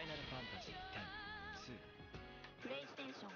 イナルファンタジー10-2。プレイステーション。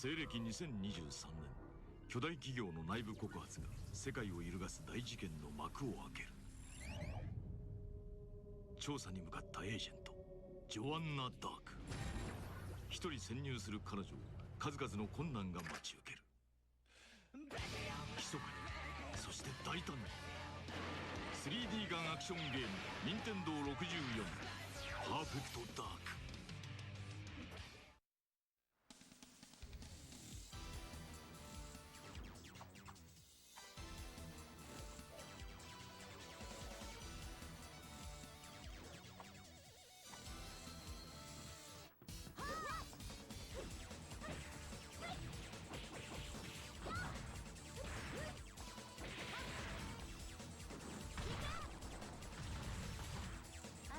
西暦2023年、巨大企業の内部告発が世界を揺るがす大事件の幕を開ける。調査に向かったエージェントジョアンナ・ダーク。一人潜入する彼女を数々の困難が待ち受ける。密かに、そして大胆に 3D ガンアクションゲーム任天堂64パーフェクトダーク。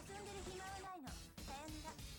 遊んでる暇はないの。さよなら。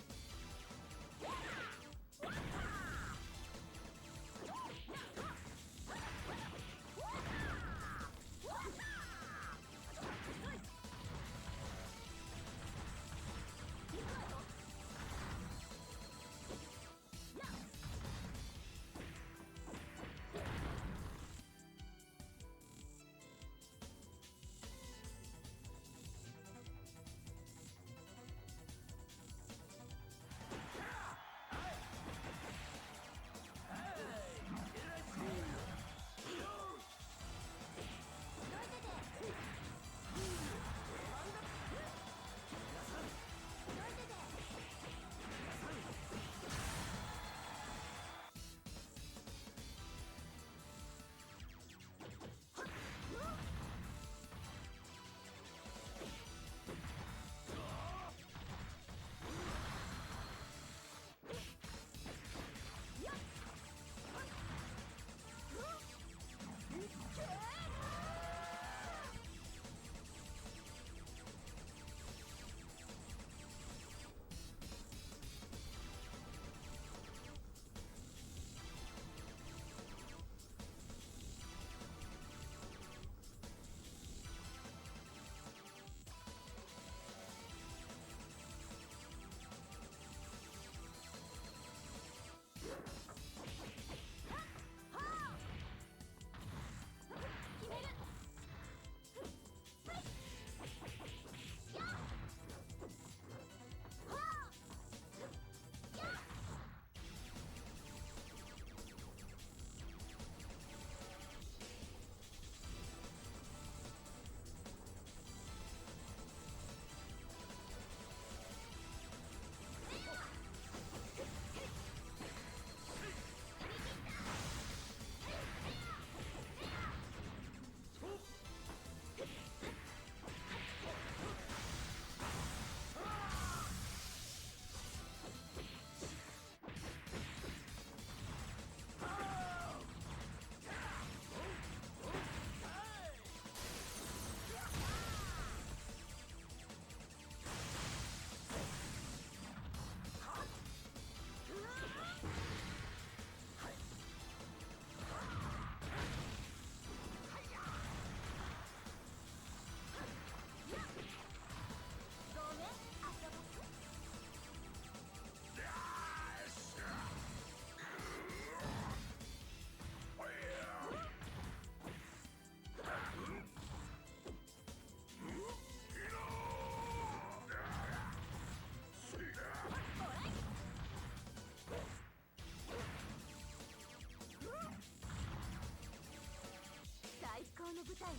舞台ね。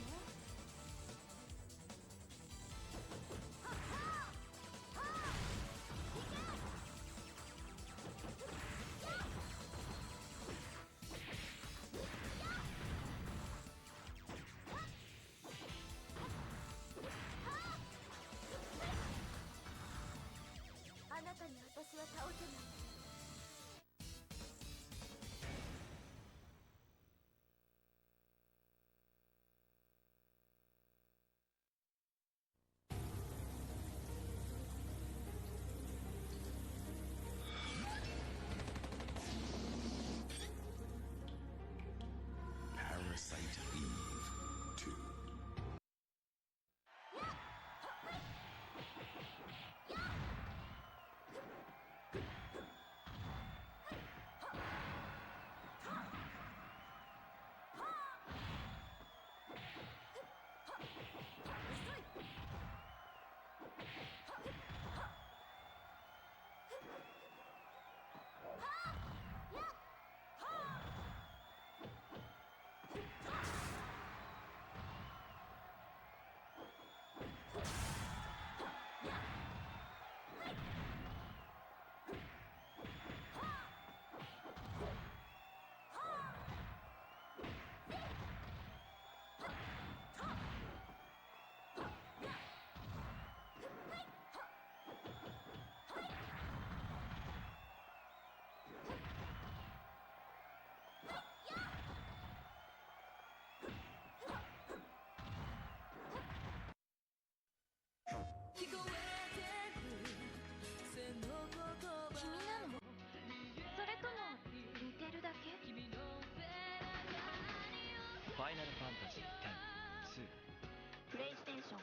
あなたに私は倒せない。Parasite Eve 2.君なの？それとも似てるだけ？ファイナルファンタジー10、2。プレイステーション。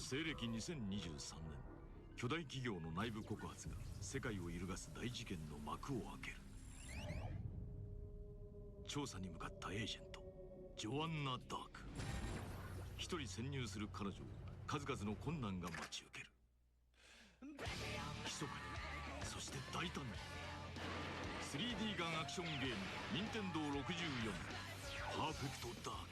西暦2023年、巨大企業の内部告発が世界を揺るがす大事件の幕を開ける。調査に向かったエージェントジョアンナ・ダーク。一人潜入する彼女を数々の困難が待ち受ける。密かに、そして大胆に 3D ガンアクションゲーム任天堂64パーフェクトダーク。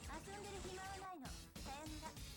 遊んでる暇はないの。さよなら。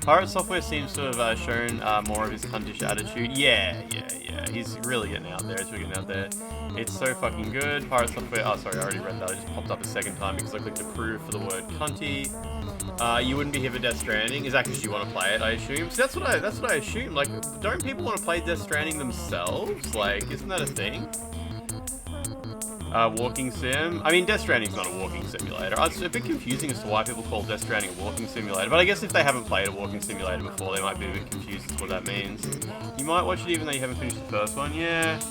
Pirate Software seems to have shown more of his cuntish attitude. Yeah. He's really getting out there. It's so fucking good. Pirate Software. Oh, sorry, I already read that. It just popped up a second time because I clicked approve for the word cunty. You wouldn't be here for Death Stranding. Is that because you want to play it, I assume? So that's what I assume. Like, don't people want to play Death Stranding themselves? Like, isn't that a thing? Walking sim. I mean, Death Stranding's not a walking simulator. It's a bit confusing as to why people call Death Stranding a walking simulator, but I guess if they haven't played a walking simulator before, they might be a bit confused as to what that means. You might watch it even though you haven't finished the first one. Yeah.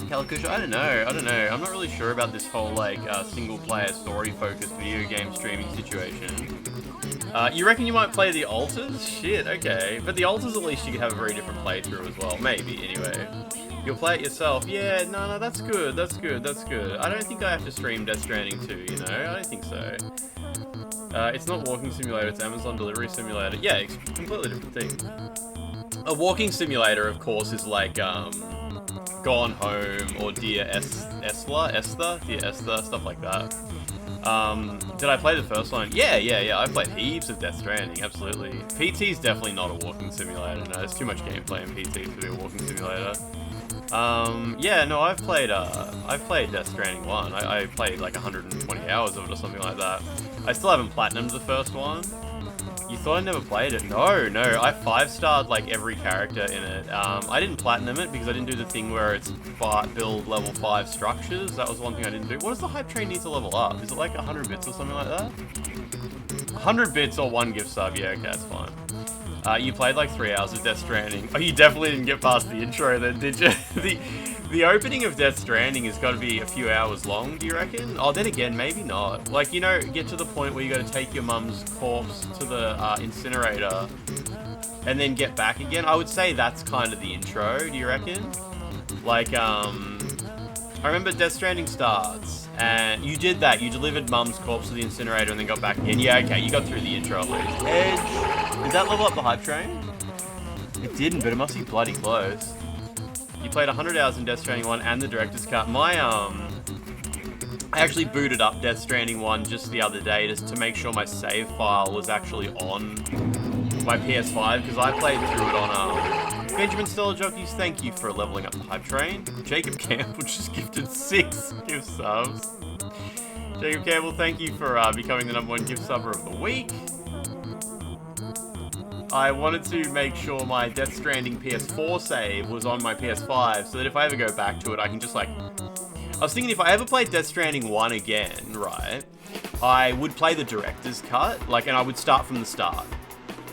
Calicush, I don't know. I'm not really sure about this whole, like, single-player, story-focused video game streaming situation. You reckon you might play the alters? Shit, okay. But the alters, at least you could have a very different playthrough as well. Maybe, anyway. You'll play it yourself. Yeah, no, that's good. I don't think I have to stream Death Stranding 2, you know? I don't think so. It's not Walking Simulator, it's Amazon Delivery Simulator. Yeah, it's a completely different thing. A walking simulator, of course, is like, Gone Home or Dear Esther, stuff like that. Did I play the first one? Yeah, I played heaps of Death Stranding, absolutely. PT's definitely not a walking simulator, no, there's too much gameplay in PT to be a walking simulator. Yeah, no, I've played Death Stranding 1. I played like 120 hours of it or something like that. I still haven't platinumed the first one. You thought I never played it? No, I 5-starred like every character in it. I didn't platinum it because I didn't do the thing where it's build level 5 structures. That was one thing I didn't do. What does the hype train need to level up? Is it like 100 bits or something like that? 100 bits or 1 gift sub, yeah, okay, that's fine. You played like 3 hours of Death Stranding. Oh, you definitely didn't get past the intro then, did you? The opening of Death Stranding has got to be a few hours long, do you reckon? Oh, then again, maybe not. Like, you know, get to the point where you got to take your mum's corpse to the incinerator and then get back again. I would say that's kind of the intro, do you reckon? Like, I remember Death Stranding starts and you did that. You delivered mum's corpse to the incinerator and then got back again. Yeah, okay, you got through the intro at least. Edge. Did that level up the hype train? It didn't, but it must be bloody close. You played 100 hours in Death Stranding 1 and the director's cut. I actually booted up Death Stranding 1 just the other day just to make sure my save file was actually on my PS5 because I played through it on Benjamin Stellar Jockeys, thank you for leveling up the hype train. Jacob Campbell just gifted 6 gift subs. Jacob Campbell, thank you for becoming the #1 gift subber of the week. I wanted to make sure my Death Stranding PS4 save was on my PS5 so that if I ever go back to it, I can just like... I was thinking if I ever played Death Stranding 1 again, right, I would play the director's cut, like, and I would start from the start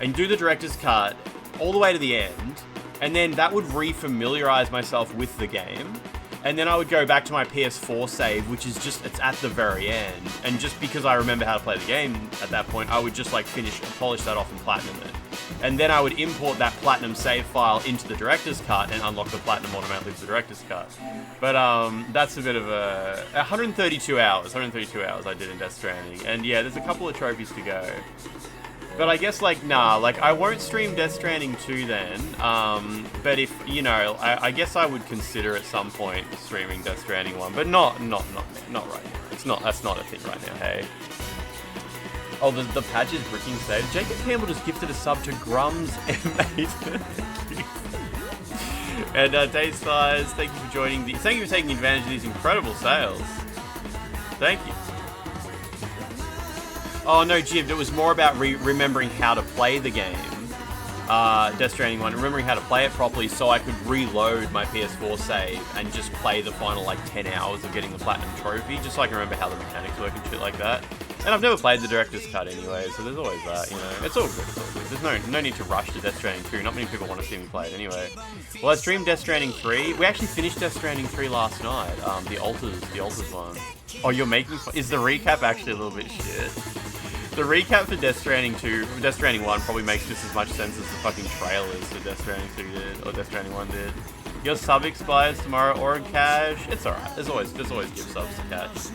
and do the director's cut all the way to the end, and then that would re-familiarize myself with the game. And then I would go back to my PS4 save, which is just, it's at the very end. And just because I remember how to play the game at that point, I would just like polish that off and platinum it. And then I would import that platinum save file into the director's cut and unlock the platinum automatically for the director's cut. But that's a bit of a 132 hours I did in Death Stranding. And yeah, there's a couple of trophies to go. But I guess, like, nah, like, I won't stream Death Stranding 2 then, but if, you know, I guess I would consider at some point streaming Death Stranding 1, but not right now. That's not a thing right now, hey. Oh, the patch is bricking save. Jacob Campbell just gifted a sub to Grums M8. And Dave Styles, thank you for joining thank you for taking advantage of these incredible sales. Thank you. Oh no, Jim, it was more about remembering how to play the game. Death Stranding 1, remembering how to play it properly so I could reload my PS4 save and just play the final like 10 hours of getting the Platinum Trophy, just so I can remember how the mechanics work and shit like that. And I've never played the director's cut anyway, so there's always that, you know. It's all good, There's no need to rush to Death Stranding 2, not many people want to see me play it anyway. Well, I streamed Death Stranding 3. We actually finished Death Stranding 3 last night, the alters one. Oh, you're making fun? Is the recap actually a little bit shit? The recap for Death Stranding 1 probably makes just as much sense as the fucking trailers for Death Stranding 2 did, or Death Stranding 1 did. Your sub expires tomorrow or in cash. It's alright. There's always gift subs to catch.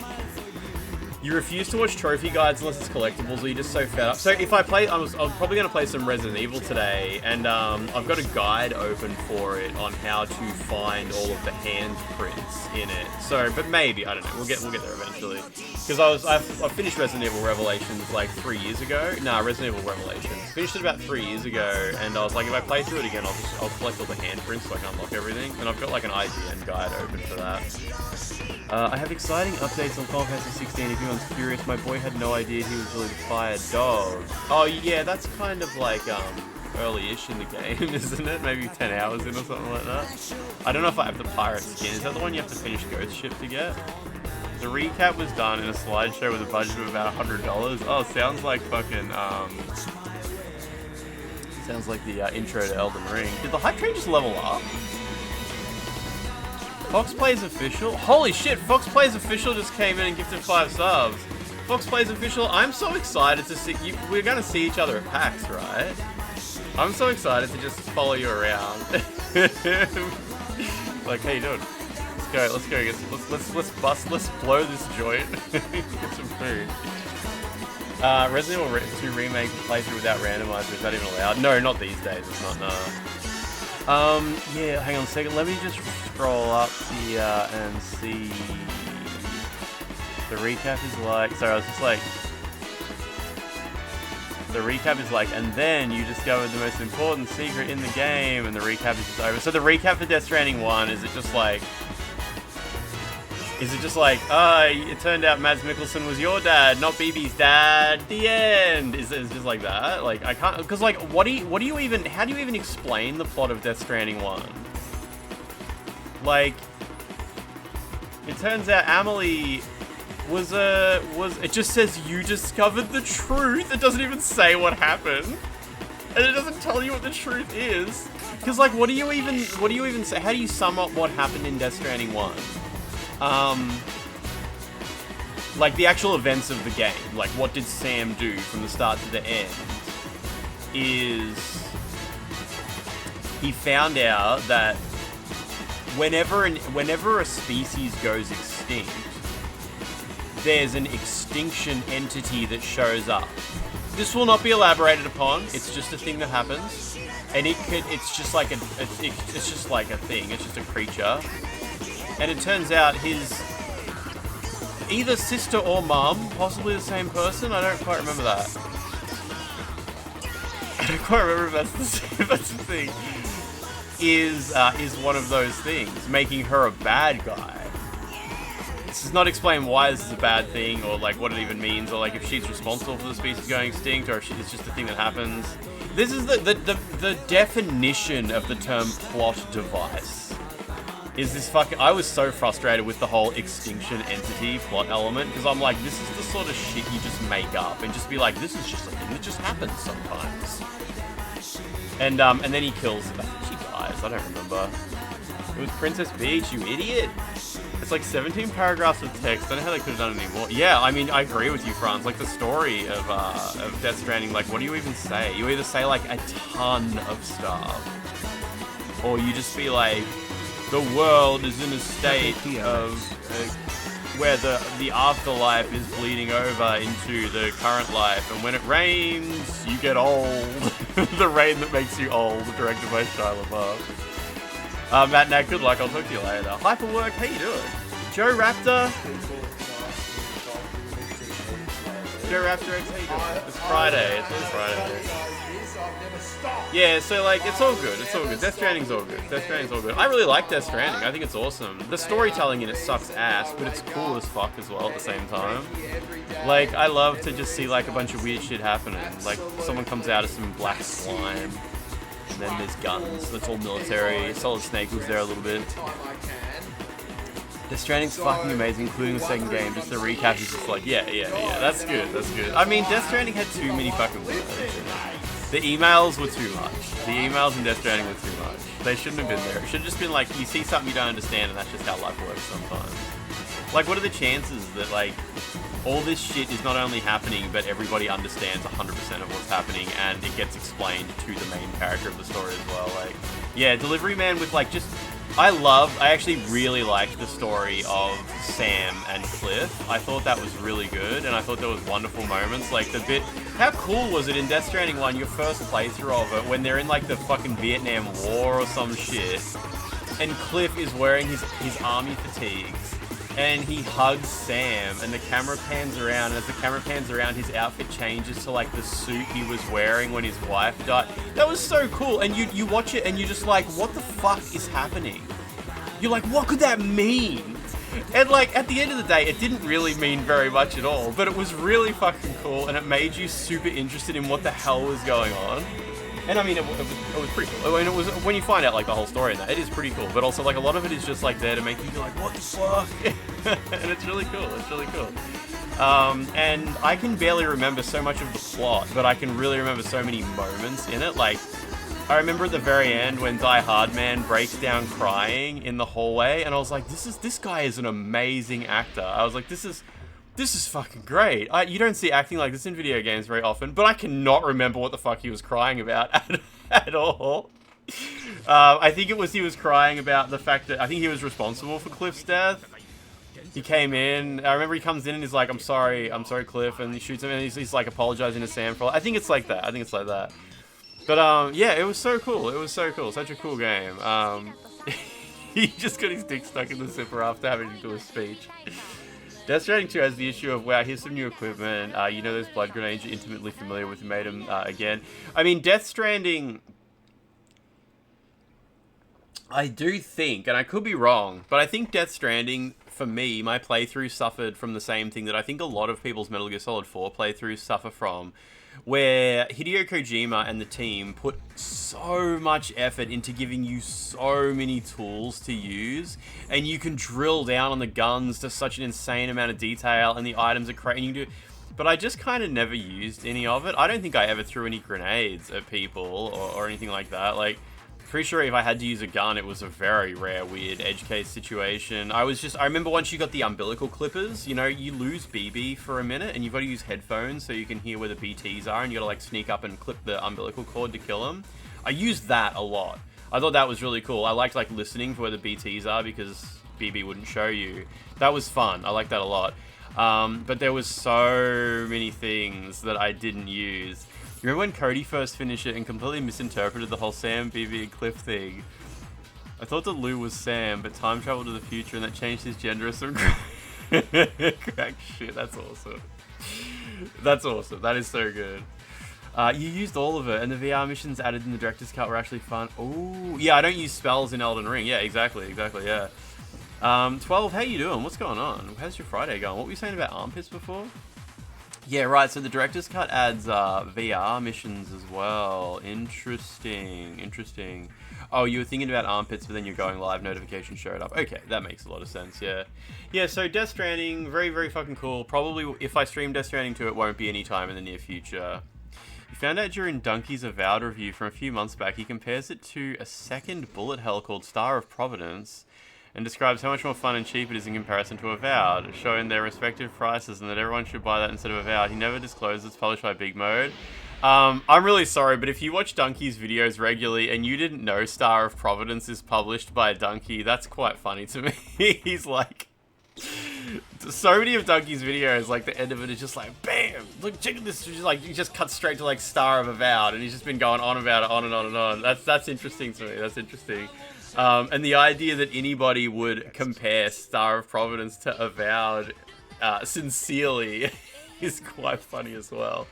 You refuse to watch trophy guides unless it's collectibles, or you're just so fed up. So if I play, I'm probably going to play some Resident Evil today, and I've got a guide open for it on how to find all of the handprints in it. So, but maybe, I don't know. We'll get there eventually. Because I finished Resident Evil Revelations like 3 years ago. Nah, Resident Evil Revelations. Finished it about 3 years ago, and I was like, if I play through it again, I'll collect all the handprints so I can unlock everything. And I've got like an IGN guide open for that. I have exciting updates on Final Fantasy 16. If anyone's curious, my boy had no idea he was really the fire dog. Oh yeah, that's kind of like early-ish in the game, isn't it? Maybe 10 hours in or something like that. I don't know if I have the pirate skin. Is that the one you have to finish Ghost Ship to get? The recap was done in a slideshow with a budget of about $100. Oh, sounds like fucking sounds like the intro to Elden Ring. Did the hype train just level up? Fox Plays Official? Holy shit, Fox Plays Official just came in and gifted 5 subs. Fox Plays Official, I'm so excited to see you. We're gonna see each other at PAX, right? I'm so excited to just follow you around. Like, how you doing? Let's go. Let's blow this joint. Get some food. Resident Evil 2 Remake playthrough without randomizer, is that even allowed? No, not these days, it's not, no. Yeah, hang on a second. Let me just scroll up here and see. The recap is like, sorry, I was just like, the recap is like, and then you discovered the most important secret in the game, and the recap is just over. So the recap for Death Stranding 1, is it just like, it turned out Mads Mikkelsen was your dad, not BB's dad, the end? Is it just like that? Like, I can't, because like, how do you even explain the plot of Death Stranding 1? Like, it turns out Amelie it just says you discovered the truth. It doesn't even say what happened. And it doesn't tell you what the truth is. Because like, what do you even say? How do you sum up what happened in Death Stranding 1? Like the actual events of the game, like what did Sam do from the start to the end, is he found out that whenever a species goes extinct, there's an extinction entity that shows up. This will not be elaborated upon. It's just a thing that happens, and it's just like a thing. It's just a creature. And it turns out his either sister or mum, possibly the same person. I don't quite remember that. I don't quite remember if that's the thing. Is one of those things, making her a bad guy. This does not explain why this is a bad thing, or like what it even means, or like if she's responsible for the species going extinct, or if it's just a thing that happens. This is the definition of the term plot device. Is this fucking... I was so frustrated with the whole extinction entity plot element, because I'm like, this is the sort of shit you just make up and just be like, this is just a thing that just happens sometimes. And then he kills... She dies, I don't remember. It was Princess Peach, you idiot! It's like 17 paragraphs of text. I don't know how they could have done it anymore. Yeah, I mean, I agree with you, Franz. Like, the story of Death Stranding, like, what do you even say? You either say, like, a ton of stuff, or you just be like, the world is in a state of where the afterlife is bleeding over into the current life, and when it rains, you get old. The rain that makes you old, directed by Shia LaBeouf. Matt, Nat, good luck. I'll talk to you later. Hyperwork, how you doing? Joe Raptor. Joe Raptor X, how you doing? It's Friday. It's Friday. Yeah, so like, it's all good. It's all good. Death Stranding's all good. Death Stranding's all good. I really like Death Stranding. I think it's awesome. The storytelling in it sucks ass, but it's cool as fuck as well at the same time. Like, I love to just see like a bunch of weird shit happening. Like, someone comes out of some black slime. And then there's guns. That's all military. Solid Snake was there a little bit. Death Stranding's fucking amazing, including the second game. Just the recap is just like, yeah. That's good. That's good. I mean, Death Stranding had too many fucking words. The emails were too much. The emails in Death Stranding were too much. They shouldn't have been there. It should have just been like, you see something you don't understand, and that's just how life works sometimes. Like, what are the chances that like all this shit is not only happening, but everybody understands 100% of what's happening, and it gets explained to the main character of the story as well. Like, yeah, Delivery Man with like just... I actually really liked the story of Sam and Cliff. I thought that was really good, and I thought there was wonderful moments. Like, the bit... How cool was it in Death Stranding 1, your first playthrough of it, when they're in like the fucking Vietnam War or some shit, and Cliff is wearing his army fatigues, and he hugs Sam, and the camera pans around, and as the camera pans around, his outfit changes to like the suit he was wearing when his wife died. That was so cool, and you watch it, and you're just like, what the fuck is happening? You're like, what could that mean? And like, at the end of the day, it didn't really mean very much at all, but it was really fucking cool, and it made you super interested in what the hell was going on. And I mean, it was pretty cool. I mean, it was, when you find out like the whole story in that, it is pretty cool, but also like a lot of it is just like there to make you be like, what the fuck? And it's really cool, it's really cool. And I can barely remember so much of the plot, but I can really remember so many moments in it. Like, I remember at the very end when Die Hard Man breaks down crying in the hallway, and I was like, this guy is an amazing actor. I was like, this is fucking great. You don't see acting like this in video games very often, but I cannot remember what the fuck he was crying about at all. I think it was he was crying about the fact that I think he was responsible for Cliff's death. He came in. I remember he comes in and he's like, I'm sorry, Cliff," and he shoots him, and he's like apologizing to Sam for. I think it's like that. But yeah, it was so cool. Such a cool game. He just got his dick stuck in the zipper after having to do a speech. Death Stranding 2 has the issue of, wow, here's some new equipment. You know those blood grenades you're intimately familiar with, who made them again. I mean, Death Stranding, I do think, and I could be wrong, but I think Death Stranding, for me, my playthrough suffered from the same thing that I think a lot of people's Metal Gear Solid 4 playthroughs suffer from, where Hideo Kojima and the team put so much effort into giving you so many tools to use, and you can drill down on the guns to such an insane amount of detail, and the items are crazy, and you can do. But I just kind of never used any of it. I don't think I ever threw any grenades at people or anything like that. Like, pretty sure if I had to use a gun, it was a very rare, weird edge case situation. I remember once you got the umbilical clippers, you know, you lose BB for a minute, and you've got to use headphones so you can hear where the BTs are, and you got to like sneak up and clip the umbilical cord to kill them. I used that a lot. I thought that was really cool. I liked like listening for where the BTs are because BB wouldn't show you. That was fun. I liked that a lot. But there was so many things that I didn't use. You remember when Cody first finished it and completely misinterpreted the whole Sam, BB, and Cliff thing? I thought that Lou was Sam, but time traveled to the future and that changed his gender some crack shit. That's awesome. That's awesome. That is so good. You used all of it, and the VR missions added in the director's cut were actually fun. Oh, yeah, I don't use spells in Elden Ring. Yeah, exactly, yeah. 12, how you doing? What's going on? How's your Friday going? What were you saying about armpits before? Yeah, right, so the director's cut adds VR missions as well. Interesting. Oh, you were thinking about armpits, but then your going live notification showed up. Okay, that makes a lot of sense, yeah. Yeah, so Death Stranding, very, very fucking cool. Probably, if I stream Death Stranding 2, it won't be any time in the near future. You found out during Donkey's Avowed review from a few months back, he compares it to a second bullet hell called Star of Providence, and describes how much more fun and cheap it is in comparison to Avowed, showing their respective prices and that everyone should buy that instead of Avowed. He never disclosed it's published by Big Mode. I'm really sorry, but if you watch Donkey's videos regularly and you didn't know Star of Providence is published by Donkey, that's quite funny to me. He's like... So many of Donkey's videos, like the end of it is just like, bam! Look, check this. Just like, he just cuts straight to like Star of Avowed, and he's just been going on about it, on and on and on. That's interesting to me. That's interesting. And the idea that anybody would compare Star of Providence to Avowed sincerely is quite funny as well.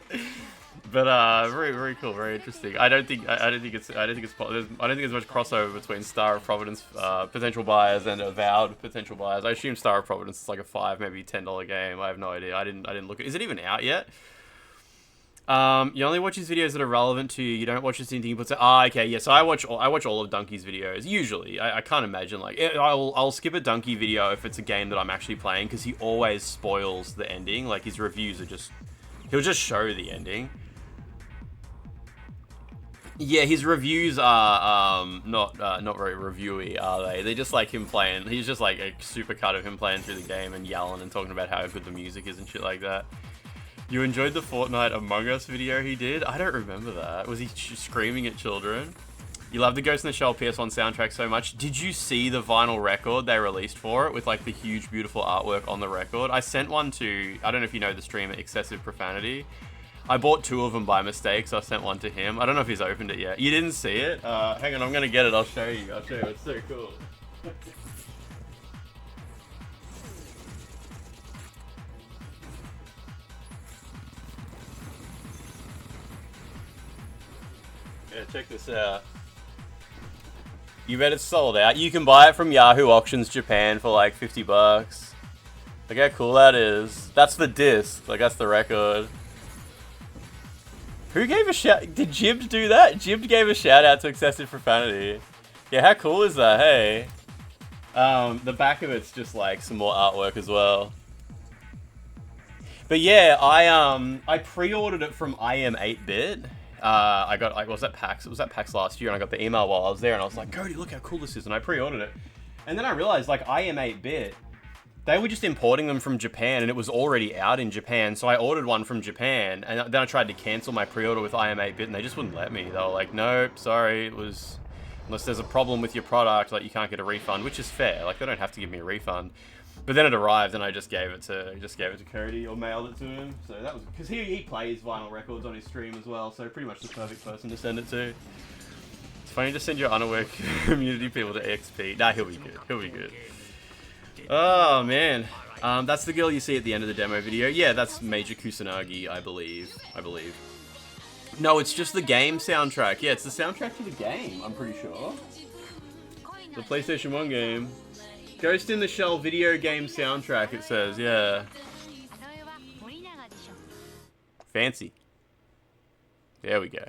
But very, very cool, very interesting. I don't think there's much crossover between Star of Providence potential buyers and Avowed potential buyers. I assume Star of Providence is like a $5, maybe $10 game. I have no idea. I didn't look at. Is it even out yet? You only watch his videos that are relevant to you. You don't watch anything he puts out. Okay, yeah. So I watch all of Donkey's videos. Usually, I can't imagine like I'll skip a Donkey video if it's a game that I'm actually playing because he always spoils the ending. Like his reviews are he'll just show the ending. Yeah, his reviews are not very reviewy, are they? They're just like him playing. He's just like a super cut of him playing through the game and yelling and talking about how good the music is and shit like that. You enjoyed the Fortnite Among Us video he did? I don't remember that. Was he screaming at children? You love the Ghost in the Shell PS1 soundtrack so much. Did you see the vinyl record they released for it with like the huge beautiful artwork on the record? I sent one to, I don't know if you know the streamer Excessive Profanity. I bought 2 of them by mistake, so I sent one to him. I don't know if he's opened it yet. You didn't see it? Hang on, I'm gonna get it. I'll show you. It's so cool. Yeah, check this out. You bet it's sold out. You can buy it from Yahoo Auctions Japan for like 50 bucks. Look how cool that is. That's the disc. Like, that's the record. Who gave a shout? Did Jibbs do that? Jibbs gave a shout out to Excessive Profanity. Yeah, how cool is that, hey? The back of it's just like some more artwork as well. But yeah, I pre-ordered it from I Am 8-Bit. I got, like, was that PAX? It was at PAX last year, and I got the email while I was there, and I was like, Cody, look how cool this is, and I pre-ordered it. And then I realized, like, I Am 8-Bit, they were just importing them from Japan, and it was already out in Japan, so I ordered one from Japan, and then I tried to cancel my pre-order with I Am 8-Bit, and they just wouldn't let me. They were like, nope, sorry, it was, unless there's a problem with your product, like, you can't get a refund, which is fair. Like, they don't have to give me a refund. But then it arrived, and I just gave it to Cody, or mailed it to him. So that was, because he plays vinyl records on his stream as well, so pretty much the perfect person to send it to. It's funny to send your unaware community people to XP. Nah, he'll be good. He'll be good. Oh, man. That's the girl you see at the end of the demo video. Yeah, that's Major Kusanagi, I believe. No, it's just the game soundtrack. Yeah, it's the soundtrack to the game, I'm pretty sure. The PlayStation 1 game. Ghost in the Shell video game soundtrack, it says, yeah. Fancy. There we go.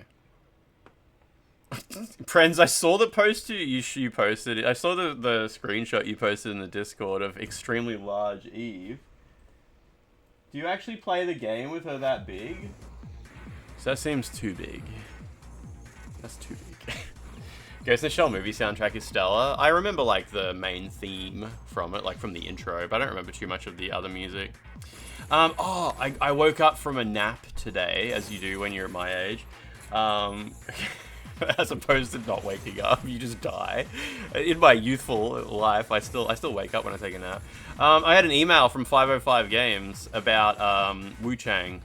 Friends, I saw the post you posted. I saw the screenshot you posted in the Discord of extremely large Eve. Do you actually play the game with her that big? So that seems too big. That's too big. Ghost in the Shell movie soundtrack is stellar. I remember, like, the main theme from it, like, from the intro, but I don't remember too much of the other music. I woke up from a nap today, as you do when you're my age. As opposed to not waking up, you just die. In my youthful life, I still wake up when I take a nap. I had an email from 505 Games about Wuchang.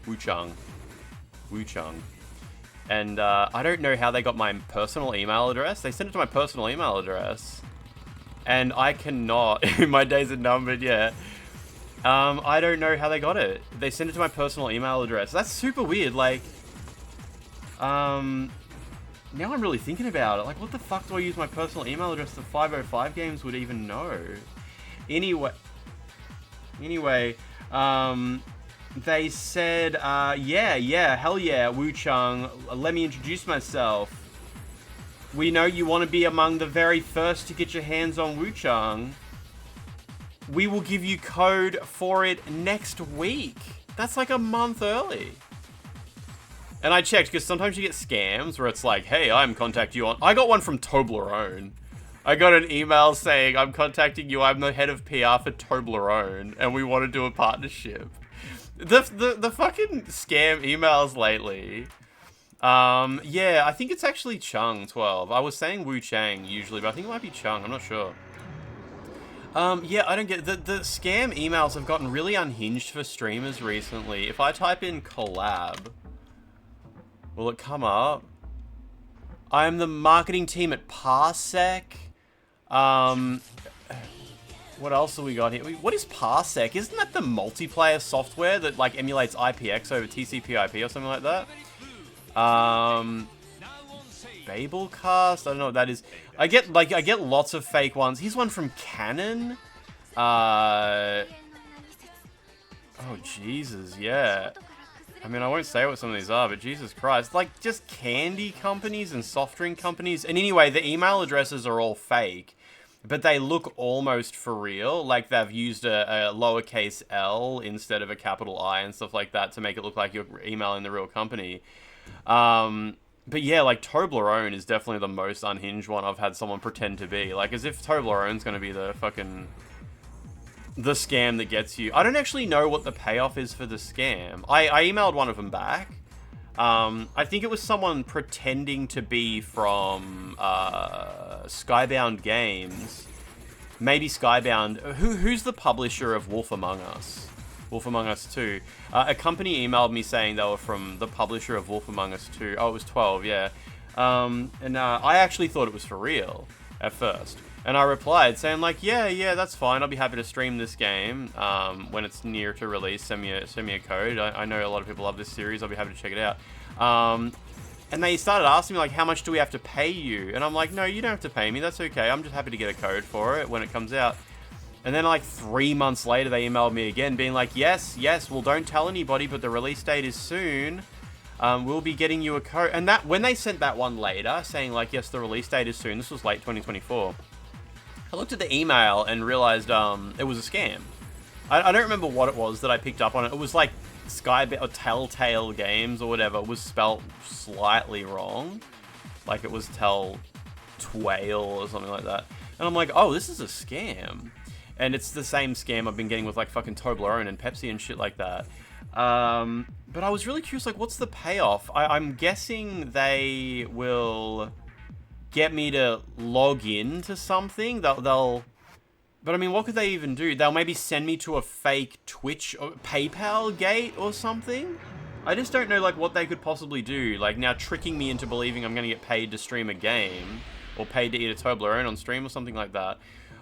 And I don't know how they got my personal email address. They sent it to my personal email address. And I cannot, my days are numbered yet. I don't know how they got it. They sent it to my personal email address. That's super weird. Like, now I'm really thinking about it. Like, what the fuck do I use my personal email address that 505 Games would even know? Anyway, they said, yeah, hell yeah, Wuchang, let me introduce myself. We know you want to be among the very first to get your hands on Wuchang. We will give you code for it next week. That's like a month early. And I checked, because sometimes you get scams where it's like, hey, I'm contacting you on... I got one from Toblerone. I got an email saying, I'm contacting you, I'm the head of PR for Toblerone, and we want to do a partnership. The fucking scam emails lately. Yeah, I think it's actually Chung12. I was saying Wu Chang usually, but I think it might be Chung, I'm not sure. Yeah, I don't get... The scam emails have gotten really unhinged for streamers recently. If I type in collab, will it come up? I am the marketing team at Parsec. What else have we got here? What is Parsec? Isn't that the multiplayer software that, like, emulates IPX over TCP/IP or something like that? Babelcast? I don't know what that is. I get lots of fake ones. Here's one from Canon. Oh, Jesus, yeah. I mean, I won't say what some of these are, but Jesus Christ. Like, just candy companies and soft drink companies. And anyway, the email addresses are all fake, but they look almost for real. Like, they've used a lowercase L instead of a capital I and stuff like that to make it look like you're emailing the real company. But yeah, like, Toblerone is definitely the most unhinged one I've had someone pretend to be. Like, as if Toblerone's gonna be the fucking... the scam that gets you. I don't actually know what the payoff is for the scam. I emailed one of them back. I think it was someone pretending to be from Skybound Games. Maybe Skybound. Who's the publisher of Wolf Among Us? Wolf Among Us 2. A company emailed me saying they were from the publisher of Wolf Among Us 2. Oh, it was 12, yeah. I actually thought it was for real at first. And I replied saying like, yeah, that's fine. I'll be happy to stream this game when it's near to release. Send me a code. I know a lot of people love this series. I'll be happy to check it out. And they started asking me like, how much do we have to pay you? And I'm like, no, you don't have to pay me. That's okay. I'm just happy to get a code for it when it comes out. And then like 3 months later, they emailed me again being like, yes, well, don't tell anybody, but the release date is soon. We'll be getting you a code. And that when they sent that one later saying like, yes, the release date is soon. This was late 2024. I looked at the email and realized it was a scam. I don't remember what it was that I picked up on it. It was like or Telltale Games or whatever. It was spelt slightly wrong. Like it was Telltale or something like that. And I'm like, oh, this is a scam. And it's the same scam I've been getting with like fucking Toblerone and Pepsi and shit like that. But I was really curious, like, what's the payoff? I'm guessing they will get me to log in to something. But I mean, what could they even do? They'll maybe send me to a fake Twitch or PayPal gate or something? I just don't know, like, what they could possibly do. Like, now tricking me into believing I'm going to get paid to stream a game or paid to eat a Toblerone on stream or something like that.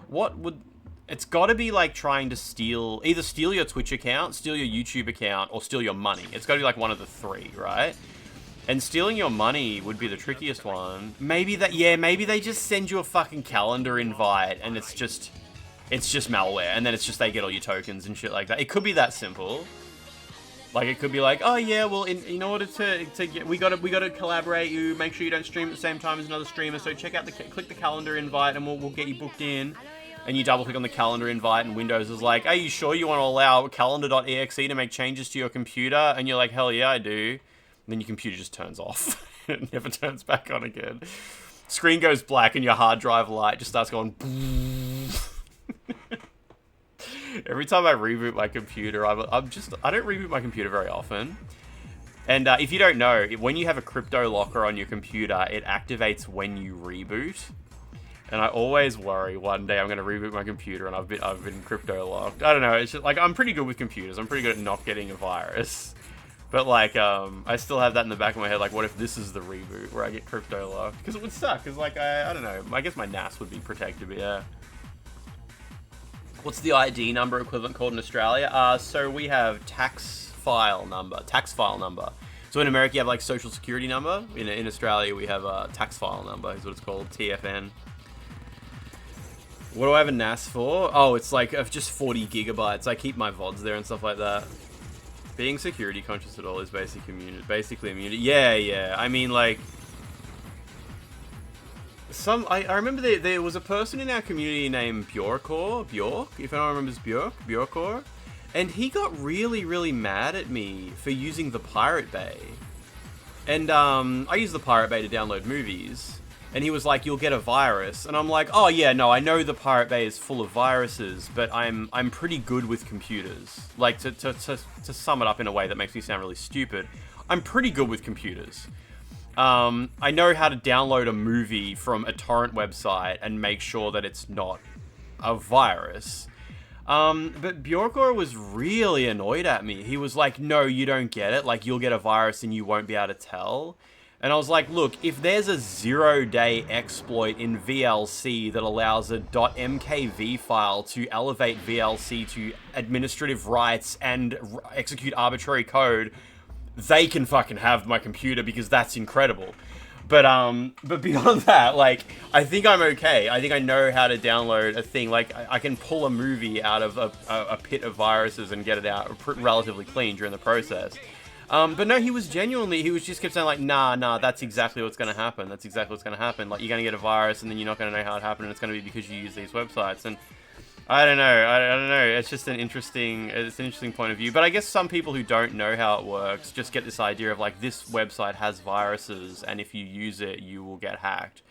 What would... It's got to be, like, trying to either steal your Twitch account, steal your YouTube account, or steal your money. It's got to be, like, one of the three, right? And stealing your money would be the trickiest one. Maybe they just send you a fucking calendar invite and it's just malware, and then it's just they get all your tokens and shit like that. It could be that simple. Like, it could be like, oh yeah, well, in order to get, we gotta collaborate. You make sure you don't stream at the same time as another streamer. So check out click the calendar invite, and we'll get you booked in. And you double click on the calendar invite, and Windows is like, are you sure you want to allow calendar.exe to make changes to your computer? And you're like, hell yeah, I do. And then your computer just turns off. It never turns back on again. Screen goes black, and your hard drive light just starts going. Every time I reboot my computer, I don't reboot my computer very often. And if you don't know, when you have a crypto locker on your computer, it activates when you reboot. And I always worry one day I'm going to reboot my computer and I've been crypto locked. I don't know. It's just like, I'm pretty good with computers. I'm pretty good at not getting a virus. But like, I still have that in the back of my head. Like, what if this is the reboot where I get crypto locked? Because it would suck. Because like, I don't know. I guess my NAS would be protected, but yeah. What's the ID number equivalent called in Australia? So we have tax file number. So in America you have like social security number. In Australia we have a tax file number, is what it's called, TFN. What do I have a NAS for? Oh, it's like just 40 gigabytes. I keep my VODs there and stuff like that. Being security conscious at all is basically immunity. Yeah. I mean, like, I remember there was a person in our community named Bjork, if anyone remembers Bjorkor, and he got really, really mad at me for using the Pirate Bay. And I use the Pirate Bay to download movies. And he was like, you'll get a virus. And I'm like, oh yeah, no, I know the Pirate Bay is full of viruses, but I'm pretty good with computers. Like, to sum it up in a way that makes me sound really stupid, I'm pretty good with computers. I know how to download a movie from a torrent website and make sure that it's not a virus. But Bjorkor was really annoyed at me. He was like, no, you don't get it. Like, you'll get a virus and you won't be able to tell. And I was like, look, if there's a 0-day exploit in VLC that allows a .mkv file to elevate VLC to administrative rights and execute arbitrary code, they can fucking have my computer because that's incredible. But beyond that, like, I think I'm okay. I think I know how to download a thing. Like, I can pull a movie out of a pit of viruses and get it out relatively clean during the process. But no, he just kept saying like, nah, that's exactly what's going to happen. Like, you're going to get a virus and then you're not going to know how it happened, and it's going to be because you use these websites. And I don't know. It's just an interesting point of view. But I guess some people who don't know how it works just get this idea of like, this website has viruses, and if you use it, you will get hacked.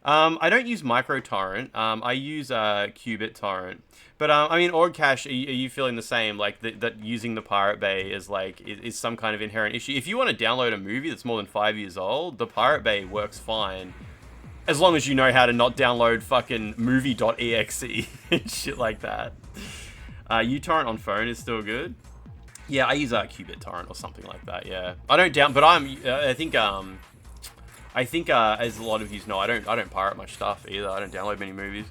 I don't use microtorrent. I use qubit torrent. But I mean, org cache, are you feeling the same? Like that using the Pirate Bay is some kind of inherent issue. If you want to download a movie that's more than 5 years old, the Pirate Bay works fine, as long as you know how to not download fucking movie.exe and shit like that. uTorrent on phone is still good. Yeah, I use QBitTorrent or something like that. Yeah, I don't down, but I think as a lot of you know, I don't pirate much stuff either. I don't download many movies.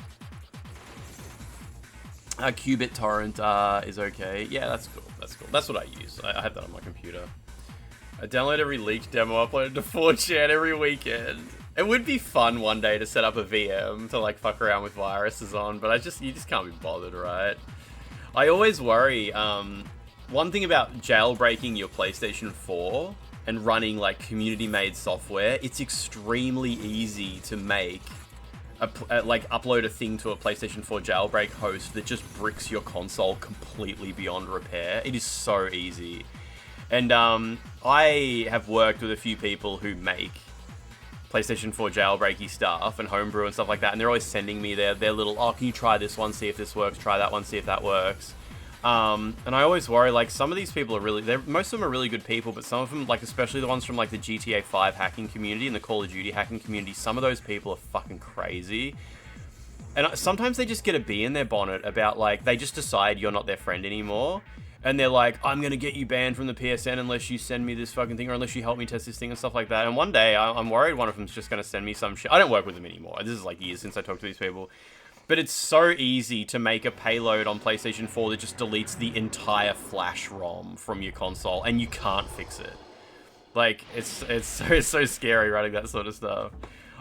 QBitTorrent is okay. Yeah, that's cool. That's cool. That's what I use. I have that on my computer. I download every leaked demo, upload it to 4chan every weekend. It would be fun one day to set up a VM to like fuck around with viruses on, but you just can't be bothered, right? I always worry. One thing about jailbreaking your PlayStation 4 and running like community-made software, it's extremely easy to make like upload a thing to a PlayStation 4 jailbreak host that just bricks your console completely beyond repair. It is so easy. And I have worked with a few people who make PlayStation 4 jailbreaky stuff and homebrew and stuff like that, and they're always sending me their little, oh, can you try this one, see if this works, try that one, see if that works. And I always worry, like, some of these people are most of them are really good people, but some of them, like, especially the ones from, like, the GTA 5 hacking community and the Call of Duty hacking community, some of those people are fucking crazy. And sometimes they just get a bee in their bonnet about, like, they just decide you're not their friend anymore. And they're like, I'm going to get you banned from the PSN unless you send me this fucking thing, or unless you help me test this thing and stuff like that. And one day, I'm worried one of them's just going to send me some shit. I don't work with them anymore. This is, like, years since I talked to these people. But it's so easy to make a payload on PlayStation 4 that just deletes the entire flash ROM from your console, and you can't fix it. Like, it's so scary writing that sort of stuff.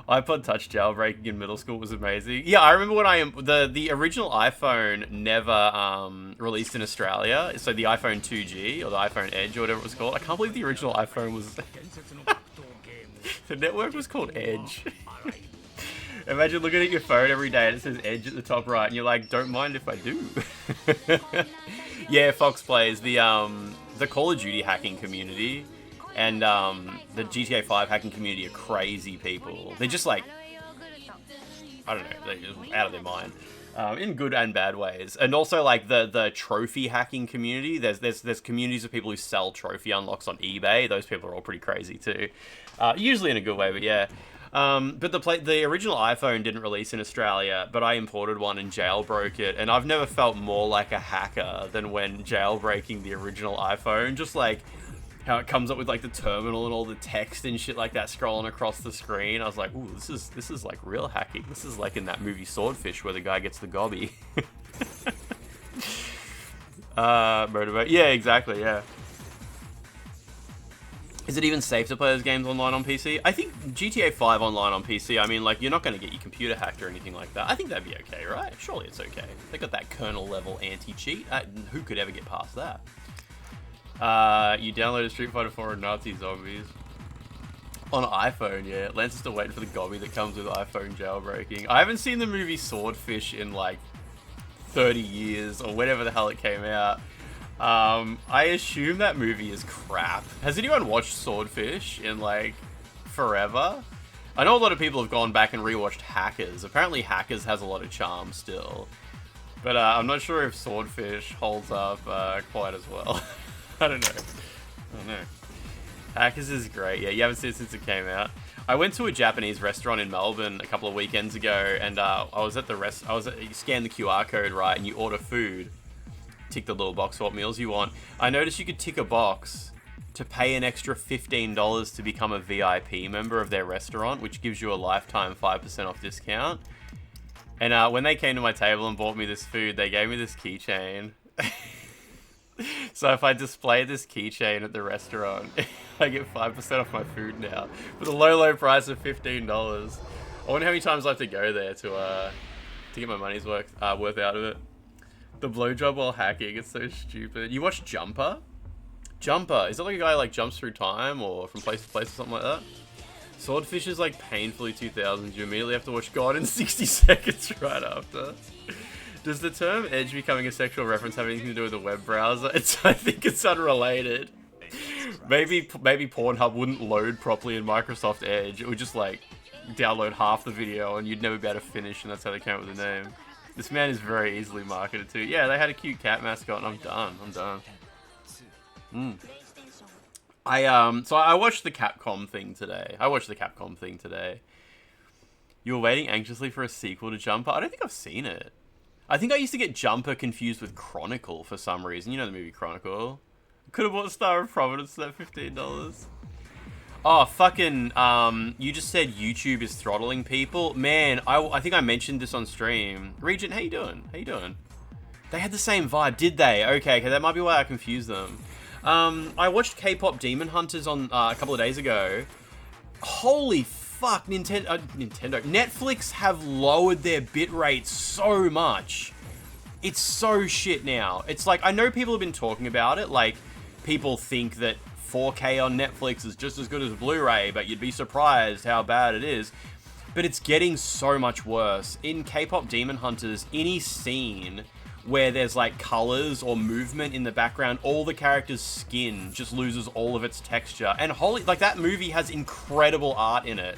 iPod Touch jailbreaking in middle school was amazing. Yeah, I remember when the original iPhone never released in Australia. So the iPhone 2G or the iPhone Edge or whatever it was called. I can't believe the original iPhone was the network was called Edge. Imagine looking at your phone every day and it says Edge at the top right, and you're like, don't mind if I do. Yeah, Fox plays the Call of Duty hacking community and the GTA 5 hacking community are crazy people. They're just like, I don't know, they're just out of their mind. In good and bad ways. And also like the trophy hacking community, there's communities of people who sell trophy unlocks on eBay. Those people are all pretty crazy too. Usually in a good way, but yeah. But the original iPhone didn't release in Australia, but I imported one and jailbroke it, and I've never felt more like a hacker than when jailbreaking the original iPhone. Just like how it comes up with like the terminal and all the text and shit like that scrolling across the screen. I was like, ooh, this is like real hacking. This is like in that movie Swordfish where the guy gets the gobby. Motivate. Yeah, exactly. Yeah. Is it even safe to play those games online on PC? I think GTA 5 online on PC, I mean, like, you're not going to get your computer hacked or anything like that. I think that'd be okay, right? Surely it's okay. They got that kernel-level anti-cheat. Who could ever get past that? You downloaded Street Fighter 4 and Nazi Zombies. On iPhone, yeah. Lance is still waiting for the gobby that comes with iPhone jailbreaking. I haven't seen the movie Swordfish in, like, 30 years, or whenever the hell it came out. I assume that movie is crap. Has anyone watched Swordfish in, like, forever? I know a lot of people have gone back and rewatched Hackers. Apparently Hackers has a lot of charm still. But I'm not sure if Swordfish holds up quite as well. I don't know. Hackers is great. Yeah, you haven't seen it since it came out. I went to a Japanese restaurant in Melbourne a couple of weekends ago, and I was at you scan the QR code, right, and you order food. Tick the little box for what meals you want. I noticed you could tick a box to pay an extra $15 to become a VIP member of their restaurant, which gives you a lifetime 5% off discount. And when they came to my table and bought me this food, they gave me this keychain. So if I display this keychain at the restaurant, I get 5% off my food now for the low price of $15. I wonder how many times I have to go there to get my money's worth out of it. The blowjob while hacking, it's so stupid. You watch Jumper? Jumper, is it like a guy like jumps through time or from place to place or something like that? Swordfish is like painfully 2000s. You immediately have to watch God in 60 seconds right after. Does the term Edge becoming a sexual reference have anything to do with a web browser? I think it's unrelated. Maybe Pornhub wouldn't load properly in Microsoft Edge. It would just like download half the video and you'd never be able to finish, and that's how they came up with the name. This man is very easily marketed to. Yeah, they had a cute cat mascot, and I'm done. So I watched the Capcom thing today. You were waiting anxiously for a sequel to Jumper? I don't think I've seen it. I think I used to get Jumper confused with Chronicle for some reason. You know the movie Chronicle. Could have bought Star of Providence for that $15. Oh, fucking, you just said YouTube is throttling people. Man, I think I mentioned this on stream. Regent, how you doing? How you doing? They had the same vibe, did they? Okay, that might be why I confused them. I watched K-pop Demon Hunters on a couple of days ago. Holy fuck, Nintendo. Netflix have lowered their bitrate so much. It's so shit now. It's like, I know people have been talking about it. Like, people think that 4K on Netflix is just as good as Blu-ray, but you'd be surprised how bad it is. But it's getting so much worse. In K-pop Demon Hunters, any scene where there's like colors or movement in the background, all the character's skin just loses all of its texture. And holy, like, that movie has incredible art in it.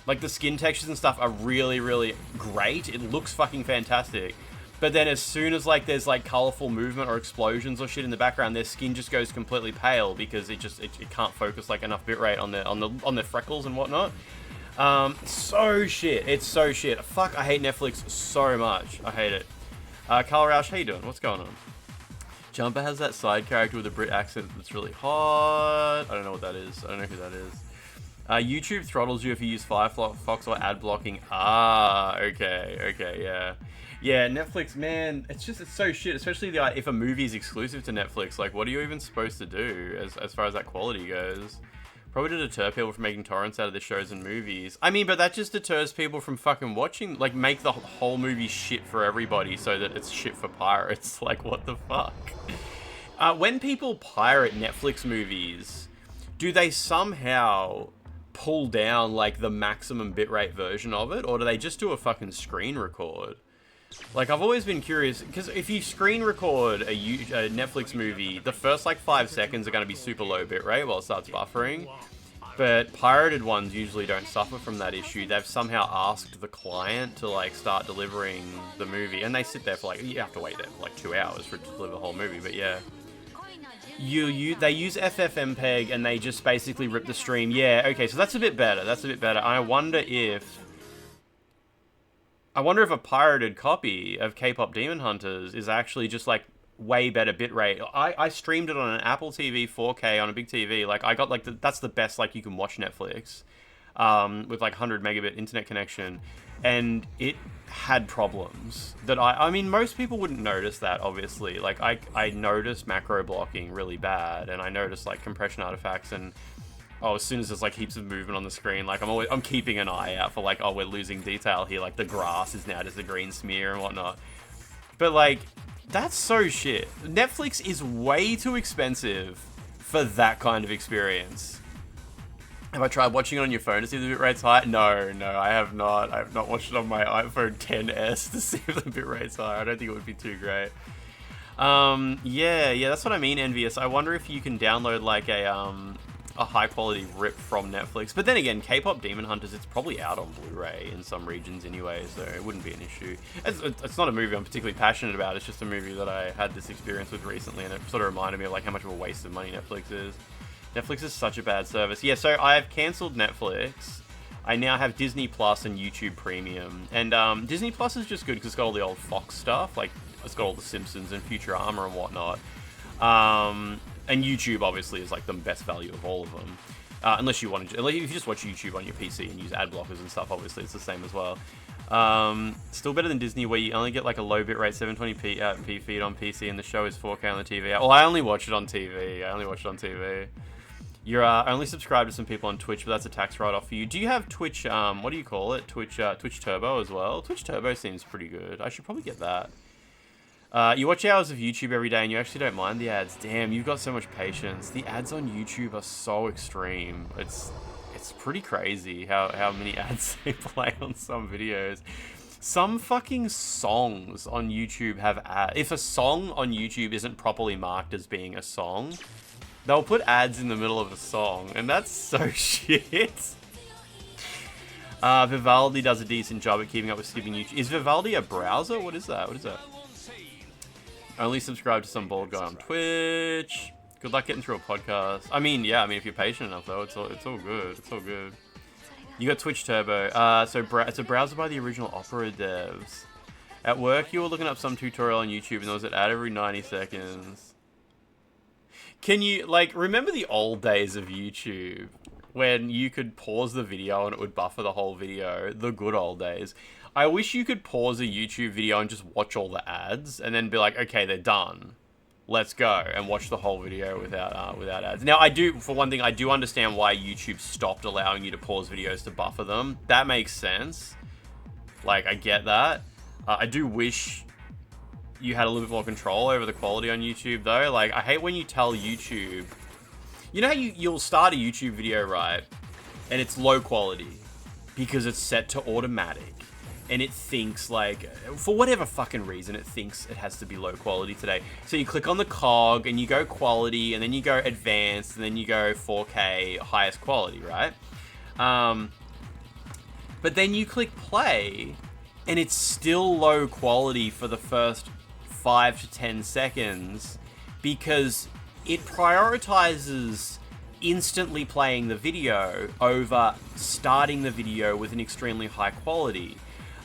Like, the skin textures and stuff are really, really great. It looks fucking fantastic. But then as soon as like there's like colorful movement or explosions or shit in the background, their skin just goes completely pale because it can't focus like enough bitrate on the freckles and whatnot. So shit. It's so shit. Fuck, I hate Netflix so much. I hate it. Carl Roush, how you doing? What's going on? Jumper has that side character with a Brit accent that's really hot. I don't know what that is. I don't know who that is. YouTube throttles you if you use Firefox or ad blocking. Ah, okay, yeah. Yeah, Netflix, man, it's so shit, especially if a movie is exclusive to Netflix. Like, what are you even supposed to do as far as that quality goes? Probably to deter people from making torrents out of the shows and movies. I mean, but that just deters people from fucking watching, like, make the whole movie shit for everybody so that it's shit for pirates. Like, what the fuck? When people pirate Netflix movies, do they somehow pull down, like, the maximum bitrate version of it? Or do they just do a fucking screen record? Like, I've always been curious, because if you screen record a Netflix movie, the first, like, 5 seconds are going to be super low bitrate while it starts buffering. But pirated ones usually don't suffer from that issue. They've somehow asked the client to, like, start delivering the movie. And they sit there for, like, you have to wait there for, like, 2 hours for it to deliver the whole movie, but yeah. They use FFmpeg and they just basically rip the stream. Yeah, okay, so that's a bit better. I wonder if a pirated copy of K-pop Demon Hunters is actually just, like, way better bitrate. I streamed it on an Apple TV 4K on a big TV. Like, I got, like, that's the best, like, you can watch Netflix with, like, 100 megabit internet connection. And it had problems that I mean, most people wouldn't notice that, obviously. Like, I noticed macro blocking really bad, and I noticed, like, compression artifacts, and as soon as there's, like, heaps of movement on the screen, like, I'm keeping an eye out for, like, we're losing detail here, like, the grass is now just a green smear and whatnot. But, like, that's so shit. Netflix is way too expensive for that kind of experience. Have I tried watching it on your phone to see if the bitrate's high? No, I have not. I have not watched it on my iPhone XS to see if the bitrate's high. I don't think it would be too great. Yeah, that's what I mean, Envious. I wonder if you can download, like, a high quality rip from Netflix. But then again, K-pop Demon Hunters, it's probably out on Blu-ray in some regions anyway, so it wouldn't be an issue. It's not a movie I'm particularly passionate about. It's just a movie that I had this experience with recently, and it sort of reminded me of, like, how much of a waste of money Netflix is. Netflix is such a bad service. Yeah, so I've cancelled Netflix. I now have Disney Plus and YouTube Premium. And Disney Plus is just good because it's got all the old Fox stuff. Like, it's got all the Simpsons and Futurama and whatnot. And YouTube, obviously, is, like, the best value of all of them. Unless you want to... If you just watch YouTube on your PC and use ad blockers and stuff, obviously, it's the same as well. Still better than Disney, where you only get, like, a low bitrate 720p feed on PC, and the show is 4K on the TV. Well, I only watch it on TV. You're only subscribed to some people on Twitch, but that's a tax write-off for you. Do you have Twitch, what do you call it? Twitch Turbo as well? Twitch Turbo seems pretty good. I should probably get that. You watch hours of YouTube every day and you actually don't mind the ads. Damn, you've got so much patience. The ads on YouTube are so extreme. It's pretty crazy how many ads they play on some videos. Some fucking songs on YouTube have ads. If a song on YouTube isn't properly marked as being a song, they'll put ads in the middle of a song, and that's so shit. Vivaldi does a decent job at keeping up with skipping YouTube. Is Vivaldi a browser? What is that? Only subscribe to some bald guy on Twitch. Good luck getting through a podcast. I mean, if you're patient enough, though, it's all good. You got Twitch Turbo. So it's a browser by the original Opera devs. At work, you were looking up some tutorial on YouTube and there was an ad every 90 seconds. Can you, like, remember the old days of YouTube when you could pause the video and it would buffer the whole video? The good old days. I wish you could pause a YouTube video and just watch all the ads and then be like, okay, they're done. Let's go and watch the whole video without ads. Now, for one thing, I do understand why YouTube stopped allowing you to pause videos to buffer them. That makes sense. Like, I get that. I do wish you had a little bit more control over the quality on YouTube, though. Like, I hate when you tell YouTube... You know how you'll start a YouTube video, right? And it's low quality because it's set to automatic. And it thinks, like, for whatever fucking reason, it thinks it has to be low quality today. So you click on the cog, and you go quality, and then you go advanced, and then you go 4K, highest quality, right? But then you click play... and it's still low quality for the first 5 to 10 seconds because it prioritizes instantly playing the video over starting the video with an extremely high quality.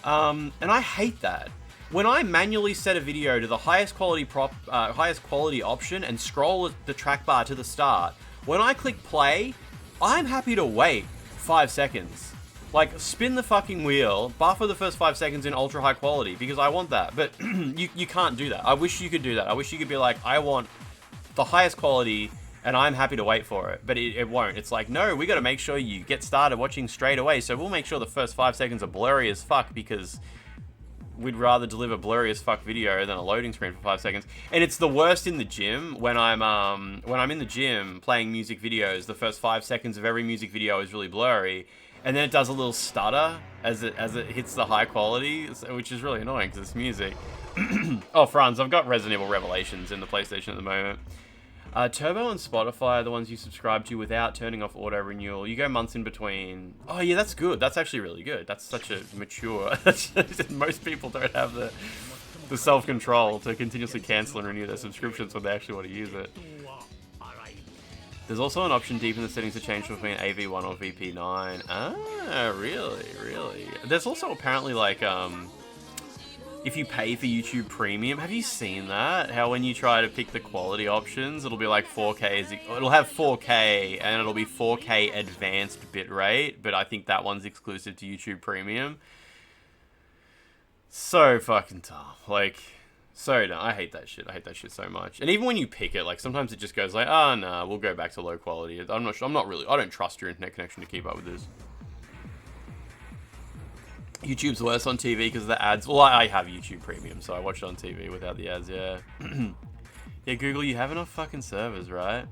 And I hate that. When I manually set a video to the highest quality option and scroll the track bar to the start, when I click play, I'm happy to wait 5 seconds. Like, spin the fucking wheel, buffer the first 5 seconds in ultra high quality, because I want that. But you can't do that. I wish you could do that. I wish you could be like, I want the highest quality, and I'm happy to wait for it. But it won't. It's like, no, we gotta make sure you get started watching straight away, so we'll make sure the first 5 seconds are blurry as fuck, because we'd rather deliver blurry as fuck video than a loading screen for 5 seconds. And it's the worst in the gym, when I'm in the gym playing music videos, the first 5 seconds of every music video is really blurry, and then it does a little stutter as it hits the high quality, which is really annoying because it's music. Oh, Franz, I've got Resident Evil Revelations in the PlayStation at the moment. Turbo and Spotify are the ones you subscribe to without turning off auto-renewal. You go months in between. Oh, yeah, that's good. That's actually really good. That's such a mature... Most people don't have the self-control to continuously cancel and renew their subscriptions when they actually want to use it. There's also an option deep in the settings to change between AV1 or VP9. Ah, really? Really? There's also apparently, like, if you pay for YouTube Premium, have you seen that? How when you try to pick the quality options, it'll be like 4K, it'll have 4K, and it'll be 4K advanced bitrate, but I think that one's exclusive to YouTube Premium. So fucking tough. Like... So, no, I hate that shit. I hate that shit so much. And even when you pick it, like, sometimes it just goes like, oh, nah, we'll go back to low quality. I don't trust your internet connection to keep up with this. YouTube's worse on TV because of the ads. Well, I have YouTube Premium, so I watch it on TV without the ads, yeah. Yeah, Google, you have enough fucking servers, right?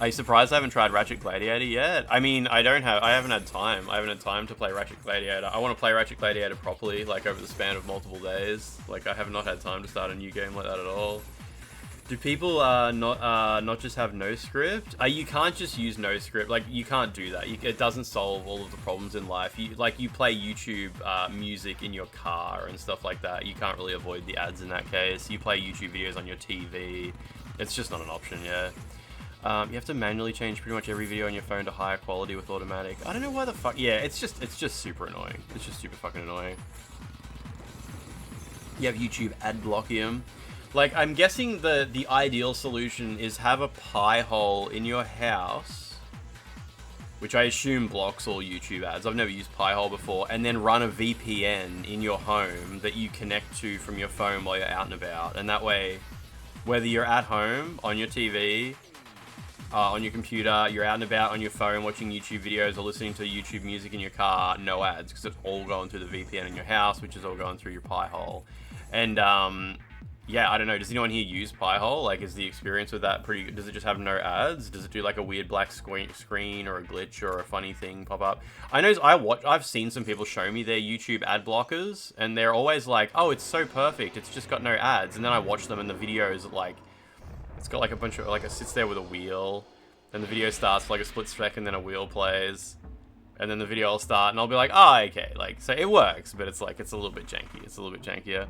Are you surprised I haven't tried Ratchet Gladiator yet? I mean, I haven't had time. I haven't had time to play Ratchet Gladiator. I want to play Ratchet Gladiator properly, like over the span of multiple days. Like, I have not had time to start a new game like that at all. Do people not just have no script? You can't just use no script. Like, you can't do that. It doesn't solve all of the problems in life. You play YouTube music in your car and stuff like that. You can't really avoid the ads in that case. You play YouTube videos on your TV. It's just not an option, yeah. You have to manually change pretty much every video on your phone to higher quality with automatic. I don't know why the fuck. Yeah, it's just super annoying. It's just super fucking annoying. You have YouTube ad blockium. Like, I'm guessing the ideal solution is have a pie hole in your house, which I assume blocks all YouTube ads. I've never used Pi-hole before, and then run a VPN in your home that you connect to from your phone while you're out and about. And that way, whether you're at home on your TV, on your computer, you're out and about on your phone watching YouTube videos or listening to YouTube music in your car, no ads, because it's all going through the VPN in your house, which is all going through your Pi-hole. And yeah, I don't know, does anyone here use Pi-hole? Like, is the experience with that pretty good? Does it just have no ads? Does it do like a weird black screen or a glitch or a funny thing pop up? I know I've seen some people show me their YouTube ad blockers, and they're always like, oh, it's so perfect, it's just got no ads. And then I watch them and the videos, like, it's got like a bunch of, like, it sits there with a wheel, and the video starts for like a split second, then a wheel plays, and then the video will start, and I'll be like, oh, okay, like, so it works, but it's like, it's a little bit janky, it's a little bit jankier.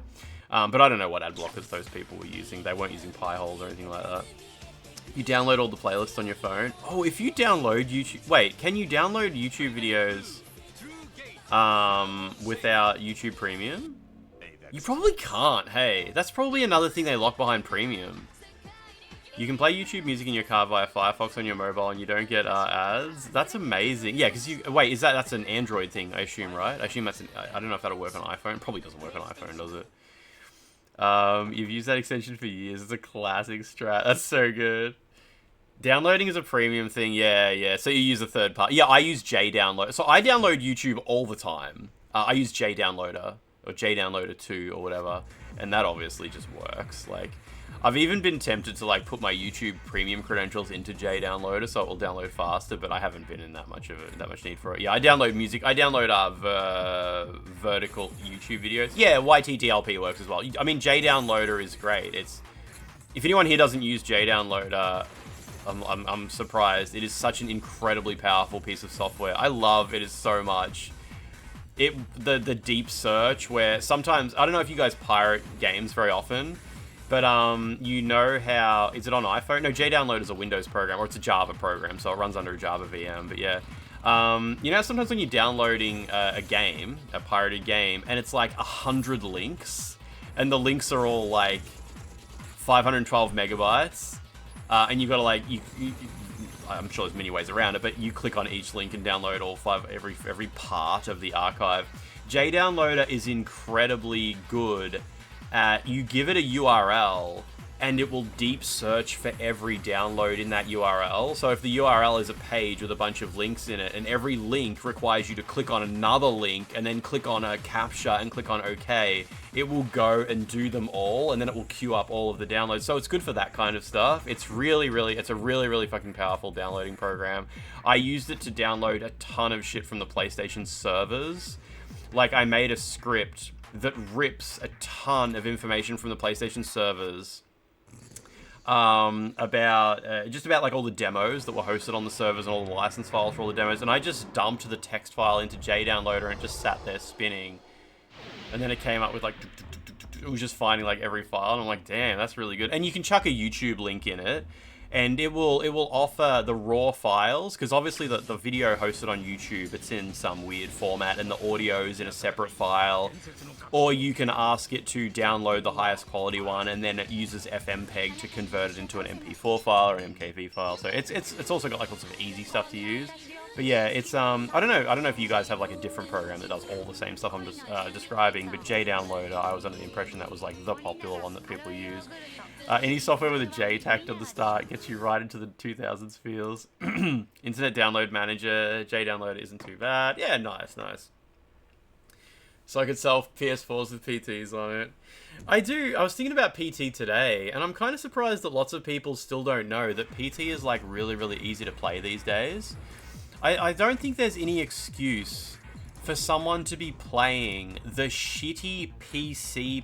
But I don't know what ad blockers those people were using. They weren't using Pi-holes or anything like that. You download all the playlists on your phone. Oh, if you download YouTube... Wait, can you download YouTube videos without YouTube Premium? You probably can't, hey. That's probably another thing they lock behind premium. You can play YouTube music in your car via Firefox on your mobile and you don't get ads? That's amazing. Yeah, because you... Wait, that's an Android thing, I assume, right? I assume that's I don't know if that'll work on iPhone. Probably doesn't work on iPhone, does it? You've used that extension for years. It's a classic strat. That's so good. Downloading is a premium thing. Yeah. So you use a third party. Yeah, I use JDownload. So I download YouTube all the time. I use JDownloader. Or JDownloader 2 or whatever, and that obviously just works. Like, I've even been tempted to like put my YouTube premium credentials into JDownloader so it will download faster, but I haven't been in that much need for it. Yeah, I download music. I download vertical YouTube videos. Yeah, YTTLP works as well. I mean, JDownloader is great. It's if anyone here doesn't use JDownloader, I'm surprised. It is such an incredibly powerful piece of software. I love it so much. The deep search where sometimes, I don't know if you guys pirate games very often, but you know how, is it on iPhone? No, JDownload is a Windows program, or it's a Java program, so it runs under a Java VM, but yeah. You know, sometimes when you're downloading a game, a pirated game, and it's like 100 links, and the links are all like 512 megabytes, and you gotta like, I'm sure there's many ways around it, but you click on each link and download all every part of the archive. JDownloader is incredibly good at, you give it a URL and it will deep search for every download in that URL. So if the URL is a page with a bunch of links in it, and every link requires you to click on another link and then click on a captcha and click on OK, it will go and do them all, and then it will queue up all of the downloads. So it's good for that kind of stuff. It's a really fucking powerful downloading program. I used it to download a ton of shit from the PlayStation servers. Like, I made a script that rips a ton of information from the PlayStation servers just about like all the demos that were hosted on the servers and all the license files for all the demos, and I just dumped the text file into JDownloader and it just sat there spinning, and then it came up with like, it was just finding like every file, and I'm like, damn, that's really good. And you can chuck a YouTube link in it, and it will offer the raw files, because obviously the video hosted on YouTube, it's in some weird format, and the audio is in a separate file. Or you can ask it to download the highest quality one, and then it uses FMPEG to convert it into an MP4 file or an MKV file. So it's also got like lots of easy stuff to use. But yeah, it's I don't know if you guys have like a different program that does all the same stuff I'm just describing, but JDownloader, I was under the impression that was like the popular one that people use. Any software with a J tacked at the start gets you right into the 2000s feels. Internet Download Manager, JDownloader isn't too bad. Yeah, nice. So I could sell PS4s with PTs on it. I was thinking about PT today, and I'm kind of surprised that lots of people still don't know that PT is like really, really easy to play these days. I don't think there's any excuse for someone to be playing the shitty PC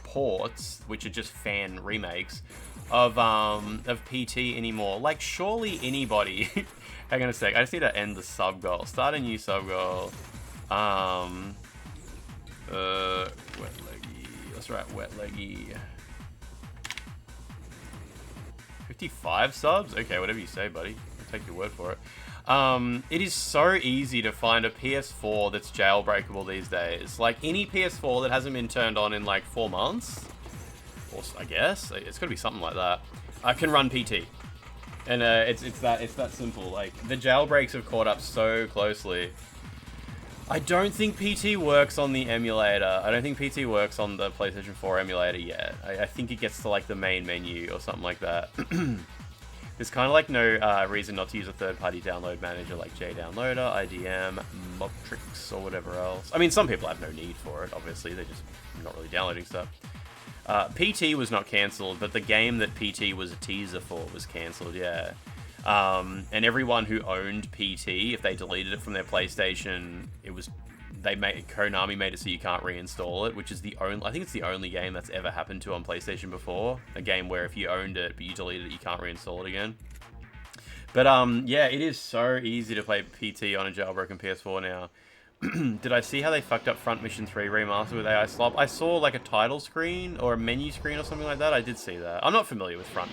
ports, which are just fan remakes, of PT anymore. Like, surely anybody... Hang on a sec, I just need to end the sub goal. Start a new sub goal. Wet leggy. Let's write wet leggy. 55 subs? Okay, whatever you say, buddy. I'll take your word for it. It is so easy to find a PS4 that's jailbreakable these days. Like, any PS4 that hasn't been turned on in like 4 months, or I guess it's got to be something like that, can run PT, and it's that simple. Like, the jailbreaks have caught up so closely. I don't think PT works on the emulator. I don't think PT works on the PlayStation 4 emulator yet. I think it gets to like the main menu or something like that. There's kind of like no reason not to use a third-party download manager like JDownloader, IDM, Mobtrix, or whatever else. I mean, some people have no need for it, obviously. They're just not really downloading stuff. PT was not cancelled, but the game that PT was a teaser for was cancelled, yeah. And everyone who owned PT, if they deleted it from their PlayStation, Konami made it so you can't reinstall it, which is I think it's the only game that's ever happened to on PlayStation before. A game where if you owned it, but you deleted it, you can't reinstall it again. But, yeah, it is so easy to play PT on a jailbroken PS4 now. Did I see how they fucked up Front Mission 3 Remastered with AI slop? I saw, like, a title screen or a menu screen or something like that. I did see that. I'm not familiar with Front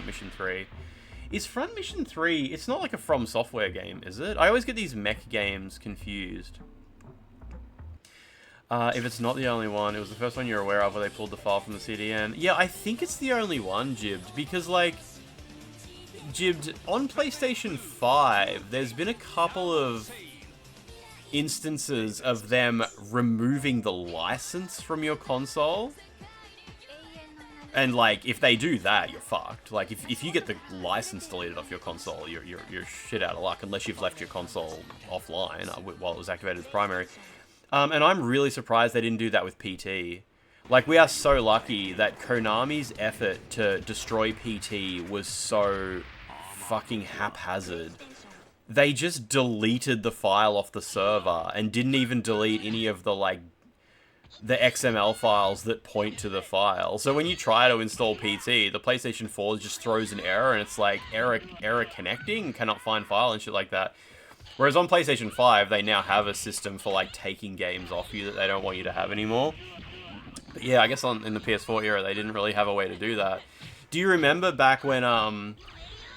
Mission 3. Is Front Mission 3... It's not like a From Software game, is it? I always get these mech games confused. If it's not the only one, it was the first one you're aware of where they pulled the file from the CDN. Yeah, I think it's the only one, Jibbed, because, like, Jibbed, on PlayStation 5, there's been a couple of instances of them removing the license from your console. And, like, if they do that, you're fucked. Like, if you get the license deleted off your console, you're shit out of luck, unless you've left your console offline while it was activated as primary. And I'm really surprised they didn't do that with PT. Like, we are so lucky that Konami's effort to destroy PT was so fucking haphazard. They just deleted the file off the server and didn't even delete any of the, like, the XML files that point to the file. So when you try to install PT, the PlayStation 4 just throws an error and it's like, error connecting, cannot find file and shit like that. Whereas on PlayStation 5, they now have a system for, like, taking games off you that they don't want you to have anymore. But yeah, I guess in the PS4 era, they didn't really have a way to do that. Do you remember back when,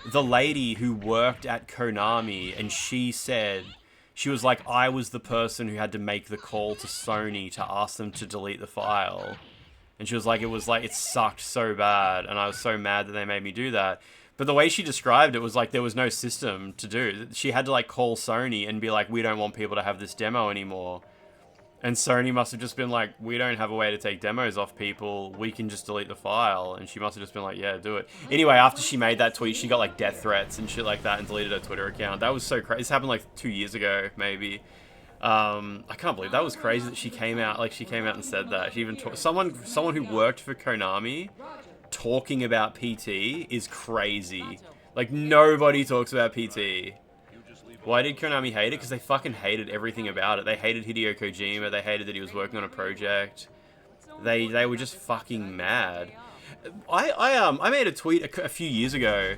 the lady who worked at Konami, and she said, she was like, I was the person who had to make the call to Sony to ask them to delete the file. And she was like, it sucked so bad, and I was so mad that they made me do that. But the way she described it was like there was no system to do. She had to, like, call Sony and be like, we don't want people to have this demo anymore. And Sony must have just been like, we don't have a way to take demos off people. We can just delete the file. And she must have just been like, yeah, do it. Anyway, after she made that tweet, she got, like, death threats and shit like that and deleted her Twitter account. That was so crazy. This happened, like, 2 years ago, maybe. I can't believe that was crazy that she came out and said that. She even someone who worked for Konami talking about PT is crazy. Like, nobody talks about PT. Why did Konami hate it? Because they fucking hated everything about it. They hated Hideo Kojima. They hated that he was working on a project. They were just fucking mad. I made a tweet a few years ago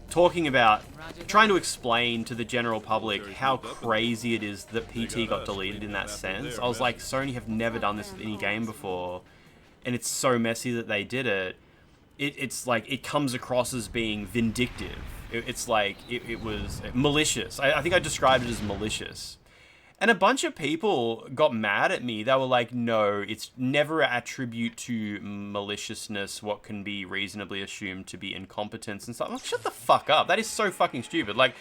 talking about trying to explain to the general public how crazy it is that PT got deleted in that sense. I was like, Sony have never done this with any game before, and it's so messy that they did it. It's like, it comes across as being vindictive. It's like, it was malicious. I think I described it as malicious. And a bunch of people got mad at me. They were like, no, it's never attribute to maliciousness what can be reasonably assumed to be incompetence and stuff. I'm like, shut the fuck up. That is so fucking stupid. Like,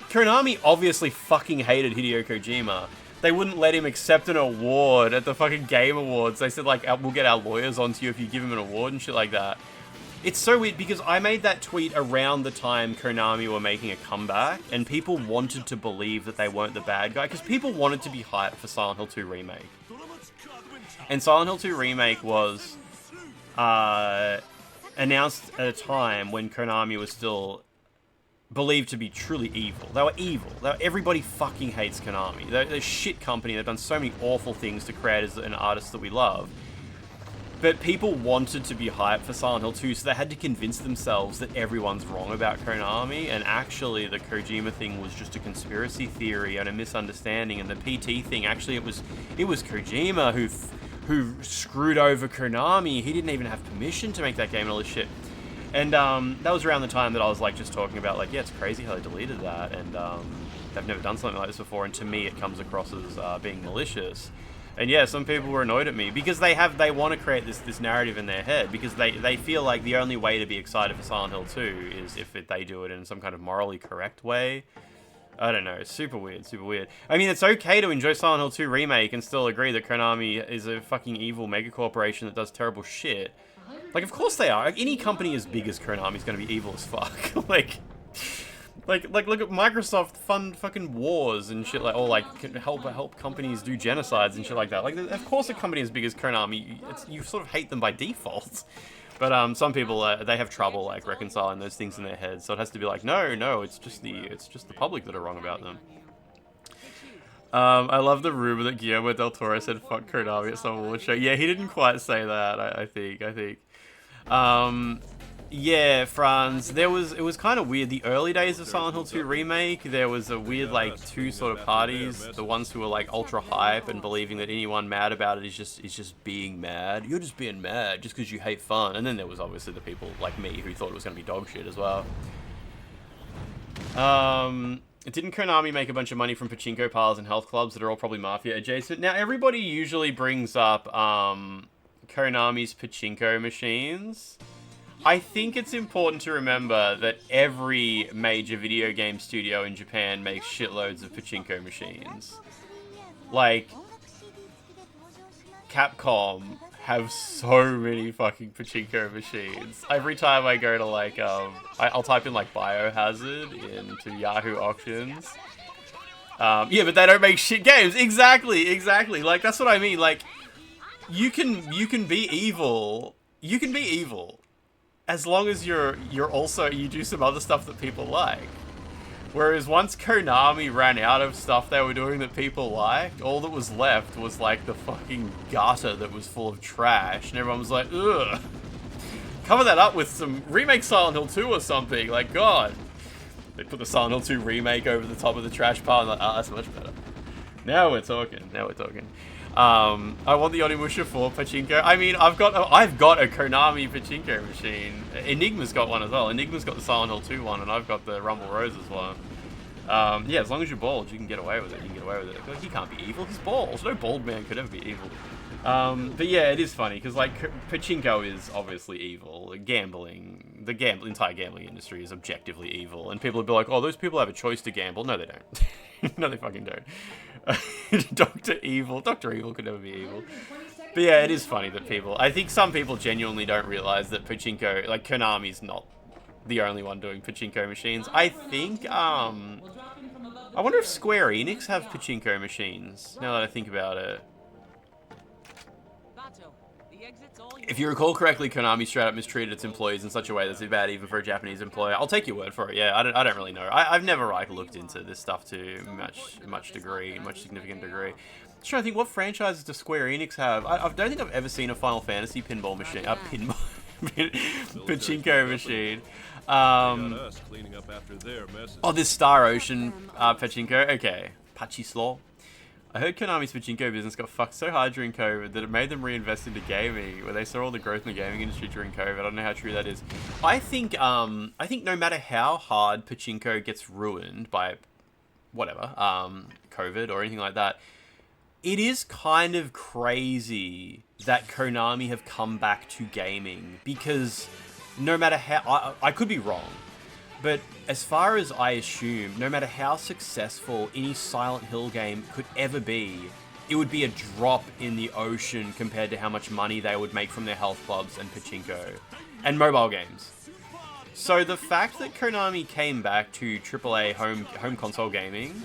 Konami obviously fucking hated Hideo Kojima. They wouldn't let him accept an award at the fucking Game Awards. They said, like, we'll get our lawyers onto you if you give him an award and shit like that. It's so weird because I made that tweet around the time Konami were making a comeback, and people wanted to believe that they weren't the bad guy, because people wanted to be hyped for Silent Hill 2 Remake. And Silent Hill 2 Remake was announced at a time when Konami was still believed to be truly evil. They were evil. Everybody fucking hates Konami. They're a shit company. They've done so many awful things to creators and artists that we love. But people wanted to be hyped for Silent Hill 2, so they had to convince themselves that everyone's wrong about Konami, and actually the Kojima thing was just a conspiracy theory and a misunderstanding, and the PT thing, actually it was Kojima who screwed over Konami. He didn't even have permission to make that game and all this shit. And that was around the time that I was, like, just talking about, like, yeah, it's crazy how they deleted that, and they've never done something like this before, and to me it comes across as being malicious. And yeah, some people were annoyed at me because they want to create this narrative in their head, because they feel like the only way to be excited for Silent Hill 2 is if they do it in some kind of morally correct way. I don't know, it's super weird, super weird. I mean, it's okay to enjoy Silent Hill 2 Remake and still agree that Konami is a fucking evil megacorporation that does terrible shit. Like, of course they are. Like, any company as big as Konami is going to be evil as fuck. Like, look at Microsoft fund fucking wars and shit, like, or like help companies do genocides and shit like that. Like, of course a company as big as Konami, you sort of hate them by default. But some people they have trouble, like, reconciling those things in their heads. So it has to be like, no, it's just the public that are wrong about them. I love the rumor that Guillermo del Toro said fuck Konami at some award show. Yeah, he didn't quite say that. I think. Yeah, Franz, it was kind of weird. The early days of Silent Hill 2 Remake, there was a weird, like, two sort of parties. The ones who were, like, ultra hype and believing that anyone mad about it is just being mad. You're just being mad just because you hate fun. And then there was obviously the people like me who thought it was going to be dog shit as well. Didn't Konami make a bunch of money from pachinko parlors and health clubs that are all probably mafia adjacent? Now, everybody usually brings up Konami's pachinko machines. I think it's important to remember that every major video game studio in Japan makes shitloads of pachinko machines. Like, Capcom have so many fucking pachinko machines. Every time I go to, like, I'll type in, like, BIOHAZARD into Yahoo Auctions. Yeah, but they don't make shit games. Exactly. Like, that's what I mean. Like, you can be evil. You can be evil. As long as you do some other stuff that people like. Whereas once Konami ran out of stuff they were doing that people liked, all that was left was like the fucking gutter that was full of trash, and everyone was like, ugh. Cover that up with some remake Silent Hill 2 or something, like, God. They put the Silent Hill 2 remake over the top of the trash pile and like, oh, that's much better. Now we're talking. I want the Onimusha 4 pachinko. I mean, I've got a Konami pachinko machine. Enigma's got one as well. Enigma's got the Silent Hill 2 one, and I've got the Rumble Roses one. Yeah, as long as you're bald, you can get away with it. Like, he can't be evil. He's bald. No bald man could ever be evil. But yeah, it is funny because like pachinko is obviously evil. Gambling, the entire gambling industry is objectively evil, and people would be like, "Oh, those people have a choice to gamble." No, they don't. No, they fucking don't. Dr. Evil could never be evil. But yeah, it is funny that people... I think some people genuinely don't realize that pachinko... Like, Konami's not the only one doing pachinko machines. I think, I wonder if Square Enix have pachinko machines, now that I think about it. If you recall correctly, Konami straight up mistreated its employees in such a way that's bad even for a Japanese employer. I'll take your word for it. Yeah, I don't really know. I've never like looked into this stuff to much significant degree. Just trying to think, what franchises does Square Enix have? I don't think I've ever seen a Final Fantasy pinball machine. Pachinko machine. Oh, this Star Ocean pachinko. Okay, Pachislo. I heard Konami's pachinko business got fucked so hard during COVID that it made them reinvest into gaming, where they saw all the growth in the gaming industry during COVID. I don't know how true that is. I think no matter how hard pachinko gets ruined by whatever, COVID or anything like that, it is kind of crazy that Konami have come back to gaming, because no matter how... I could be wrong, but as far as I assume, no matter how successful any Silent Hill game could ever be, it would be a drop in the ocean compared to how much money they would make from their health clubs and pachinko and mobile games. So the fact that Konami came back to AAA home console gaming,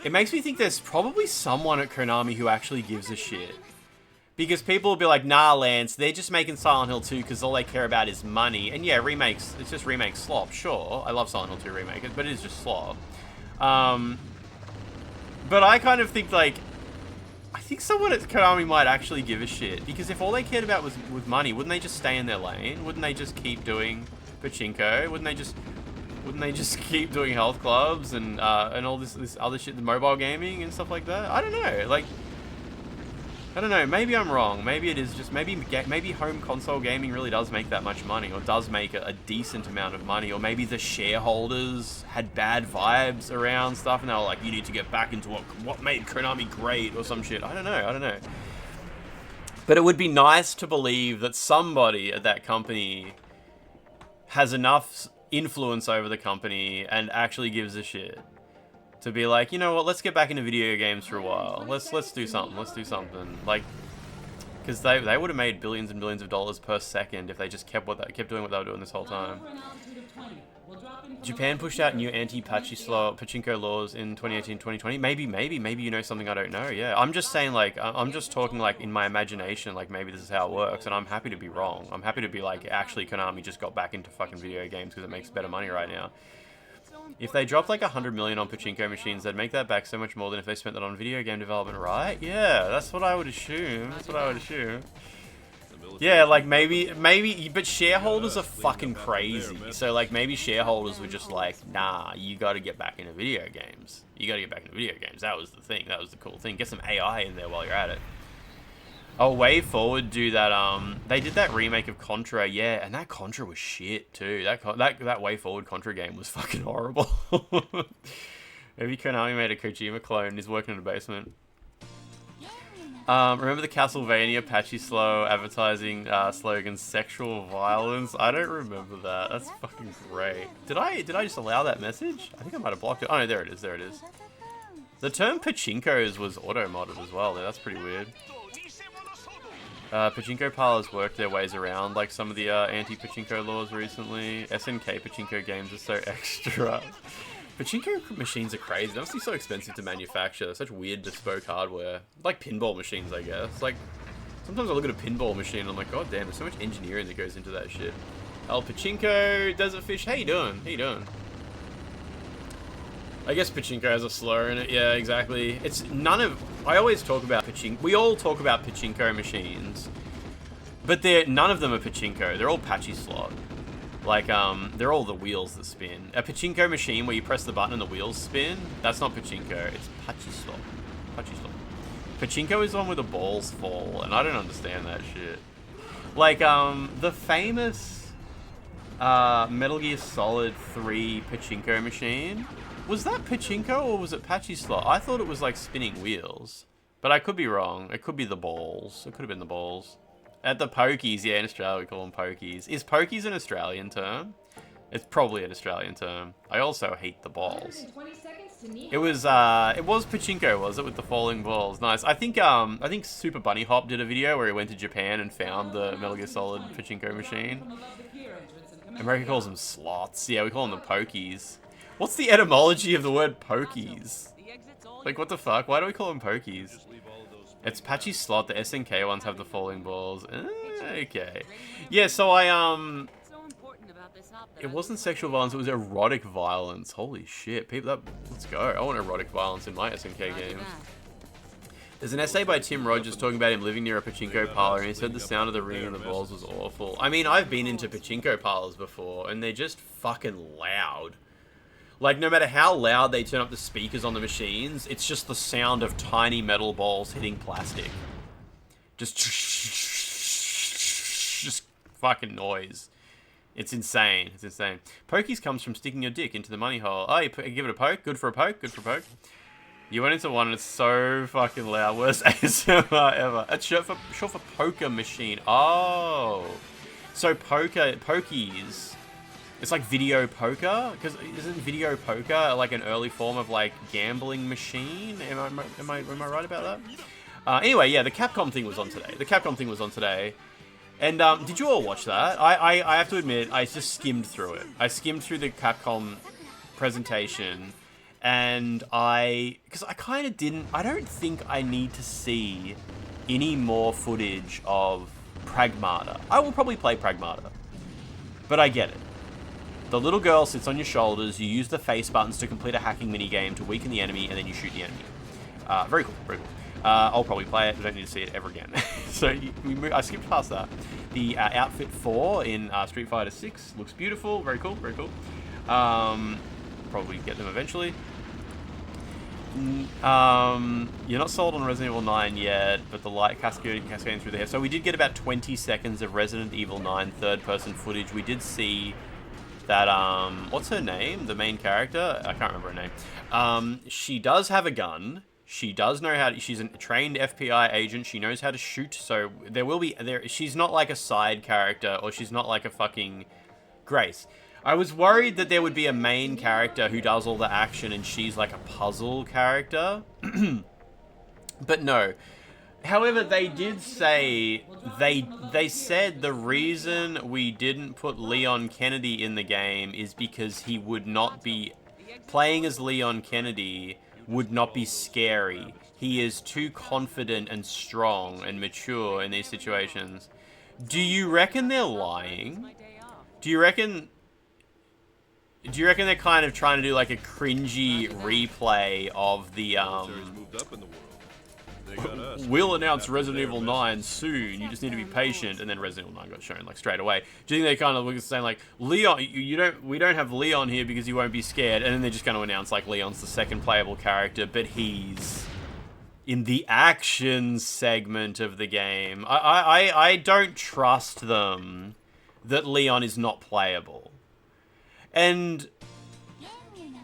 it makes me think there's probably someone at Konami who actually gives a shit. Because people will be like, nah, Lance, they're just making Silent Hill 2 because all they care about is money. And yeah, remakes, it's just remake slop, sure. I love Silent Hill 2 remake, but it is just slop. But I kind of think, like, I think someone at Konami might actually give a shit. Because if all they cared about was money, wouldn't they just stay in their lane? Wouldn't they just keep doing pachinko? Wouldn't they just keep doing health clubs and all this other shit, the mobile gaming and stuff like that? I don't know, like... I don't know, maybe I'm wrong. Maybe it is just, maybe home console gaming really does make that much money, or does make a decent amount of money, or maybe the shareholders had bad vibes around stuff and they were like, you need to get back into what made Konami great, or some shit. I don't know. But it would be nice to believe that somebody at that company has enough influence over the company and actually gives a shit. To be like, you know what, let's get back into video games for a while. Let's do something. Like, because they would have made billions and billions of dollars per second if they just kept doing what they were doing this whole time. Japan pushed out new anti-pachinko laws in 2018-2020. Maybe you know something I don't know. Yeah, I'm just saying, like, I'm just talking like in my imagination, like maybe this is how it works, and I'm happy to be wrong. I'm happy to be like, actually Konami just got back into fucking video games because it makes better money right now. If they dropped like 100 million on pachinko machines, they'd make that back so much more than if they spent that on video game development, right? Yeah, that's what I would assume. Yeah, like maybe, but shareholders are fucking crazy. So like maybe shareholders were just like, nah, you gotta get back into video games. That was the thing. That was the cool thing. Get some AI in there while you're at it. Oh, Way Forward do that, they did that remake of Contra, yeah, and that Contra was shit, too. That Way Forward Contra game was fucking horrible. Maybe Konami made a Kojima clone and he's working in a basement. Remember the Castlevania Patchy Slow advertising slogan, sexual violence? I don't remember that. That's fucking great. Did I just allow that message? I think I might have blocked it. Oh no, there it is, there it is. The term pachinkos was auto-modded as well, though. That's pretty weird. Pachinko parlors worked their ways around like some of the anti-pachinko laws recently. SNK pachinko games are so extra. Pachinko machines are crazy. They must be so expensive to manufacture. Such weird bespoke hardware. Like pinball machines, I guess. Like, sometimes I look at a pinball machine and I'm like, god damn, there's so much engineering that goes into that shit. El Pachinko, Desert Fish, how you doing? How you doing? I guess pachinko has a slur in it. Yeah, exactly. It's none of... I always talk about pachinko... We all talk about pachinko machines. But none of them are pachinko. They're all patchy slot. Like, they're all the wheels that spin. A pachinko machine where you press the button and the wheels spin, that's not pachinko. It's patchy slot. Patchy slot. Pachinko is the one where the balls fall, and I don't understand that shit. Like, the famous Metal Gear Solid 3 pachinko machine... Was that pachinko or was it patchy slot? I thought it was like spinning wheels. But I could be wrong. It could be the balls. It could have been the balls. At the pokies, yeah, in Australia we call them pokies. Is pokies an Australian term? It's probably an Australian term. I also hate the balls. It was pachinko, was it, with the falling balls? Nice. I think Super Bunny Hop did a video where he went to Japan and found the Metal Gear Solid pachinko machine. America calls them slots. Yeah, we call them the pokies. What's the etymology of the word pokies? Like, what the fuck? Why do we call them pokies? It's patchy slot. The SNK ones have the falling balls. Okay. Yeah, so it wasn't sexual violence, it was erotic violence. Holy shit. People, let's go. I want erotic violence in my SNK games. There's an essay by Tim Rogers talking about him living near a pachinko parlor, and he said the sound of the ring and the balls was awful. I mean, I've been into pachinko parlors before, and they're just fucking loud. Like, no matter how loud they turn up the speakers on the machines, it's just the sound of tiny metal balls hitting plastic. Just fucking noise. It's insane. It's insane. Pokies comes from sticking your dick into the money hole. Oh, you give it a poke? Good for a poke? Good for a poke. You went into one and it's so fucking loud. Worst ASMR ever. It's short for poker machine. Oh. So pokies... It's like video poker, because isn't video poker like an early form of like gambling machine? Am I right about that? Anyway, yeah, the Capcom thing was on today. And did you all watch that? I have to admit, I just skimmed through it. I skimmed through the Capcom presentation, and because I kind of didn't. I don't think I need to see any more footage of Pragmata. I will probably play Pragmata, but I get it. The little girl sits on your shoulders, you use the face buttons to complete a hacking minigame to weaken the enemy, and then you shoot the enemy. Very cool, very cool. I'll probably play it, I don't need to see it ever again. So I skipped past that. The outfit 4 in Street Fighter 6 looks beautiful, very cool, very cool. Probably get them eventually. You're not sold on Resident Evil 9 yet, but the light cascading through the hair. So we did get about 20 seconds of Resident Evil 9 third-person footage. We did see... that, what's her name? The main character? I can't remember her name. She does have a gun. She does know how to... She's a trained FBI agent. She knows how to shoot, so there will be... She's not like a side character, or she's not like a fucking Grace. I was worried that there would be a main character who does all the action, and she's like a puzzle character. But no. However, they did say, they said the reason we didn't put Leon Kennedy in the game is because he would not be, playing as Leon Kennedy would not be scary. He is too confident and strong and mature in these situations. Do you reckon they're lying? Do you reckon they're kind of trying to do like a cringy replay of the, we'll announce Resident Evil 9 soon, you just need to be patient, and then Resident Evil 9 got shown like straight away. Do you think they kind of look saying like, Leon, we don't have Leon here because you won't be scared, and then they're just going to announce like Leon's the second playable character, but he's in the action segment of the game. I don't trust them that Leon is not playable. And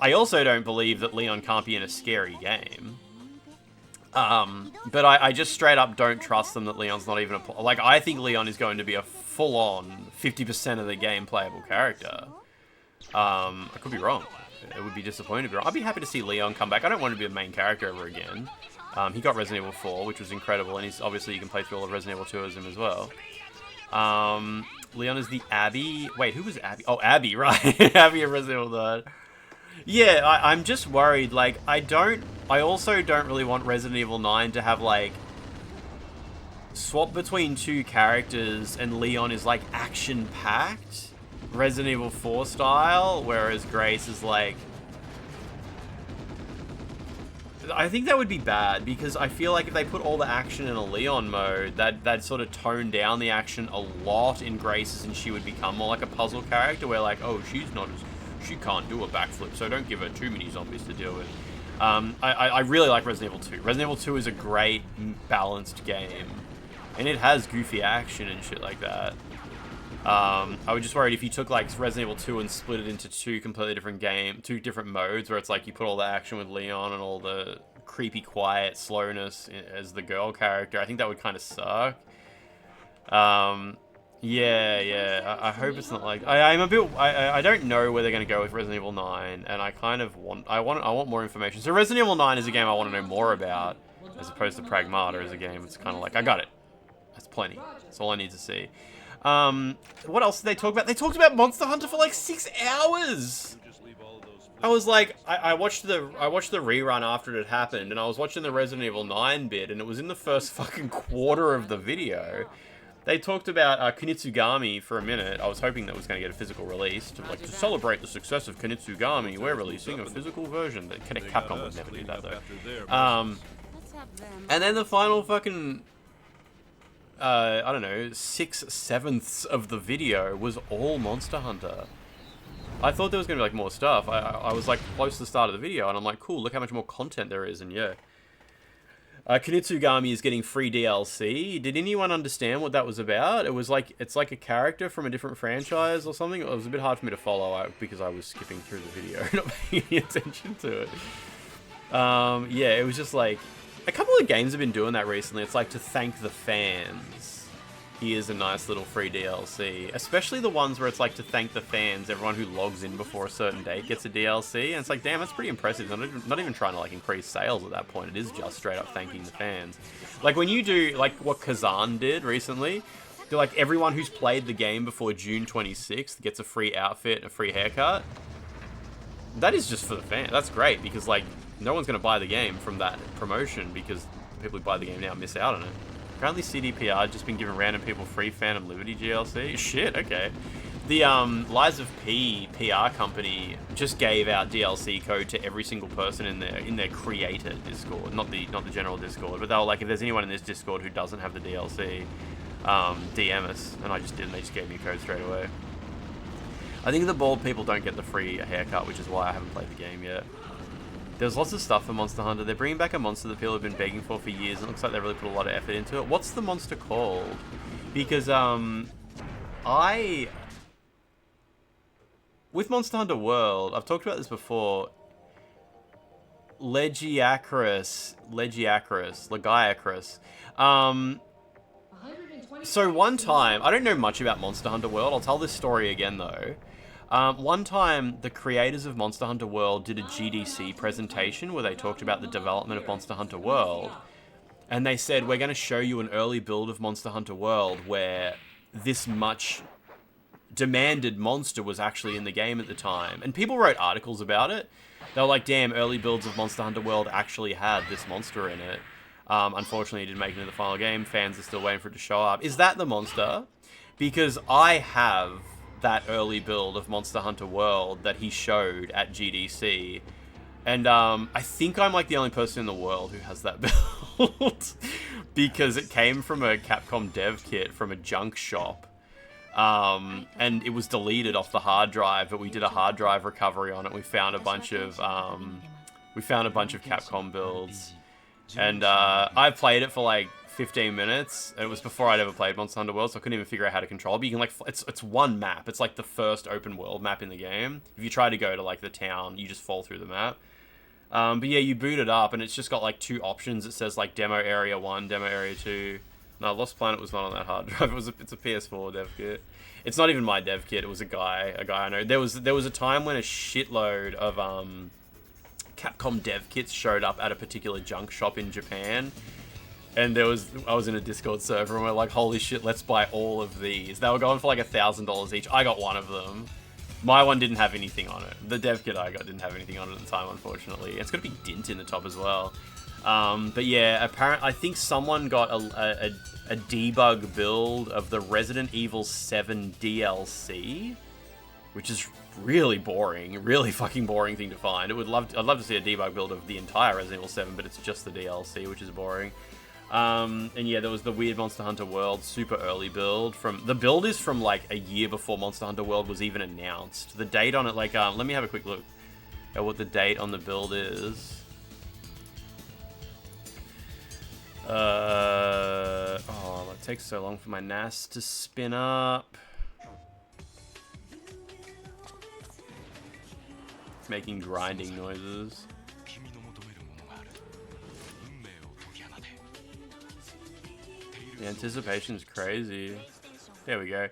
I also don't believe that Leon can't be in a scary game. But I just straight up don't trust them that Leon's not even a... Like, I think Leon is going to be a full-on 50% of the game playable character. I could be wrong. It would be disappointing to be wrong. I'd be happy to see Leon come back. I don't want to be a main character ever again. He got Resident Evil 4, which was incredible, and he's obviously you can play through all of Resident Evil 2 as him as well. Leon is the Abby. Wait, who was Abby? Oh, Abby, right. Abby of Resident Evil 9. Yeah, I'm just worried. Like, I also don't really want Resident Evil 9 to have, like, swap between two characters and Leon is, like, action-packed. Resident Evil 4 style, whereas Grace is, like... I think that would be bad, because I feel like if they put all the action in a Leon mode, that'd sort of tone down the action a lot in Grace's, and she would become more like a puzzle character, where like, oh, she can't do a backflip, so don't give her too many zombies to deal with. I really like Resident Evil 2. Resident Evil 2 is a great, balanced game, and it has goofy action and shit like that. I was just worried if you took like Resident Evil 2 and split it into two completely different two different modes, where it's like you put all the action with Leon and all the creepy, quiet slowness as the girl character. I think that would kind of suck. Yeah. I hope it's not like I'm a bit. I don't know where they're going to go with Resident Evil 9, and I kind of want. I want more information. So Resident Evil 9 is a game I want to know more about, as opposed to Pragmata as a game. It's kind of like I got it. That's plenty. That's all I need to see. What else did they talk about? They talked about Monster Hunter for like 6 hours. I was like, I watched the rerun after it had happened, and I was watching the Resident Evil 9 bit, and it was in the first fucking quarter of the video. They talked about Kunitsugami for a minute. I was hoping that was going to get a physical release. To celebrate the success of Kunitsugami, we're releasing a physical version. Capcom would never do that, though. And then the final fucking... I don't know, 6/7 of the video was all Monster Hunter. I thought there was going to be, like, more stuff. I was, like, close to the start of the video, and I'm like, cool, look how much more content there is, and yeah. Kunitsugami is getting free DLC. Did anyone understand what that was about? It was like, it's like a character from a different franchise or something. It was a bit hard for me to follow because I was skipping through the video, not paying any attention to it. Yeah, it was just like... A couple of games have been doing that recently. It's like to thank the fans. Here's a nice little free DLC. Especially the ones where it's like to thank the fans. Everyone who logs in before a certain date gets a DLC. And it's like, damn, that's pretty impressive. I'm not even trying to like increase sales at that point. It is just straight up thanking the fans. Like when you do like what Kazan did recently. They're like everyone who's played the game before June 26th gets a free outfit and a free haircut. That is just for the fans. That's great because like no one's going to buy the game from that promotion because people who buy the game now miss out on it. Apparently CDPR just been giving random people free Phantom Liberty GLC. Shit, okay. The Lies of P PR company just gave out DLC code to every single person in their creator Discord, not the general Discord, but they were like, if there's anyone in this Discord who doesn't have the DLC, DM us, and I just did, and they just gave me a code straight away. I think the bald people don't get the free haircut, which is why I haven't played the game yet. There's lots of stuff for Monster Hunter. They're bringing back a monster that people have been begging for years. It looks like they really put a lot of effort into it. What's the monster called? Because, with Monster Hunter World, I've talked about this before. Legiacris. So one time, I don't know much about Monster Hunter World. I'll tell this story again, though. One time, the creators of Monster Hunter World did a GDC presentation where they talked about the development of Monster Hunter World. And they said, we're going to show you an early build of Monster Hunter World where this much demanded monster was actually in the game at the time. And people wrote articles about it. They were like, damn, early builds of Monster Hunter World actually had this monster in it. Unfortunately, it didn't make it into the final game. Fans are still waiting for it to show up. Is that the monster? Because I have that early build of Monster Hunter World that he showed at GDC. And I think I'm like the only person in the world who has that build. Because it came from a Capcom dev kit from a junk shop. And it was deleted off the hard drive, but we did a hard drive recovery on it. We found a bunch of Capcom builds. And I've played it for like 15 minutes. It was before I'd ever played Monster Hunter World, so I couldn't even figure out how to control it. But you can, like, it's one map. It's like the first open world map in the game. If you try to go to, like, the town, you just fall through the map. But yeah, you boot it up, and it's just got, like, 2 options. It says, like, Demo Area 1, Demo Area 2. No, Lost Planet was not on that hard drive. It's a PS4 dev kit. It's not even my dev kit. It was a guy I know. There was a time when a shitload of Capcom dev kits showed up at a particular junk shop in Japan, and I was in a Discord server, and we're like, holy shit, let's buy all of these. They were going for like $1,000 each. I got one of them. My one didn't have anything on it. The dev kit I got didn't have anything on it at the time, unfortunately. It's got a big dint in the top as well. But yeah, apparently, I think someone got a debug build of the Resident Evil 7 DLC, which is really boring, really fucking boring thing to find. I'd love to see a debug build of the entire Resident Evil 7, but it's just the DLC, which is boring. And yeah, there was the weird Monster Hunter World super early build. The build is from like a year before Monster Hunter World was even announced. The date on it, like, let me have a quick look at what the date on the build is. Oh, that takes so long for my NAS to spin up. It's making grinding noises. The anticipation's crazy. There we go.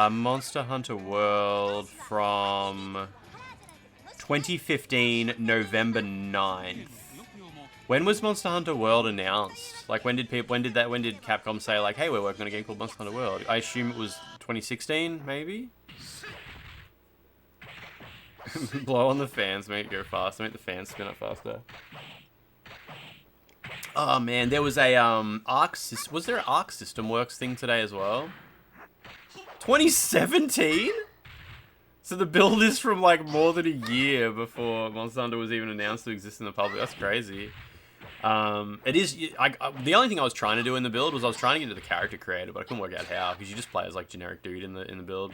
Monster Hunter World from 2015, November 9th. When was Monster Hunter World announced? Like, when did Capcom say, like, hey, we're working on a game called Monster Hunter World? I assume it was 2016, maybe? Blow on the fans, make it go faster, make the fans spin up faster. Oh man, there was a was there an Arc System Works thing today as well? 2017? So the build is from like more than a year before Monster Hunter was even announced to exist in the public. That's crazy. It is. The only thing I was trying to do in the build was I was trying to get into the character creator, but I couldn't work out how, because you just play as like generic dude in the build.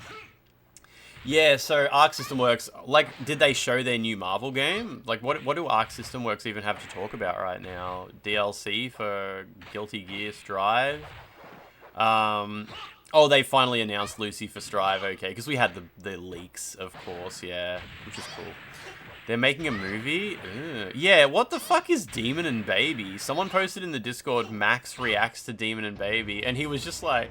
Yeah. So Arc System Works, like, did they show their new Marvel game? Like, what do Arc System Works even have to talk about right now? DLC for Guilty Gear Strive. Oh, they finally announced Lucy for Strive. Okay, because we had the leaks, of course. Yeah, which is cool. They're making a movie? Ugh. Yeah, what the fuck is Demon and Baby? Someone posted in the Discord, Max reacts to Demon and Baby, and he was just like...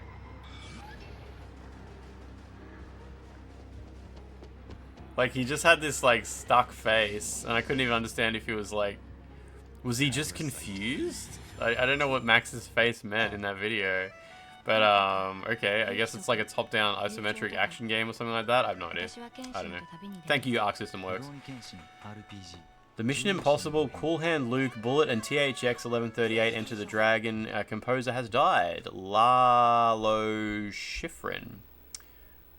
Like, he just had this, like, stuck face, and I couldn't even understand if he was, like... Was he just confused? I don't know what Max's face meant in that video. But, okay, I guess it's like a top-down isometric action game or something like that. I have no idea. I don't know. Thank you, Arc System Works. The Mission Impossible, Cool Hand Luke, Bullet, and THX 1138 Enter the Dragon composer has died. Lalo Schifrin.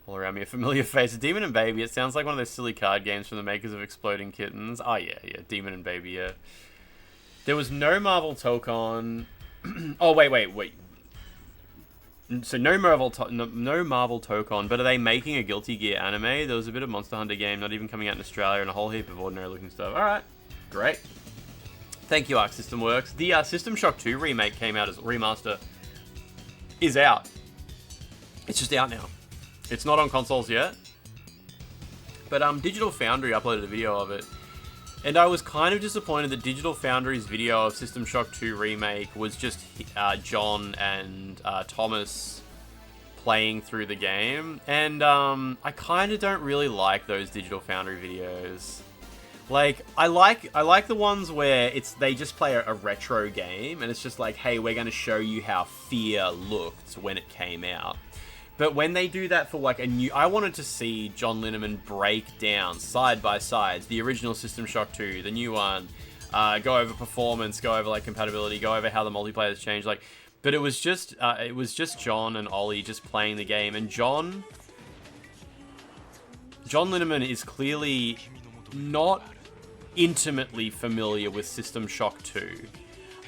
All around me, a familiar face. Demon and Baby. It sounds like one of those silly card games from the makers of Exploding Kittens. Oh, yeah. Demon and Baby, yeah. There was no Marvel Tokon. Oh, wait. So no Marvel Tokon, but are they making a Guilty Gear anime? There was a bit of Monster Hunter game not even coming out in Australia, and a whole heap of ordinary looking stuff. Alright, great. Thank you, Arc System Works. The System Shock 2 remake came out as remaster. Is out. It's just out now. It's not on consoles yet. But Digital Foundry uploaded a video of it. And I was kind of disappointed that Digital Foundry's video of System Shock 2 Remake was just John and Thomas playing through the game. And I kind of don't really like those Digital Foundry videos. Like, I like the ones where they just play a retro game, and it's just like, hey, we're going to show you how Fear looked when it came out. But when they do that for like a new... I wanted to see John Linneman break down, side by sides, the original System Shock 2, the new one, go over performance, go over like compatibility, go over how the multiplayer has changed. Like, but it was just John and Ollie just playing the game. And John Linneman is clearly not intimately familiar with System Shock 2.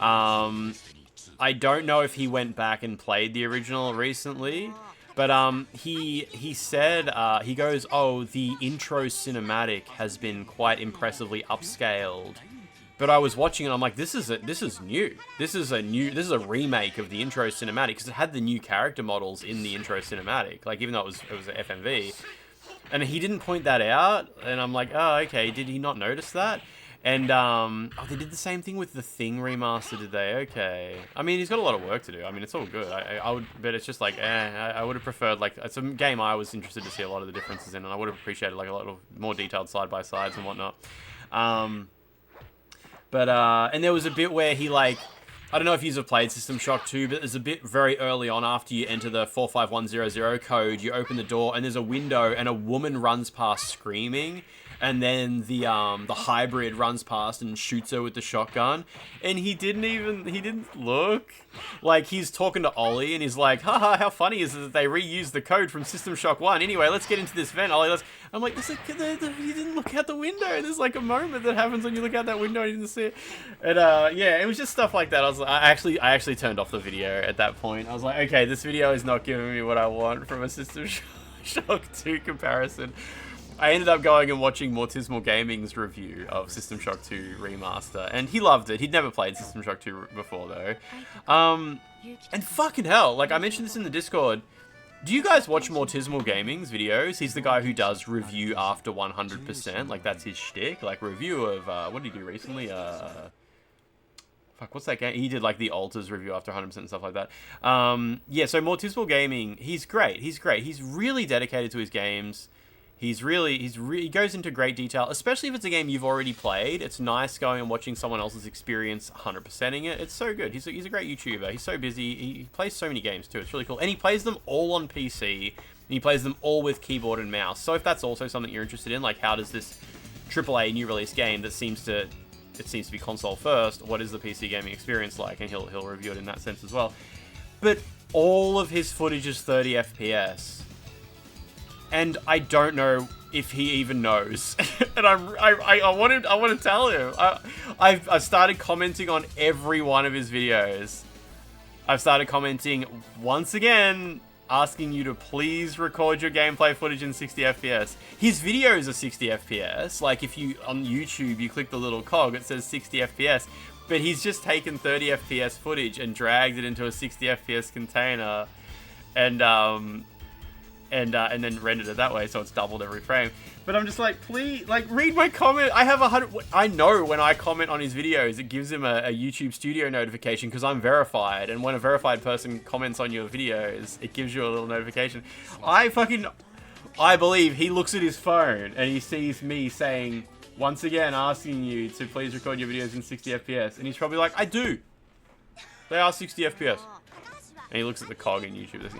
I don't know if he went back and played the original recently. But he said, he goes, oh, the intro cinematic has been quite impressively upscaled. But I was watching and I'm like, this is new. This is a remake of the intro cinematic, because it had the new character models in the intro cinematic. Like, even though it was an FMV, and he didn't point that out, and I'm like, oh, okay, did he not notice that? And oh, they did the same thing with the Thing remaster, did they? Okay. I mean, he's got a lot of work to do. I mean, it's all good. I would, but it's just like, I would have preferred, like, it's a game I was interested to see a lot of the differences in, and I would have appreciated like a lot of more detailed side by sides and whatnot. And there was a bit where he, like, I don't know if you've played System Shock 2, but there's a bit very early on after you enter the 45100 code, you open the door and there's a window and a woman runs past screaming, and then the hybrid runs past and shoots her with the shotgun, and he didn't look. Like, he's talking to Ollie and he's like, haha, how funny is it that they reused the code from System Shock 1? Anyway, let's get into this vent, Ollie. I'm like, he didn't look out the window. There's like a moment that happens when you look out that window and you didn't see it. And yeah, it was just stuff like that. I actually turned off the video at that point. I was like, okay, this video is not giving me what I want from a System Shock 2 comparison. I ended up going and watching Mortismal Gaming's review of System Shock 2 Remaster, and he loved it. He'd never played System Shock 2 before, though. And fucking hell, like, I mentioned this in the Discord. Do you guys watch Mortismal Gaming's videos? He's the guy who does review after 100%. Like, that's his shtick. Like, review of, what did he do recently? Fuck, what's that game? He did, like, the Alters review after 100% and stuff like that. Yeah, so Mortismal Gaming, he's great. He's great. He's really dedicated to his games. He goes into great detail, especially if it's a game you've already played. It's nice going and watching someone else's experience 100%ing it. It's so good. He's a great YouTuber. He's so busy. He plays so many games too. It's really cool. And he plays them all on PC. And he plays them all with keyboard and mouse. So if that's also something you're interested in, like, how does this AAA new release game that seems to be console first, what is the PC gaming experience like? And he'll review it in that sense as well. But all of his footage is 30 FPS. And I don't know if he even knows. And I want to tell him. I've started commenting on every one of his videos. I've started commenting once again, asking you to please record your gameplay footage in 60 FPS. His videos are 60 FPS. Like, if you, on YouTube, you click the little cog, it says 60 FPS. But he's just taken 30 FPS footage and dragged it into a 60 FPS container. And then rendered it that way, so it's doubled every frame. But I'm just like, please, like, read my comment. I have 100. I know when I comment on his videos, it gives him a YouTube Studio notification because I'm verified. And when a verified person comments on your videos, it gives you a little notification. I believe he looks at his phone and he sees me saying, once again, asking you to please record your videos in 60 FPS. And he's probably like, I do. They are 60 FPS. And he looks at the cog in YouTube.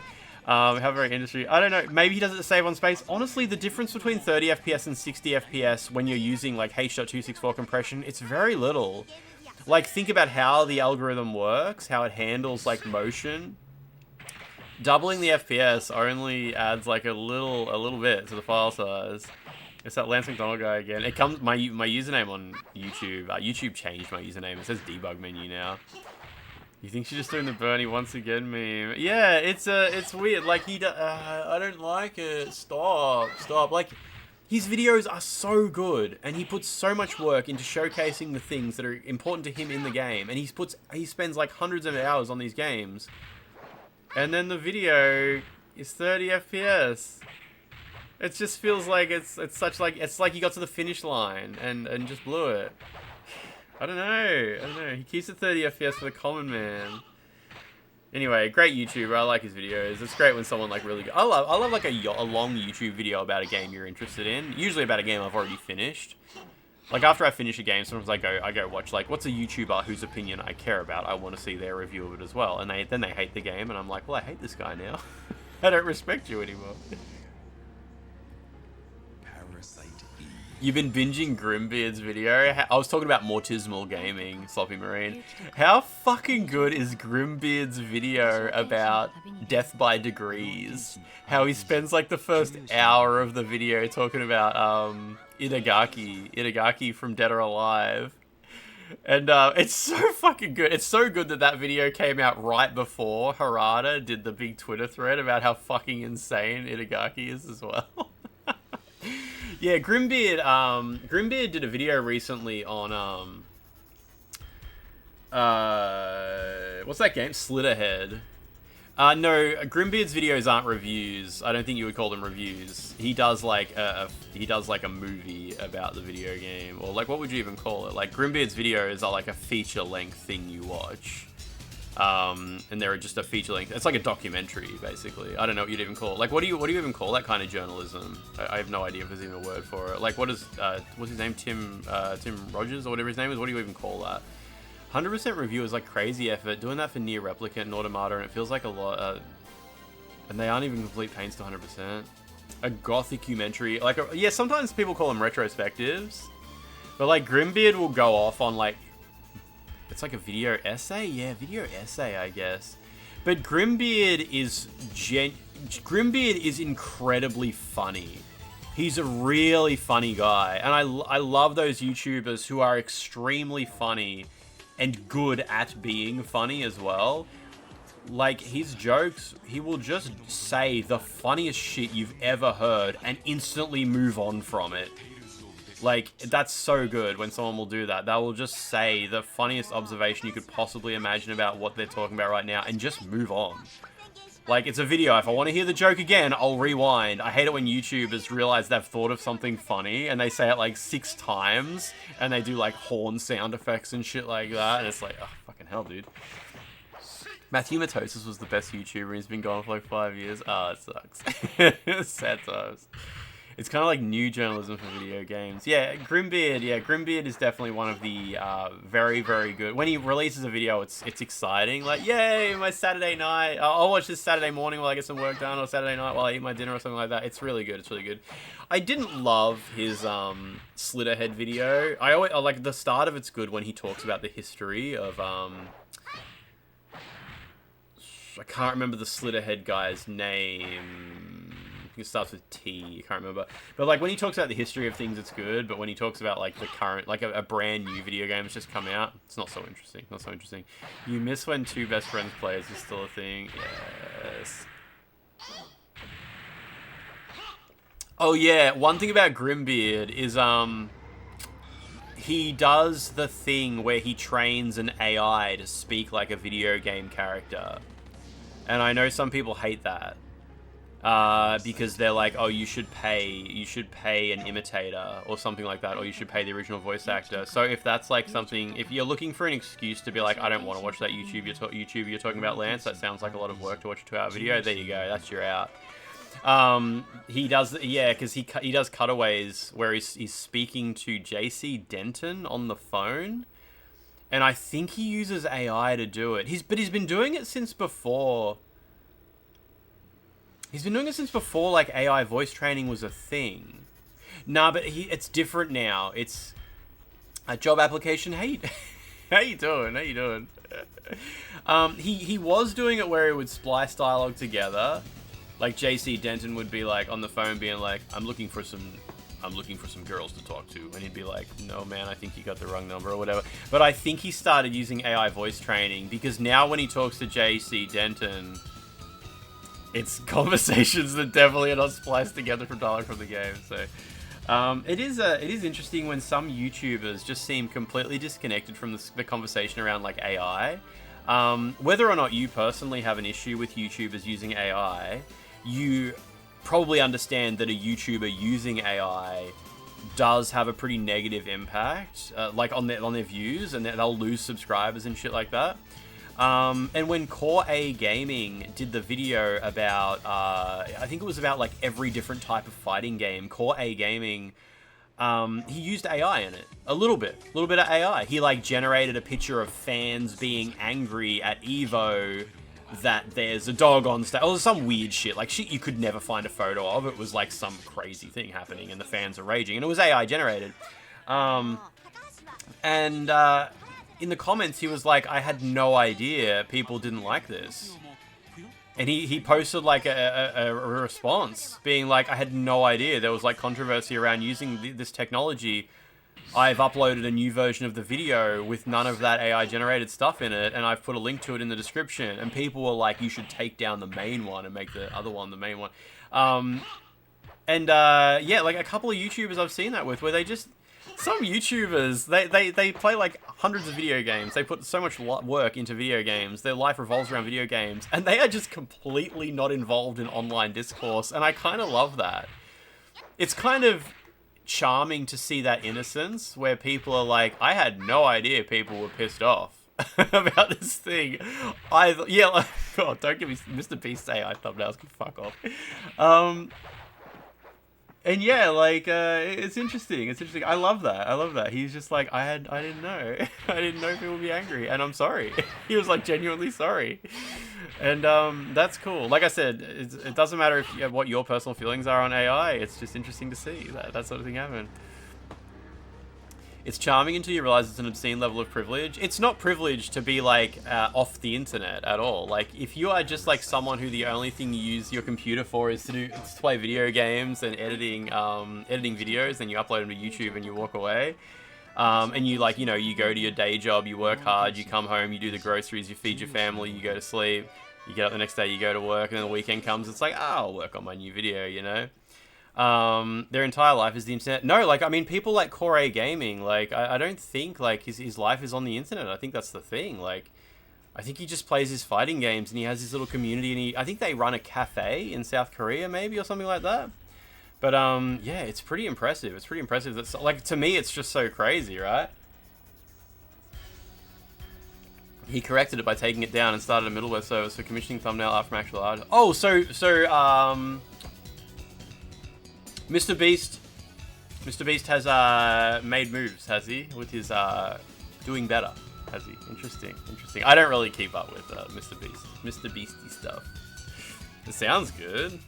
How very industry. I don't know. Maybe he does it to save on space. Honestly, the difference between 30 FPS and 60 FPS when you're using like H.264 compression, it's very little. Like, think about how the algorithm works, how it handles like motion. Doubling the FPS only adds like a little bit to the file size. It's that Lance McDonald guy again. It comes my username on YouTube. YouTube changed my username. It says debug menu now. You think she's just doing the Bernie once again meme? Yeah, it's weird. Like, I don't like it. Stop. Like, his videos are so good, and he puts so much work into showcasing the things that are important to him in the game, and he spends like hundreds of hours on these games, and then the video is 30 FPS. It just feels like it's like he got to the finish line and just blew it. I don't know. He keeps it 30 FPS for the common man. Anyway, great YouTuber. I like his videos. It's great when someone like really good. I love like a long YouTube video about a game you're interested in. Usually about a game I've already finished. Like, after I finish a game, sometimes I go watch like, what's a YouTuber whose opinion I care about. I want to see their review of it as well. And then they hate the game, and I'm like, well, I hate this guy now. I don't respect you anymore. You've been binging Grimbeard's video. I was talking about Mortismal Gaming, Sloppy Marine. How fucking good is Grimbeard's video about death by degrees? How he spends like the first hour of the video talking about Itagaki from Dead or Alive. And it's so fucking good. It's so good that video came out right before Harada did the big Twitter thread about how fucking insane Itagaki is as well. Yeah, Grimbeard did a video recently on What's that game? Slitterhead. No, Grimbeard's videos aren't reviews. I don't think you would call them reviews. He does like a movie about the video game, or like what would you even call it? Like Grimbeard's videos are like a feature-length thing you watch, and they're just a feature-length. It's like a documentary, basically. I don't know what you'd even call it. Like what do you even call that kind of journalism? I have no idea if there's even a word for it. Like what is what's his name? Tim Rogers or whatever his name is. What do you even call that? 100% review is like crazy effort. Doing that for Nier Replicant and Automata, and it feels like a lot. And they aren't even complete paints to 100%. A gothicumentary, like yeah. Sometimes people call them retrospectives, but like Grimbeard will go off on like it's like a video essay. Yeah, video essay, I guess. But Grimbeard is incredibly funny. He's a really funny guy, and I love those YouTubers who are extremely funny and good at being funny as well. Like, his jokes, he will just say the funniest shit you've ever heard and instantly move on from it. Like, that's so good when someone will do that. They will just say the funniest observation you could possibly imagine about what they're talking about right now and just move on. Like, it's a video. If I want to hear the joke again, I'll rewind. I hate it when YouTubers realize they've thought of something funny and they say it like 6 times and they do like horn sound effects and shit like that. And it's like, oh, fucking hell, dude. Matthew Matosis was the best YouTuber. He's been gone for like 5 years. Oh, it sucks. Sad times. It's kind of like new journalism for video games. Yeah, Grimbeard. Yeah, Grimbeard is definitely one of the very, very good. When he releases a video, it's exciting. Like, yay, my Saturday night. I'll watch this Saturday morning while I get some work done, or Saturday night while I eat my dinner or something like that. It's really good. It's really good. I didn't love his Slitterhead video. I like the start of it's good when he talks about the history of I can't remember the Slitterhead guy's name. I think it starts with T. I can't remember. But like when he talks about the history of things, it's good. But when he talks about like the current, like a brand new video game that's just come out, it's not so interesting. Not so interesting. You miss when 2 best friends players is still a thing. Yes. Oh yeah, one thing about Grimbeard is he does the thing where he trains an AI to speak like a video game character. And I know some people hate that. Because they're like, oh, you should pay an imitator or something like that, or you should pay the original voice actor. So if that's like something, if you're looking for an excuse to be like, I don't want to watch that YouTube you're talking about, Lance, that sounds like a lot of work to watch a 2-hour video, there you go, that's your out. He does, yeah, because he does cutaways where he's speaking to JC Denton on the phone, and I think he uses AI to do it. But he's been doing it since before. He's been doing it since before, like, AI voice training was a thing. Nah, but it's different now. It's a job application. Hey, how you doing? How you doing? He was doing it where he would splice dialogue together. Like, JC Denton would be, like, on the phone being like, I'm looking for some girls to talk to. And he'd be like, no, man, I think you got the wrong number or whatever. But I think he started using AI voice training because now when he talks to JC Denton, it's conversations that definitely are not spliced together from dialogue from the game. So it is interesting when some YouTubers just seem completely disconnected from the conversation around like AI. Whether or not you personally have an issue with YouTubers using AI, you probably understand that a YouTuber using AI does have a pretty negative impact, like on their views, and they'll lose subscribers and shit like that. And when Core A Gaming did the video about, I think it was about like every different type of fighting game, Core A Gaming, he used AI in it. A little bit of AI. He like generated a picture of fans being angry at Evo that there's a dog on stage. Or some weird shit. Like shit you could never find a photo of. It was like some crazy thing happening and the fans are raging. And it was AI generated. In the comments, he was like, I had no idea people didn't like this. And he posted like a response being like, I had no idea there was like controversy around using this technology. I've uploaded a new version of the video with none of that AI generated stuff in it, and I've put a link to it in the description. And people were like, you should take down the main one and make the other one the main one. Yeah, like a couple of YouTubers I've seen that with, where they just... Some YouTubers, they play like hundreds of video games. They put so much work into video games. Their life revolves around video games. And they are just completely not involved in online discourse. And I kind of love that. It's kind of charming to see that innocence where people are like, I had no idea people were pissed off about this thing. Yeah, like, oh, don't give me Mr. Beast AI thumbnails, can fuck off. And yeah, like, it's interesting. It's interesting. I love that. I love that. He's just like, I didn't know. I didn't know people would be angry, and I'm sorry. He was like genuinely sorry. And that's cool. Like I said, it doesn't matter if what your personal feelings are on AI. It's just interesting to see that sort of thing happen. It's charming until you realize it's an obscene level of privilege. It's not privilege to be like off the internet at all. Like if you are just like someone who the only thing you use your computer for is to play video games and editing videos, and you upload them to YouTube and you walk away, and you like, you know, you go to your day job, you work hard, you come home, you do the groceries, you feed your family, you go to sleep, you get up the next day, you go to work, and then the weekend comes, it's like, oh, I'll work on my new video, you know. Their entire life is the internet. No, like, I mean, people like Core Gaming, like, I don't think, like, his life is on the internet. I think that's the thing. Like, I think he just plays his fighting games, and he has his little community, and I think they run a cafe in South Korea, maybe, or something like that. But, yeah, it's pretty impressive. It's pretty impressive. That's, like, to me, it's just so crazy, right? He corrected it by taking it down and started a middleware service for commissioning thumbnail art from actual art. Oh, so, Mr. Beast has made moves, has he? With his doing better, has he? Interesting. I don't really keep up with Mr. Beastie stuff. It sounds good.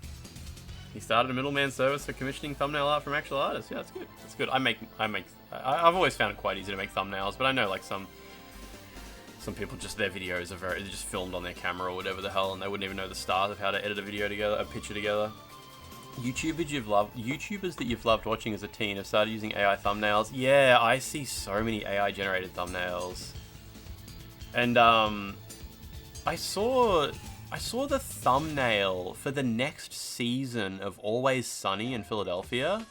He started a middleman service for commissioning thumbnail art from actual artists. Yeah, that's good. That's good. I've always found it quite easy to make thumbnails, but I know like some people, just their videos are they're just filmed on their camera or whatever the hell, and they wouldn't even know the start of how to edit a video together, a picture together. YouTubers that you've loved watching as a teen have started using AI thumbnails. Yeah, I see so many AI generated thumbnails. And I saw the thumbnail for the next season of Always Sunny in Philadelphia,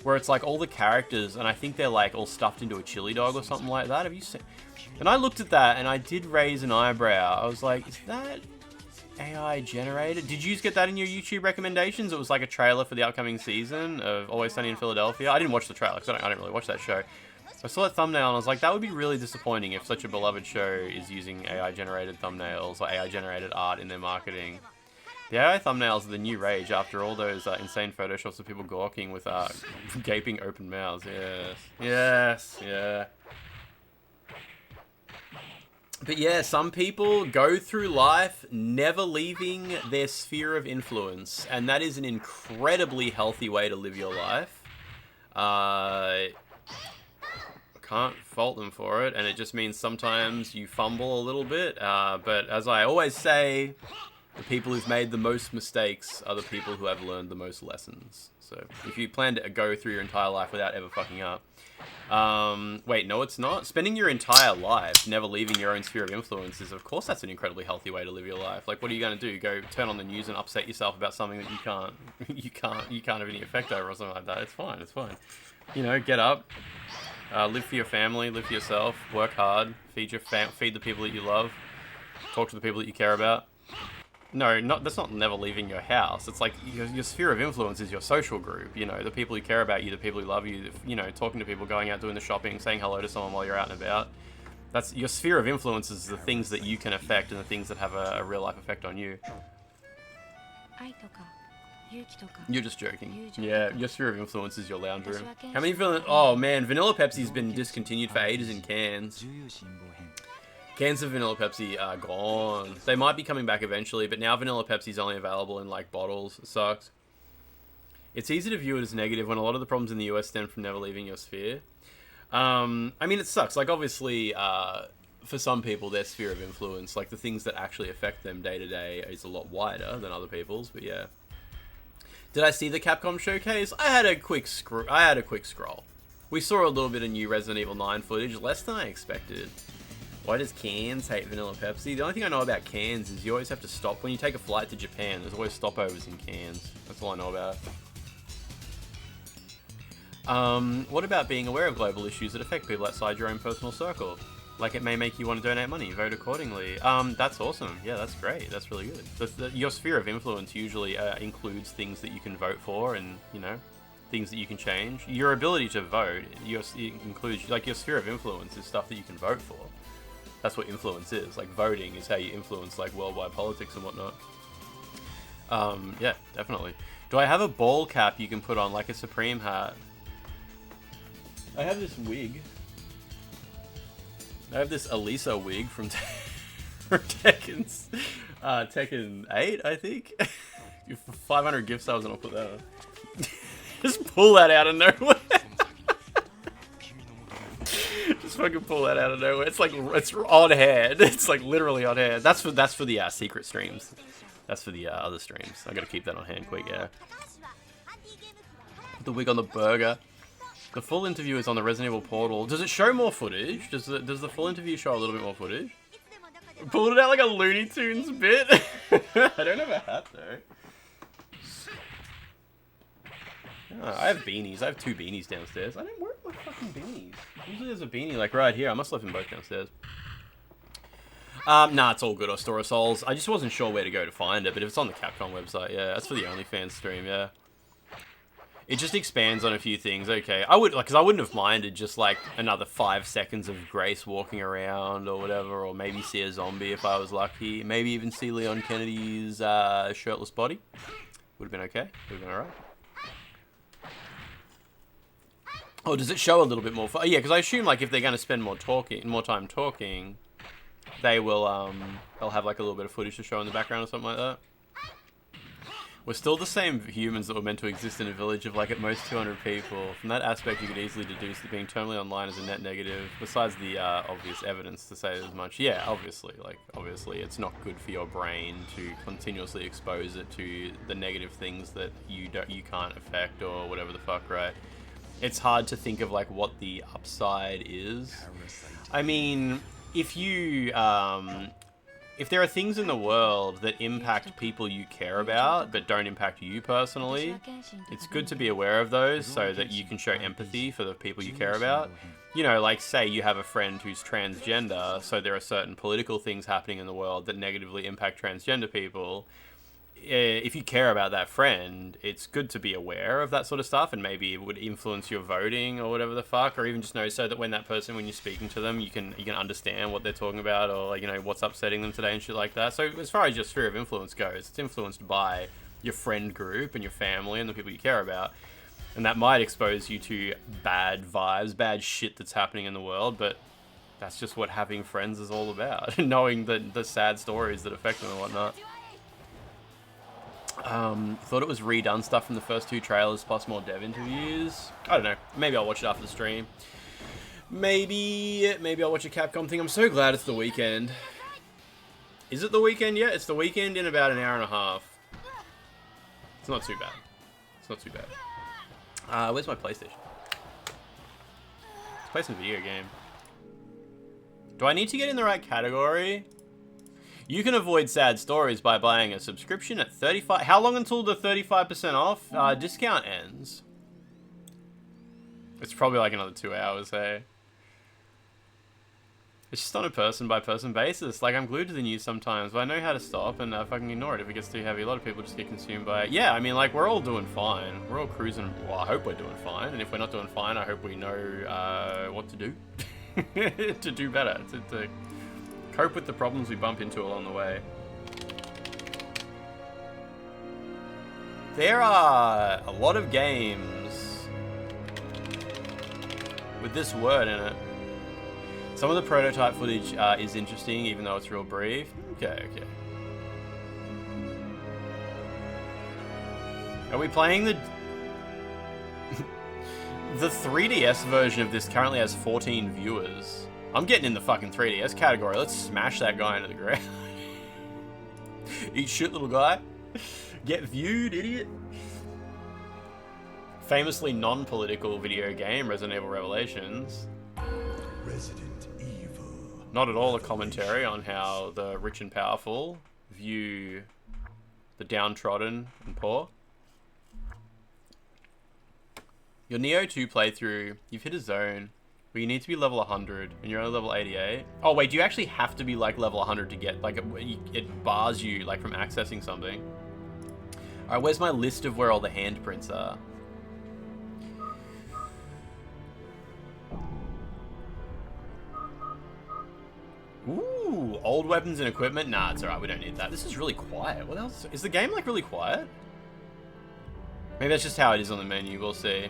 where it's like all the characters, and I think they're like all stuffed into a chili dog or something like that. Have you seen? And I looked at that and I did raise an eyebrow. I was like, is that AI generated? Did you get that in your YouTube recommendations? It was like a trailer for the upcoming season of Always Sunny in Philadelphia. I didn't watch the trailer because I don't really watch that show. I saw that thumbnail and I was like, that would be really disappointing if such a beloved show is using AI generated thumbnails or AI generated art in their marketing. The AI thumbnails are the new rage after all those insane photoshops of people gawking with gaping open mouths. Yes, yeah. But yeah, some people go through life never leaving their sphere of influence, and that is an incredibly healthy way to live your life. Can't fault them for it, and it just means sometimes you fumble a little bit, but as I always say, the people who've made the most mistakes are the people who have learned the most lessons. So if you plan to go through your entire life without ever fucking up, wait, no it's not. Spending your entire life never leaving your own sphere of influence is, of course, that's an incredibly healthy way to live your life. Like, what are you going to do? Go turn on the news and upset yourself about something that you can't have any effect over or something like that? It's fine. You know, get up, live for your family, live for yourself, work hard, feed the people that you love, talk to the people that you care about. No, that's not never leaving your house. It's like your sphere of influence is your social group. You know, the people who care about you, the people who love you. You know, talking to people, going out doing the shopping, saying hello to someone while you're out and about. That's your sphere of influence. Is the things that you can affect and the things that have a real life effect on you. You're just joking. Yeah, your sphere of influence is your lounge room. How many Oh man, Vanilla Pepsi's been discontinued for ages in cans. Cans of Vanilla Pepsi are gone. They might be coming back eventually, but now Vanilla Pepsi's only available in, like, bottles. It sucks. It's easy to view it as negative when a lot of the problems in the US stem from never leaving your sphere. I mean, it sucks. Like, obviously, for some people, their sphere of influence, like, the things that actually affect them day to day is a lot wider than other people's, but yeah. Did I see the Capcom showcase? I had a quick scroll. We saw a little bit of new Resident Evil 9 footage, less than I expected. Why does Cans hate Vanilla Pepsi? The only thing I know about Cans is you always have to stop. When you take a flight to Japan, there's always stopovers in Cans. That's all I know about What about being aware of global issues that affect people outside your own personal circle? Like it may make you want to donate money, vote accordingly. That's awesome. Yeah, that's great. That's really good. Your sphere of influence usually includes things that you can vote for and, you know, things that you can change. Your ability to vote includes, like, your sphere of influence is stuff that you can vote for. That's what influence is. Like, voting is how you influence, like, worldwide politics and whatnot. Yeah, definitely. Do I have a ball cap you can put on, like a Supreme hat? I have this wig. I have this Elisa wig from Tekken 8, I think. 500 gift subs and I'll put that on. Just pull that out of nowhere. Just fucking pull that out of nowhere. It's like, it's on hand. It's like literally on hand. That's for the secret streams. That's for the other streams. I gotta keep that on hand quick, yeah. The wig on the burger. The full interview is on the Resident Evil portal. Does it show more footage? Does the full interview show a little bit more footage? Pulled it out like a Looney Tunes bit. I don't have a hat though. Oh, I have beanies. I have 2 beanies downstairs. I don't wear my fucking beanies. Usually there's a beanie like right here. I must have left them both downstairs. Nah, it's all good. Ostora Souls. I just wasn't sure where to go to find it, but if it's on the Capcom website, yeah, that's for the OnlyFans stream, yeah. It just expands on a few things. Okay, I wouldn't have minded just like another 5 seconds of Grace walking around or whatever, or maybe see a zombie if I was lucky. Maybe even see Leon Kennedy's shirtless body. Would have been okay. Would have been alright. Oh, does it show a little bit more? Yeah, because I assume like if they're going to spend more time talking, they will they'll have like a little bit of footage to show in the background or something like that. We're still the same humans that were meant to exist in a village of like at most 200 people. From that aspect, you could easily deduce that being terminally online is a net negative, besides the obvious evidence to say as much. Yeah, obviously, it's not good for your brain to continuously expose it to the negative things that you can't affect or whatever the fuck, right? It's hard to think of like what the upside is. I mean, if you if there are things in the world that impact people you care about but don't impact you personally, it's good to be aware of those so that you can show empathy for the people you care about. You know, like say you have a friend who's transgender, so there are certain political things happening in the world that negatively impact transgender people. If you care about that friend, it's good to be aware of that sort of stuff, and maybe it would influence your voting or whatever the fuck, or even just know so that when you're speaking to them, you can understand what they're talking about, or like, you know, what's upsetting them today and shit like that. So as far as your sphere of influence goes, it's influenced by your friend group and your family and the people you care about, and that might expose you to bad vibes, bad shit that's happening in the world, but that's just what having friends is all about. Knowing the sad stories that affect them and whatnot. Thought it was redone stuff from the first 2 trailers plus more dev interviews. I don't know. Maybe I'll watch it after the stream. Maybe I'll watch a Capcom thing. I'm so glad it's the weekend. Is it the weekend yet? It's the weekend in about an hour and a half. It's not too bad. It's not too bad. Where's my PlayStation? Let's play some video game. Do I need to get in the right category? You can avoid sad stories by buying a subscription at 35. How long until the 35% off? Discount ends. It's probably like another 2 hours, hey? It's just on a person-by-person basis. Like, I'm glued to the news sometimes, but I know how to stop and fucking ignore it if it gets too heavy. A lot of people just get consumed by it. Yeah, I mean, like, we're all doing fine. We're all cruising. Well, I hope we're doing fine. And if we're not doing fine, I hope we know what to do. To do better. To cope with the problems we bump into along the way. There are a lot of games with this word in it. Some of the prototype footage is interesting, even though it's real brief. Okay. Are we playing the... The 3DS version of this currently has 14 viewers. I'm getting in the fucking 3DS category. Let's smash that guy into the ground. Eat shit, little guy. Get viewed, idiot. Famously non-political video game, Resident Evil Revelations. Resident Evil. Not at all a commentary on how the rich and powerful view the downtrodden and poor. Your Neo 2 playthrough, you've hit a zone where you need to be level 100 and you're only level 88. Oh wait, do you actually have to be like level 100 to get, like, it bars you like from accessing something? Alright, where's my list of where all the handprints are? Ooh, old weapons and equipment? Nah, it's alright, we don't need that. This is really quiet. What else? Is the game like really quiet? Maybe that's just how it is on the menu, we'll see.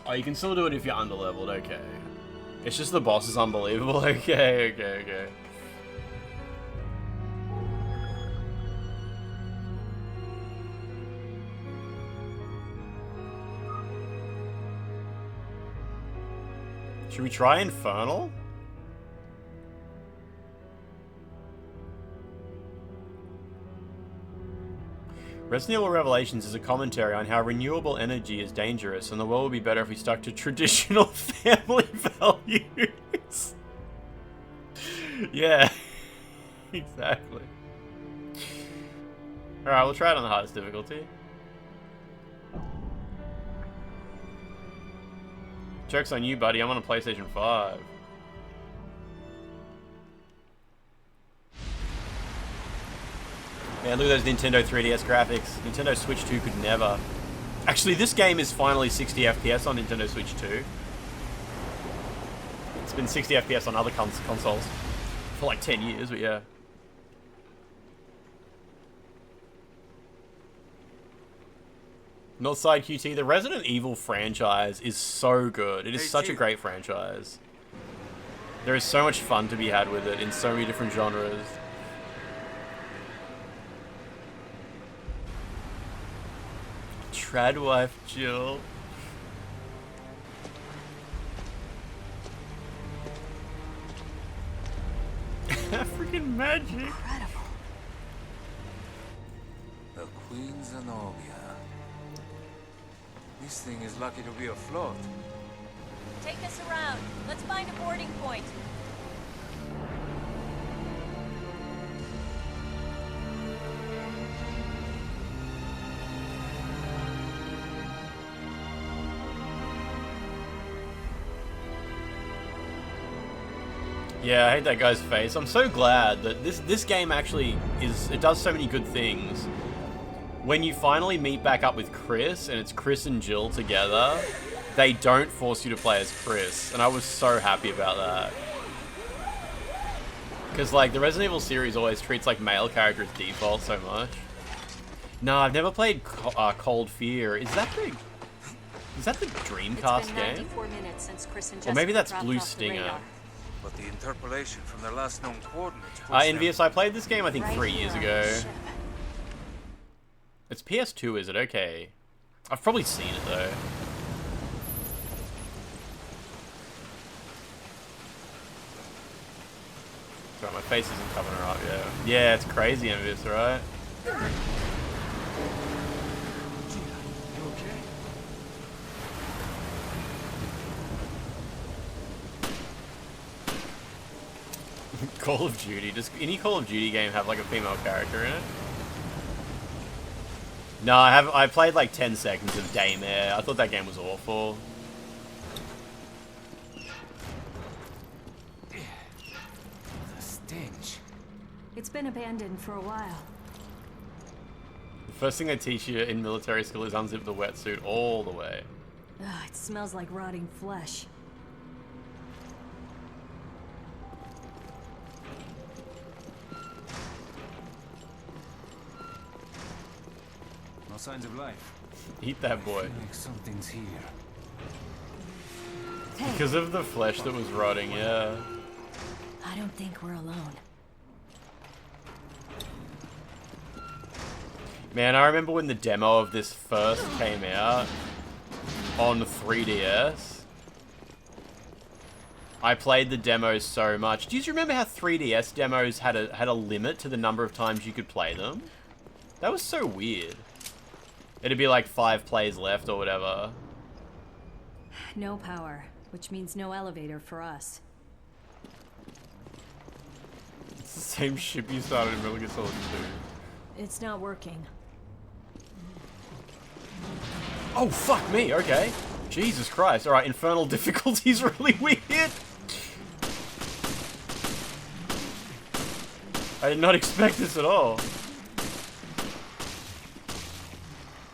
Oh, you can still do it if you're underleveled, okay. It's just the boss is unbelievable, okay. Should we try Infernal? Resident Evil Revelations is a commentary on how renewable energy is dangerous and the world would be better if we stuck to traditional family values. Yeah, exactly. Alright, we'll try it on the hardest difficulty. Joke's on you, buddy. I'm on a PlayStation 5. Man, look at those Nintendo 3DS graphics. Nintendo Switch 2 could never. Actually, this game is finally 60 FPS on Nintendo Switch 2. It's been 60 FPS on other consoles for like 10 years, but yeah. Northside QT, the Resident Evil franchise is so good. It is such a great franchise. There is so much fun to be had with it in so many different genres. Trad wife Jill. Freaking magic. Incredible. The Queen Zenobia. This thing is lucky to be afloat. Take us around. Let's find a boarding point. Yeah, I hate that guy's face. I'm so glad that this game actually it does so many good things. When you finally meet back up with Chris, and it's Chris and Jill together, they don't force you to play as Chris, and I was so happy about that. Because, like, the Resident Evil series always treats, like, male characters default so much. No, I've never played Cold Fear. Is that the Dreamcast game? Since Chris and or maybe that's Blue Stinger. But the interpolation from their last known coordinates. Envious, I played this game I think 3 years ago. It's PS2, is it? Okay. I've probably seen it though. Sorry, my face isn't covering her up, yeah. Yeah, it's crazy, Envious, right? Call of Duty. Does any Call of Duty game have like a female character in it? No, I played like 10 seconds of Daymare. I thought that game was awful. The stench. It's been abandoned for a while. The first thing they teach you in military school is unzip the wetsuit all the way. Ugh, it smells like rotting flesh. No signs of life. Eat that boy. I feel like something's here. Hey, Because of the flesh that was rotting, yeah. I don't think we're alone. Man, I remember when the demo of this first came out on 3DS. I played the demos so much. Do you remember how 3DS demos had a limit to the number of times you could play them? That was so weird. It'd be like 5 plays left or whatever. No power, which means no elevator for us. It's the same ship you started in Metal Gear Solid 2. It's not working. Oh, fuck me, okay. Jesus Christ. Alright, infernal difficulty's really weird. I did not expect this at all.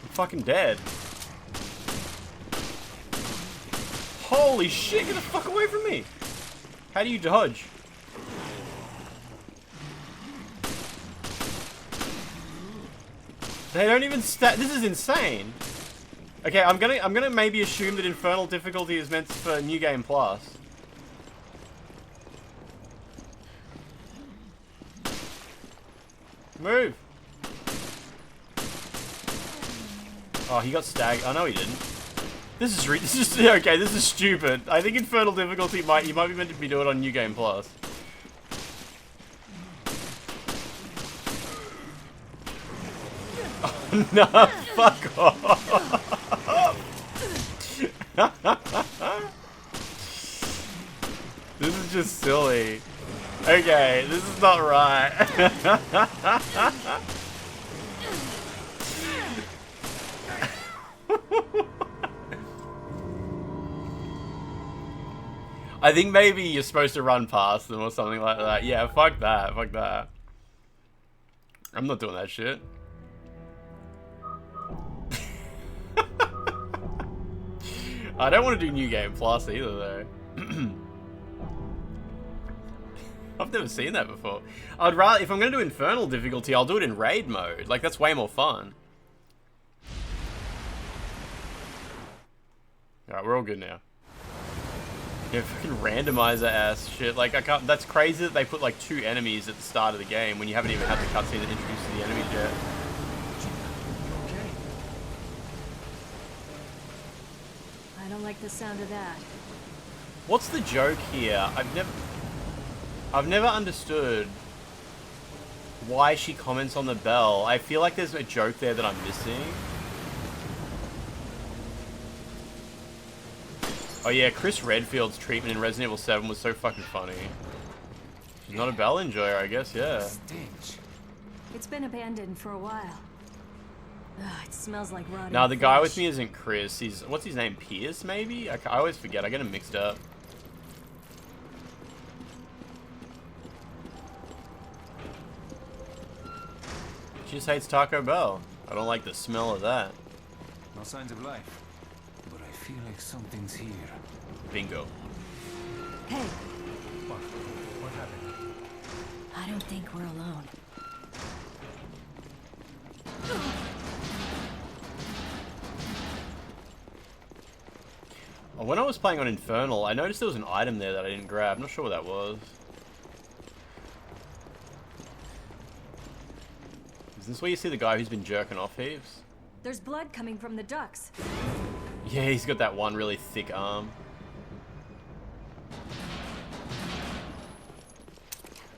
I'm fucking dead. Holy shit, get the fuck away from me! How do you dodge? They don't even this is insane. Okay, I'm gonna maybe assume that infernal difficulty is meant for New Game Plus. Move! Oh, he got stagged. Oh no, he didn't. This is okay. This is stupid. I think infernal difficulty you might be meant to be doing it on New Game Plus. Oh, no, fuck off. This is just silly. Okay, this is not right. I think maybe you're supposed to run past them or something like that. Yeah, fuck that. Fuck that. I'm not doing that shit. I don't want to do New Game Plus either, though. I've never seen that before. I'd rather, if I'm going to do Infernal difficulty, I'll do it in Raid mode. Like, that's way more fun. Alright, we're all good now. Yeah, fucking randomizer ass shit. Like, I can't. That's crazy that they put like 2 enemies at the start of the game when you haven't even had the cutscene that introduces the enemies yet. I don't like the sound of that. What's the joke here? I've never understood why she comments on the bell. I feel like there's a joke there that I'm missing. Oh yeah, Chris Redfield's treatment in Resident Evil 7 was so fucking funny. She's not a bell enjoyer, I guess, yeah. It's been abandoned for a while. Ugh, it smells like rotten Nah, the guy flesh. with me isn't Chris. He's, what's his name? Pierce, maybe? I always forget. I get him mixed up. She just hates Taco Bell. I don't like the smell of that. No signs of life, but I feel like something's here. Bingo. Hey, What happened? I don't think we're alone. When I was playing on Infernal, I noticed there was an item there that I didn't grab. I'm not sure what that was. Is this where you see the guy who's been jerking off heaps? There's blood coming from the ducts. Yeah, he's got that one really thick arm.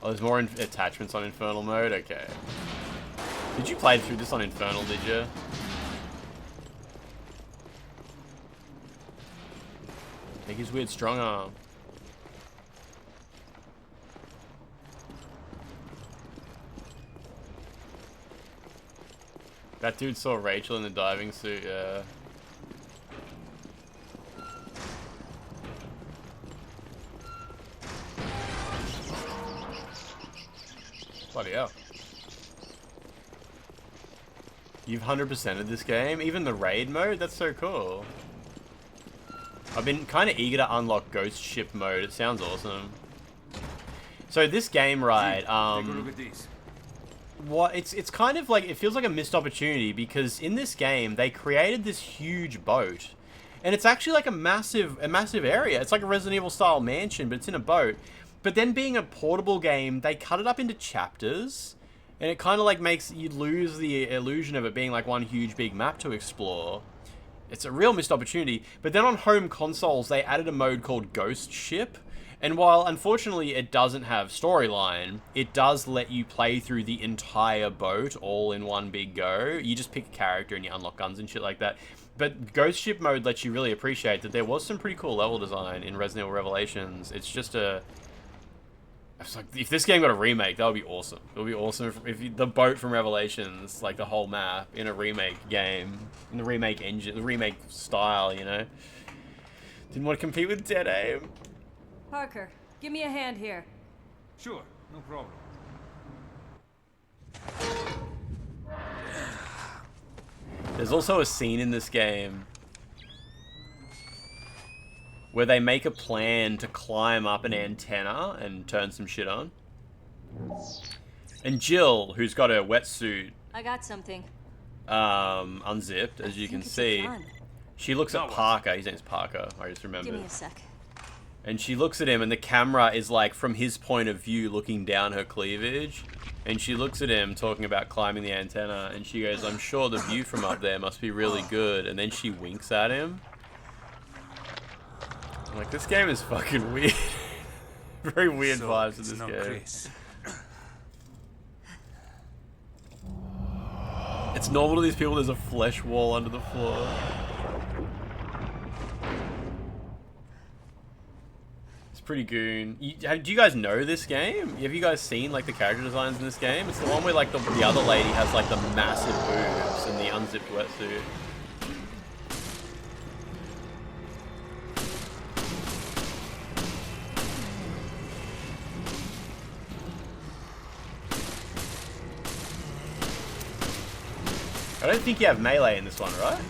Oh, there's more attachments on Infernal mode? Okay. Did you play through this on Infernal, did you? I think his weird strong arm. That dude saw Rachel in the diving suit, yeah. Bloody hell. You've 100%ed this game? Even the raid mode? That's so cool. I've been kind of eager to unlock Ghost Ship mode. It sounds awesome. So this game, right, Take a look at these. it's kind of like, it feels like a missed opportunity because in this game they created this huge boat and it's actually like a massive area. It's like a Resident Evil style mansion, but it's in a boat. But then being a portable game, they cut it up into chapters and it kind of like makes you lose the illusion of it being like one huge big map to explore. It's a real missed opportunity. But then on home consoles, they added a mode called Ghost Ship. And while, unfortunately, it doesn't have storyline, it does let you play through the entire boat all in one big go. You just pick a character and you unlock guns and shit like that. But Ghost Ship mode lets you really appreciate that there was some pretty cool level design in Resident Evil Revelations. It's just a It's like, if this game got a remake, that would be awesome. It would be awesome if the boat from Revelations, like the whole map, in a remake game, in the remake engine, the remake style, you know. Didn't want to compete with Dead Aim. Parker, give me a hand here. Sure, no problem. There's also a scene in this game where they make a plan to climb up an antenna and turn some shit on. And Jill, who's got her wetsuit I got something. unzipped, as you can see, she looks at Parker. His name's Parker, I just remembered. Give me a sec. And she looks at him, and the camera is like from his point of view looking down her cleavage. And she looks at him talking about climbing the antenna, and she goes, I'm sure the view from up there must be really good. And then she winks at him. I'm like, this game is fucking weird. Very weird vibes in this game. It's normal to these people, there's a flesh wall under the floor. It's pretty goon. Do you guys know this game? Have you guys seen like the character designs in this game? It's the one where like the other lady has like the massive boobs and the unzipped wetsuit. I don't think you have melee in this one, right?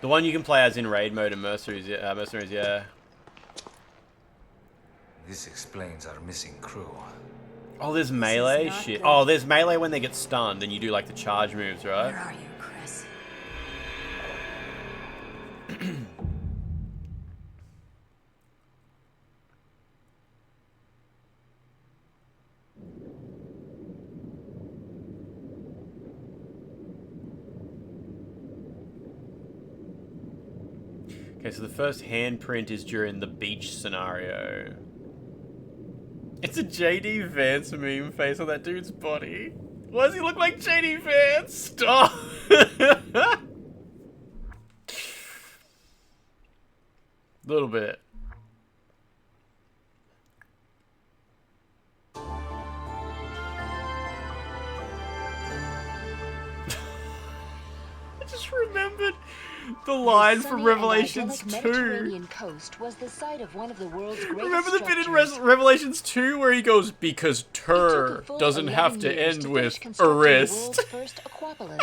The one you can play as in raid mode and mercenaries, yeah. This explains our missing crew. Oh, there's melee? Shit. Oh, there's melee when they get stunned and you do like the charge moves, right? Where are you, Chris? Okay, so the first handprint is during the beach scenario. It's a JD Vance meme face on that dude's body. Why does he look like JD Vance? Stop! Little bit. I just remembered the line from Revelations 2. Coast was the site of one of the world's greatest Remember the bit in Revelations 2 where he goes, because Tur doesn't have to end with arrest. First Aquapolis,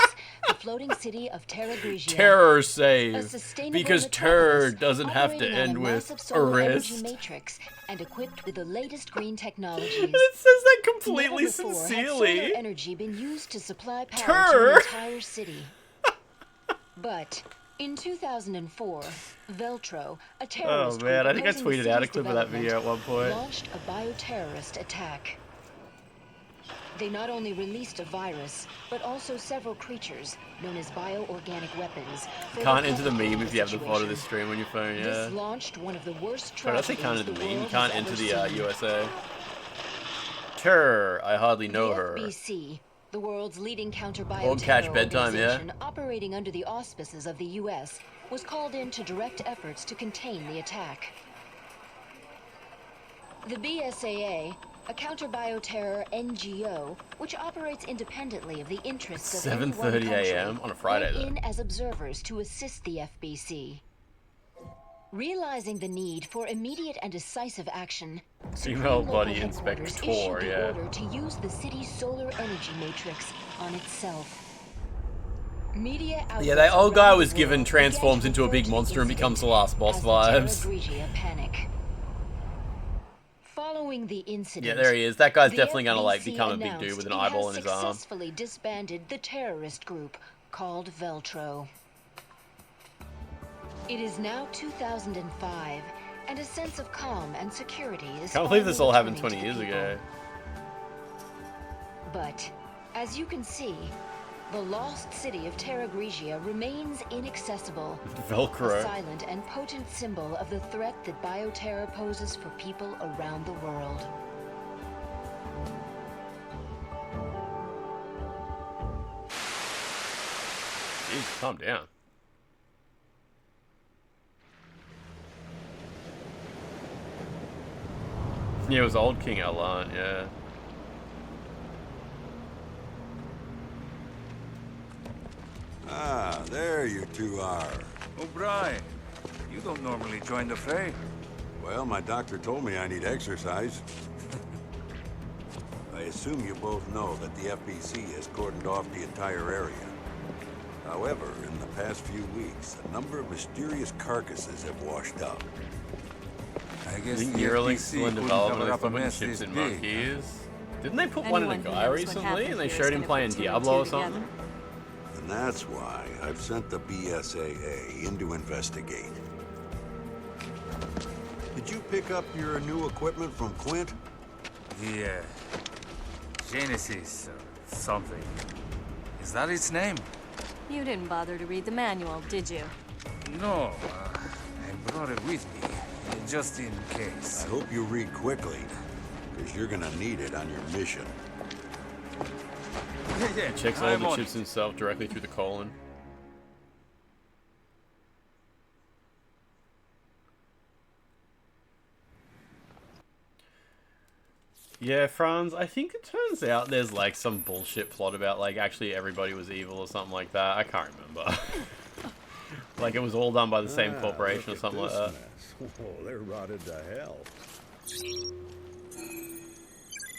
the floating city of Terra Grigia. Terror save. Because Tur doesn't have to end with arrest. Matrix and equipped with the latest green technologies. It says that completely sincerely. Solar energy been used to supply power to the entire city. But in 2004, Veltro, a terrorist group, I think I tweeted out a clip of that video at one point. Launched a bioterrorist attack. They not only released a virus, but also several creatures known as bioorganic weapons. Can't enter the meme if you have the VOD of this stream on your phone, yeah. This launched one of the worst tragedies. I can't enter the meme. You can't enter the USA. Terror, I hardly know her. FBC, the world's leading counter-bioterror Old catch bedtime, yeah. operating under the auspices of the U.S., was called in to direct efforts to contain the attack. The BSAA, a counter-bioterror NGO, which operates independently of the interests of 7:30 a.m. on a Friday, went in as observers to assist the FBC. Realizing the need for immediate and decisive action, Female body inspector, yeah. Order to use the city's solar energy matrix on itself. Yeah, that old guy was given transforms into a big monster and becomes the last boss vibes. Panic. Following the incident, yeah, there he is. That guy's definitely gonna like become a big dude with an eyeball in his arm. Successfully disbanded the terrorist group called Veltro. It is now 2005, and a sense of calm and security is. Can't believe this all happened 20 years ago. But, as you can see, the lost city of Terra Grigia remains inaccessible. Velcro. A silent and potent symbol of the threat that bioterror poses for people around the world. Jeez, calm down. Yeah, it was old King Alan, yeah. Ah, there you two are. O'Brien, you don't normally join the fray. Well, my doctor told me I need exercise. I assume you both know that the FBC has cordoned off the entire area. However, in the past few weeks, a number of mysterious carcasses have washed up. I guess think the Neuralink's FBC still in couldn't development. cover They're up still a putting mess chips this in big. monkeys. Didn't they put one in a Anyone who guy knows what recently happened and they here showed is him gonna playing put two and Diablo or two something? together. And that's why I've sent the BSAA in to investigate. Did you pick up your new equipment from Quint? The, Genesis or something. Is that its name? You didn't bother to read the manual, did you? No, I brought it with me, just in case. I hope you read quickly, because you're gonna need it on your mission. Yeah, He checks all the chips himself directly through the colon. Yeah, Franz, I think it turns out there's like some bullshit plot about like actually everybody was evil or something like that. I can't remember. Like it was all done by the same corporation or something like that. Oh, they're rotted to hell.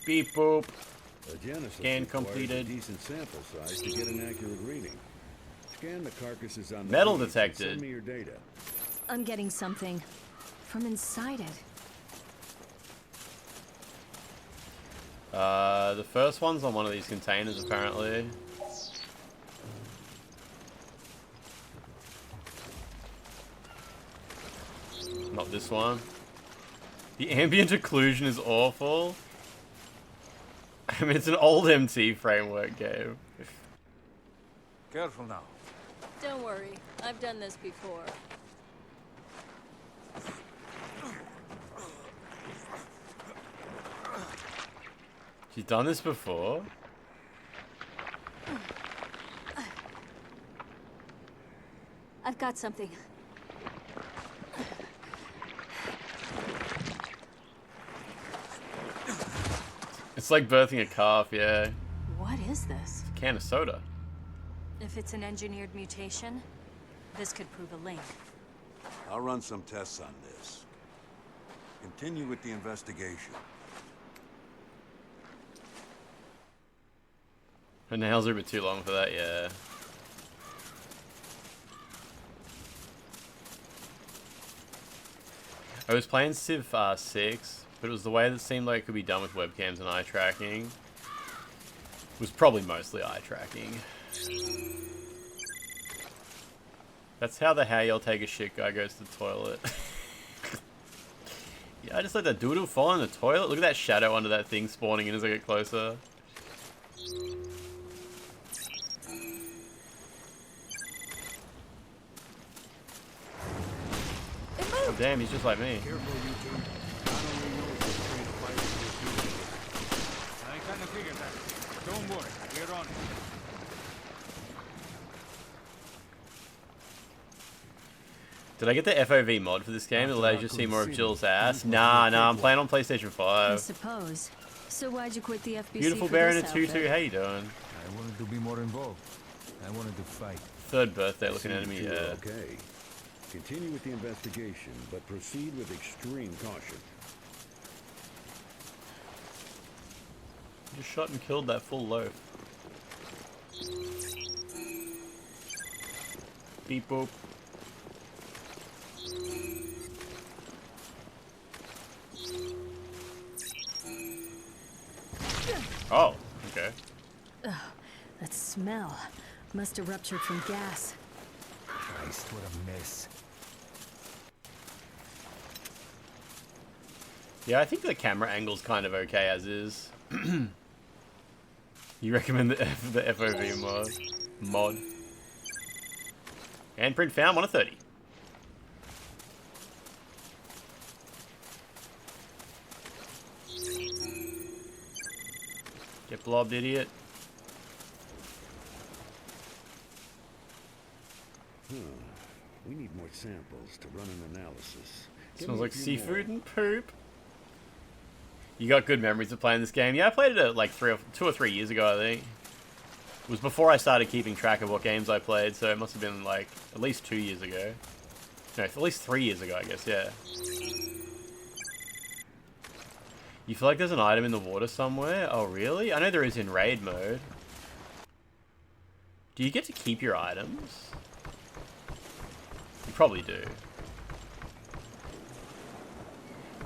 Beep boop. The Genesis Scan requires completed. a decent sample size to get an accurate reading. Scan the carcasses on the Metal beads and detected. Send me your data. I'm getting something from inside it. The first one's on one of these containers apparently. Not this one. The ambient occlusion is awful. I mean, it's an old MT framework game. Careful now. Don't worry, I've done this before. She's done this before? I've got something. It's like birthing a calf, yeah. What is this? A can of soda. If it's an engineered mutation, this could prove a link. I'll run some tests on this. Continue with the investigation. Her nails are a bit too long for that, yeah. I was playing Civ 6, but it was the way that seemed like it could be done with webcams and eye tracking. It was probably mostly eye tracking. That's how the "how y'all take a shit" guy goes to the toilet. Yeah, I just let that doodle fall in the toilet. Look at that shadow under that thing spawning in as I get closer. Oh, damn, he's just like me. I kind of figured that. Don't worry, we're on it. Did I get the FOV mod for this game? It allows you to see more of Jill's ass. Nah, I'm playing on PlayStation 5. I suppose. So why'd you quit the FBC? Beautiful for bear in this a tutu, outfit? how you doing? I wanted to be more involved. I wanted to fight. Third birthday looking enemy, Seems yeah. okay. Continue with the investigation, but proceed with extreme caution. Just shot and killed that full loaf. Beep boop. Oh, okay. Ugh, that smell must have ruptured from gas. Christ, what a mess. Yeah, I think the camera angle's kind of okay as is. You recommend the FOV mod? Handprint found, 1 of 30. Get blobbed, idiot. We need more samples to run an analysis. Give Smells me a like few more. seafood and poop. You got good memories of playing this game? Yeah, I played it like 2 or 3 years ago, I think. It was before I started keeping track of what games I played, so it must have been like at least 2 years ago. No, at least 3 years ago, I guess, yeah. You feel like there's an item in the water somewhere? Oh, really? I know there is in raid mode. Do you get to keep your items? You probably do.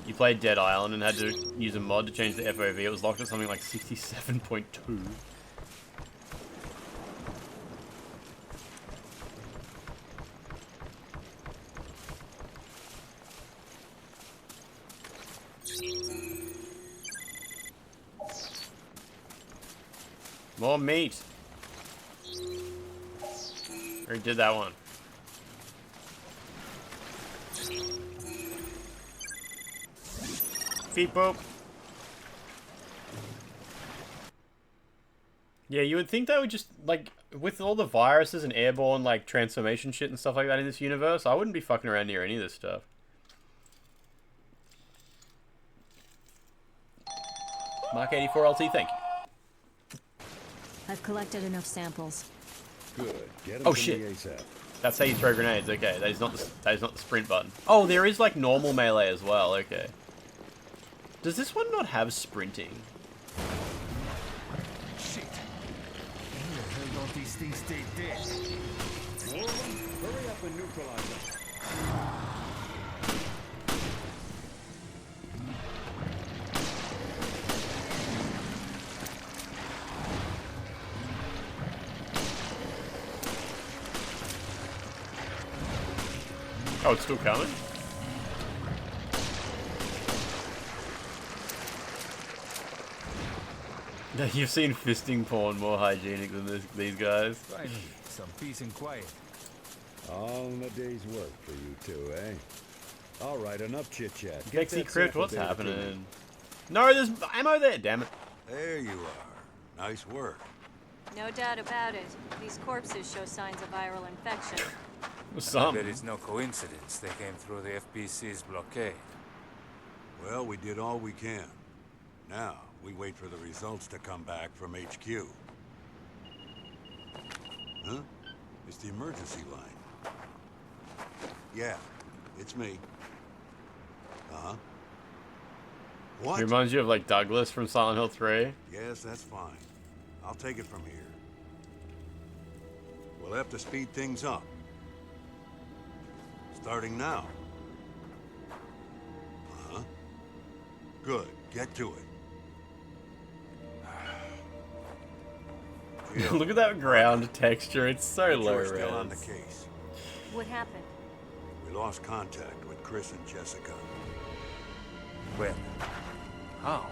You played Dead Island and had to use a mod to change the FOV. It was locked at something like 67.2. More meat. Already did that one. Beep boop. Yeah, you would think that would just, like, with all the viruses and airborne, like, transformation shit and stuff like that in this universe, I wouldn't be fucking around near any of this stuff. Mark 84 LT, thank you. I've collected enough samples. Good. Get Oh shit. That's how you throw grenades. Okay, that is not the sprint button. Oh, there is like normal melee as well. Okay. Does this one not have sprinting? Shit. Where the hell don't these things stay dead? Hurry up and neutralize them. Oh, it's still coming? You've seen fisting porn more hygienic than these guys. Finally, some peace and quiet. All in a day's work for you two, eh? All right, enough chit-chat. Gexy Crypt, what's happening? No, there's ammo there, damn it. There you are. Nice work. No doubt about it. These corpses show signs of viral infection. I bet it's no coincidence they came through the FBC's blockade. Well, we did all we can. Now, we wait for the results to come back from HQ. Huh? It's the emergency line. Yeah, it's me. Uh-huh. What? It reminds you of like Douglas from Silent Hill 3. Yes, that's fine. I'll take it from here. We'll have to speed things up. Starting now. Uh-huh. Good. Get to it. Look at that ground texture. It's so low You're still on the res. case. What happened? We lost contact with Chris and Jessica. Well, how?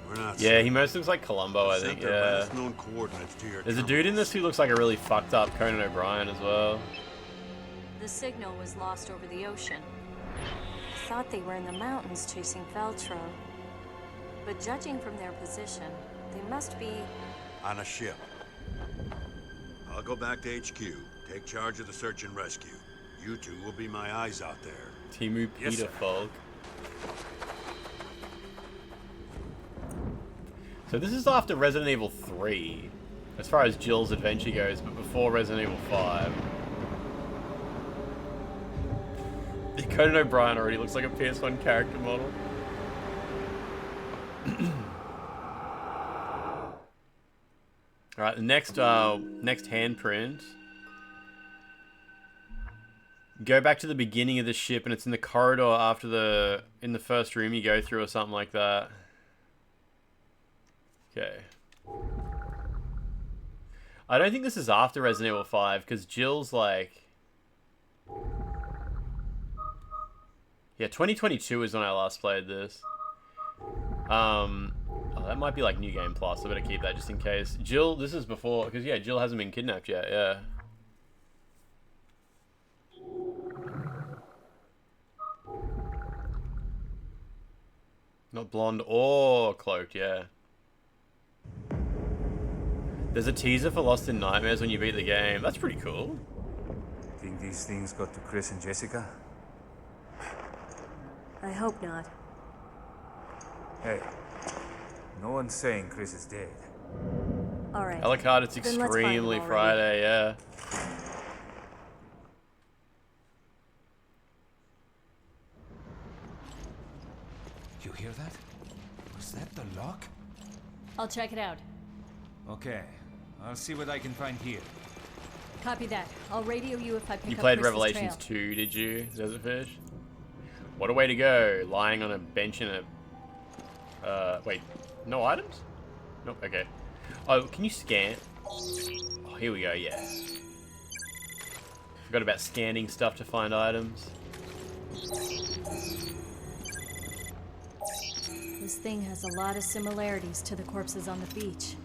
We're not Yeah, certain. he most looks like Columbo, I Sent think, their yeah. last known coordinates to your There's a dude in this who looks like a really fucked up Conan O'Brien as well. The signal was lost over the ocean. I thought they were in the mountains chasing Veltro. But judging from their position, they must be... on a ship. I'll go back to HQ, take charge of the search and rescue. You two will be my eyes out there. Timu Yes, Peter sir. Falk. So this is after Resident Evil 3, as far as Jill's adventure goes, but before Resident Evil 5. Conan O'Brien already looks like a PS1 character model. Alright, the next handprint. Go back to the beginning of the ship and it's in the corridor after in the first room you go through or something like that. Okay. I don't think this is after Resident Evil 5 because Jill's like... Yeah, 2022 is when I last played this. Oh, that might be like New Game Plus. I better keep that just in case. Jill, this is before, because yeah, Jill hasn't been kidnapped yet, yeah. Not blonde or cloaked, yeah. There's a teaser for Lost in Nightmares when you beat the game. That's pretty cool. Think these things got to Chris and Jessica? I hope not. Hey, no one's saying Chris is dead. Alright. Alucard, it's Then let's find extremely him already. Friday, yeah. You hear that? Was that the lock? I'll check it out. Okay, I'll see what I can find here. Copy that. I'll radio you if I pick You up played Chris's Revelations trail. 2, did you, Desert Fish? What a way to go. Lying on a bench in a... wait. No items? Nope, okay. Oh, can you scan? Oh, here we go, yeah. Forgot about scanning stuff to find items. This thing has a lot of similarities to the corpses on the beach.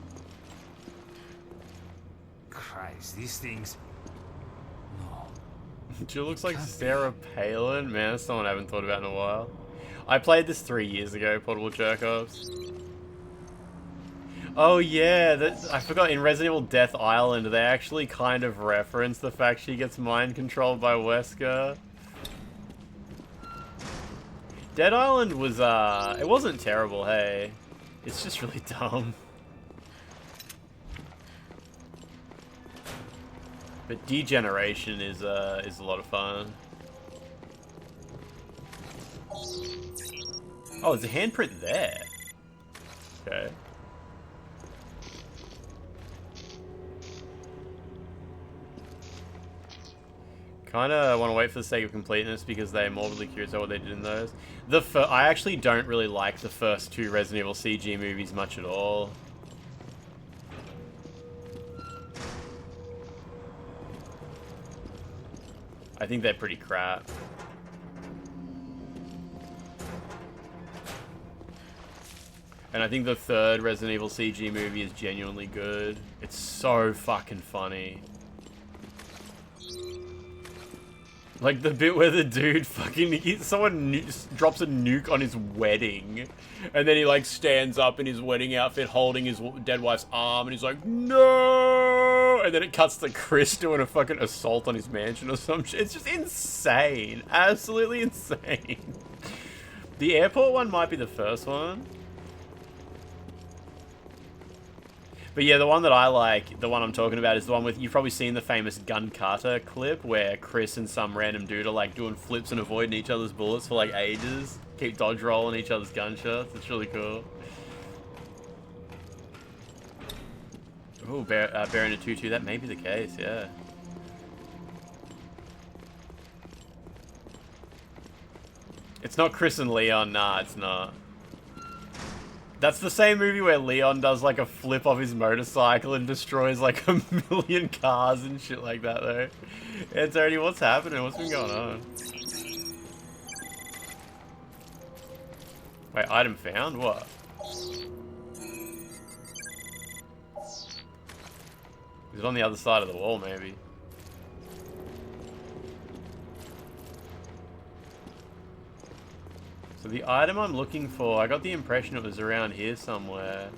Christ, these things... No. She looks like Sarah Palin. Man, that's someone I haven't thought about in a while. I played this 3 years ago, Portable Jerk-Offs. Oh yeah, I forgot, in Resident Evil Death Island, they actually kind of reference the fact she gets mind controlled by Wesker. Dead Island was, it wasn't terrible, hey. It's just really dumb. But Degeneration is a lot of fun. Oh, there's a handprint there. Okay. Kinda want to wait for the sake of completeness because they're morbidly curious about what they did in those. I actually don't really like the first 2 Resident Evil CG movies much at all. I think they're pretty crap. And I think the 3rd Resident Evil CG movie is genuinely good. It's so fucking funny. Like the bit where the dude someone drops a nuke on his wedding, and then he like stands up in his wedding outfit holding his dead wife's arm, and he's like, no! And then it cuts to Chris doing a fucking assault on his mansion or some shit. It's just insane. Absolutely insane. The airport one might be the first one. But yeah, the one that I like, the one I'm talking about, is the one with, you've probably seen the famous gun cutter clip where Chris and some random dude are like doing flips and avoiding each other's bullets for like ages. Keep dodge rolling each other's gunshots. It's really cool. Oh, Baron 2-2, that may be the case, yeah. It's not Chris and Leon, nah, it's not. That's the same movie where Leon does like a flip off his motorcycle and destroys like a million cars and shit like that though. Yeah, Tony, what's happening? What's been going on? Wait, item found? What? Is it on the other side of the wall maybe? So the item I'm looking for, I got the impression it was around here somewhere.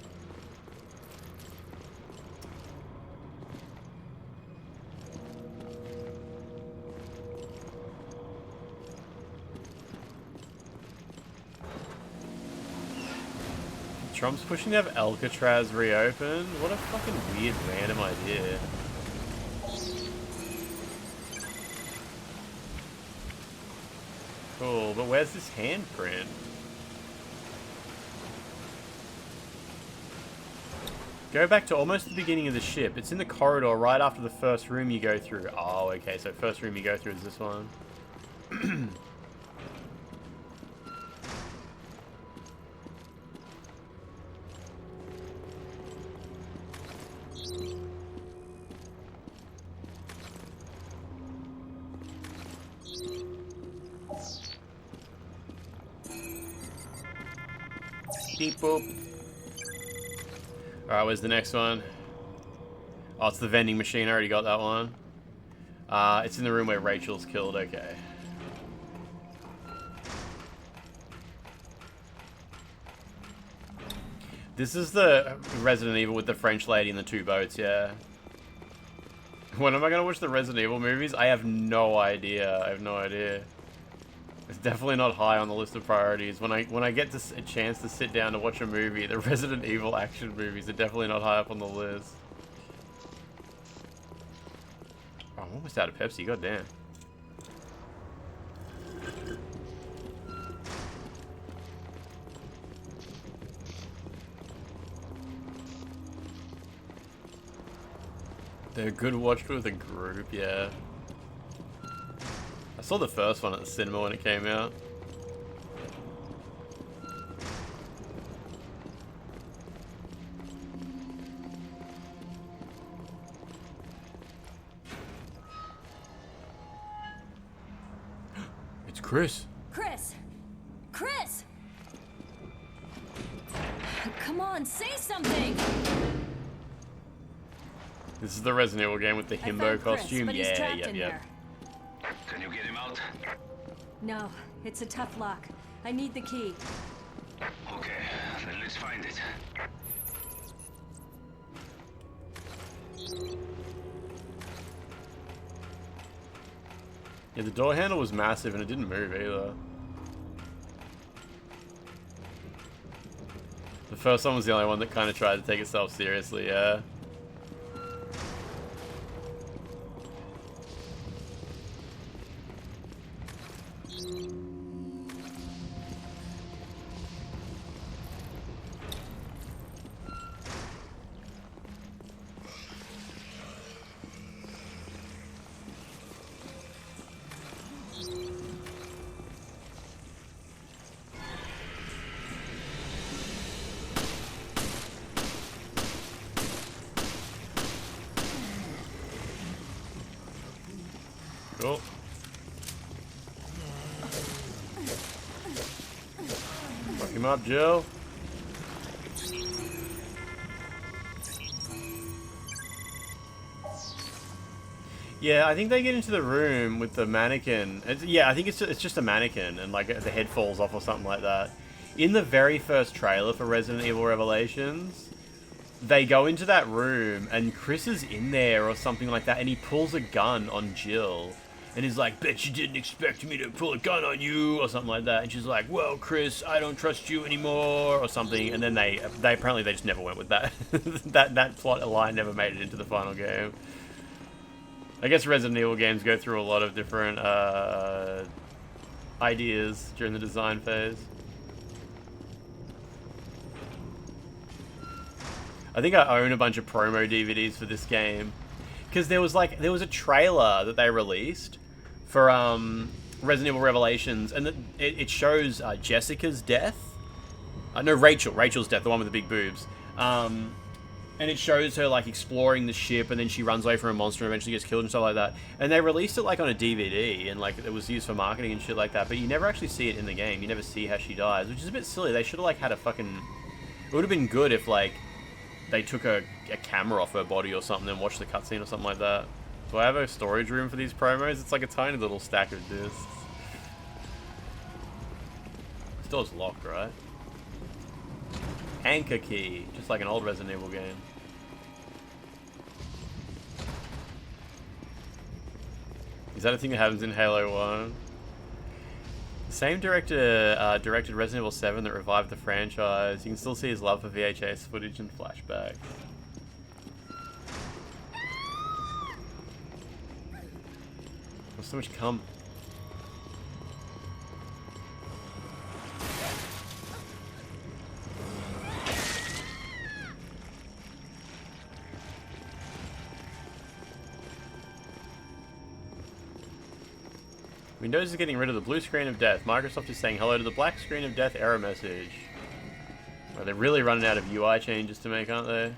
Trump's pushing to have Alcatraz reopened? What a fucking weird random idea. Cool, but where's this handprint? Go back to almost the beginning of the ship. It's in the corridor right after the first room you go through. Oh, okay, so first room you go through is this one. Beep boop. Alright, where's the next one? Oh, it's the vending machine. I already got that one. It's in the room where Rachel's killed. Okay. This is the Resident Evil with the French lady and the 2 boats, yeah. When am I gonna watch the Resident Evil movies? I have no idea. I have no idea. It's definitely not high on the list of priorities. When I get a chance to sit down to watch a movie, the Resident Evil action movies are definitely not high up on the list. Oh, I'm almost out of Pepsi, goddamn. They're good watched with a group, yeah. I saw the first one at the cinema when it came out. It's Chris. Chris! Chris! Come on, say something! This is the Resident Evil game with the himbo costume. Chris, Yeah. Can you get him out? No, it's a tough lock. I need the key. Okay, then let's find it. Yeah, the door handle was massive and it didn't move either. The first one was the only one that kind of tried to take itself seriously, yeah. Cool. Fuck him up, Jill. Yeah, I think they get into the room with the mannequin. Yeah, I think it's just a mannequin and like the head falls off or something like that. In the very first trailer for Resident Evil Revelations, they go into that room and Chris is in there or something like that and he pulls a gun on Jill. And he's like, bet you didn't expect me to pull a gun on you, or something like that. And she's like, well, Chris, I don't trust you anymore, or something. And then they apparently they just never went with that. that plot line never made it into the final game. I guess Resident Evil games go through a lot of different ideas during the design phase. I think I own a bunch of promo DVDs for this game. Because there was a trailer that they released for Resident Evil Revelations, and it shows Jessica's death. No, Rachel's death, the one with the big boobs. And it shows her like exploring the ship, and then she runs away from a monster and eventually gets killed and stuff like that. And they released it like on a DVD, and like it was used for marketing and shit like that. But you never actually see it in the game. You never see how she dies, which is a bit silly. They should have like had a fucking. It would have been good if like they took a camera off her body or something and watched the cutscene or something like that. Do I have a storage room for these promos? It's like a tiny little stack of discs. This door's locked, right? Anchor key, just like an old Resident Evil game. Is that a thing that happens in Halo 1? The same director directed Resident Evil 7 that revived the franchise. You can still see his love for VHS footage and flashbacks. There's so much cum. Windows is getting rid of the blue screen of death. Microsoft is saying hello to the black screen of death error message. Well, they're really running out of UI changes to make, aren't they?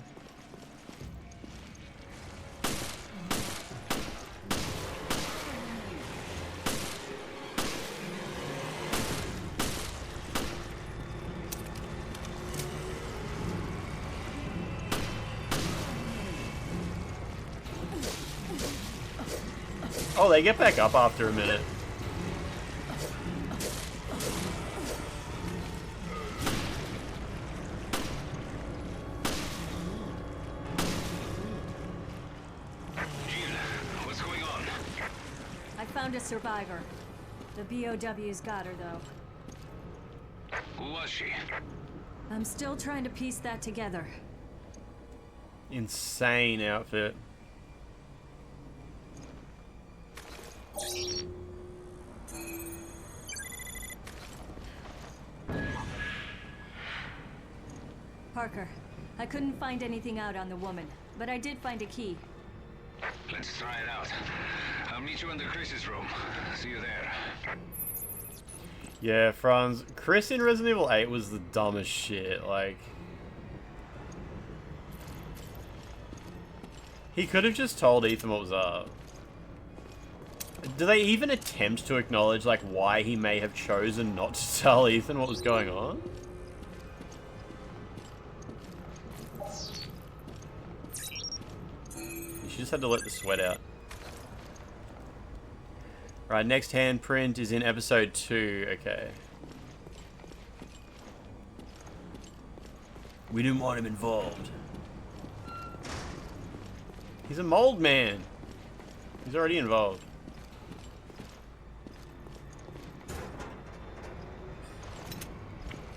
Oh, they get back up after a minute. I found a survivor. The BOW's got her, though. Who was she? I'm still trying to piece that together. Insane outfit. Parker, I couldn't find anything out on the woman, but I did find a key. Let's try it out. I'll meet you in the Chris's room. See you there. Yeah, Franz. Chris in Resident Evil 8 was the dumbest shit. Like, he could have just told Ethan what was up. Do they even attempt to acknowledge, like, why he may have chosen not to tell Ethan what was going on? She just had to let the sweat out. Right, next handprint is in episode 2. Okay. We didn't want him involved. He's a mold man. He's already involved.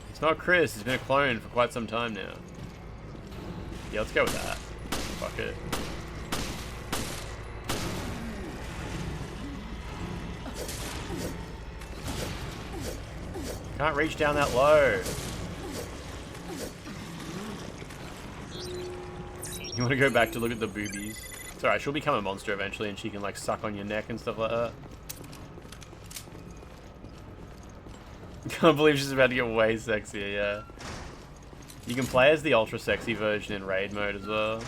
It's not Chris. He's been a clone for quite some time now. Yeah, let's go with that. Fuck it. Can't reach down that low. You want to go back to look at the boobies? It's alright, she'll become a monster eventually and she can like suck on your neck and stuff like that. Can't believe she's about to get way sexier, yeah. You can play as the ultra sexy version in raid mode as well.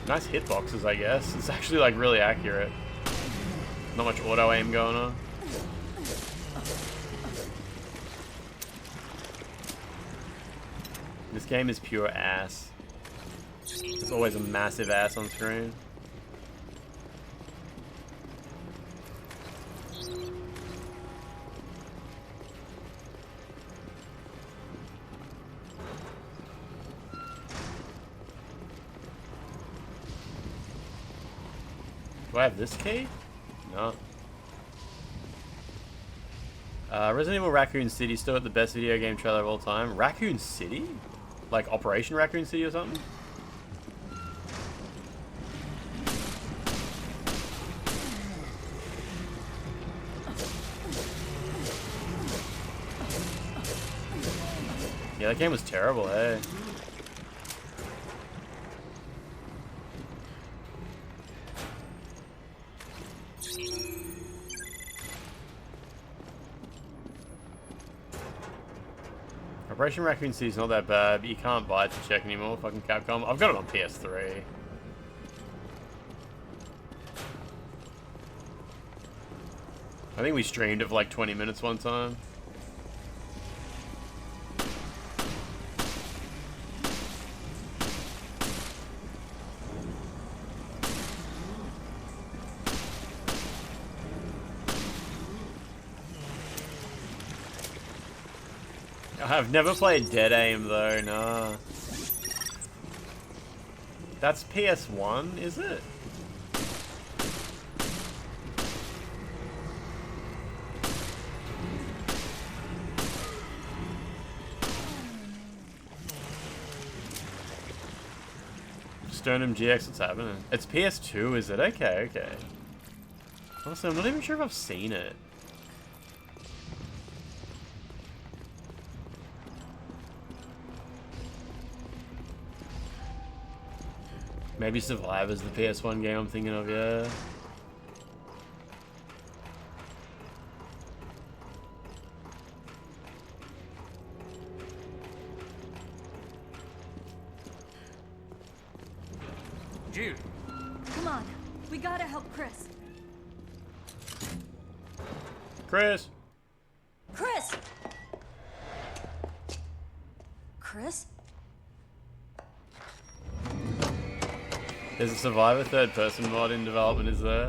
Nice hitboxes, I guess. It's actually like really accurate. Not much auto aim going on. This game is pure ass. There's always a massive ass on screen. Do I have this key? No. Resident Evil Raccoon City still at the best video game trailer of all time. Raccoon City? Like Operation Raccoon City or something? Yeah, that game was terrible, hey. Operation Raccoon City's not that bad, but you can't buy it to check anymore, fucking Capcom. I've got it on PS3. I think we streamed it for like 20 minutes one time. I've never played Dead Aim though, nah. That's PS1, is it? Sternum GX, what's happening? It's PS2, is it? Okay, okay. Honestly, I'm not even sure if I've seen it. Maybe Survivor's the PS1 game I'm thinking of, yeah. Jude. Come on. We gotta help Chris. Chris! Chris! Chris? There's a Survivor third-person mod in development, is there?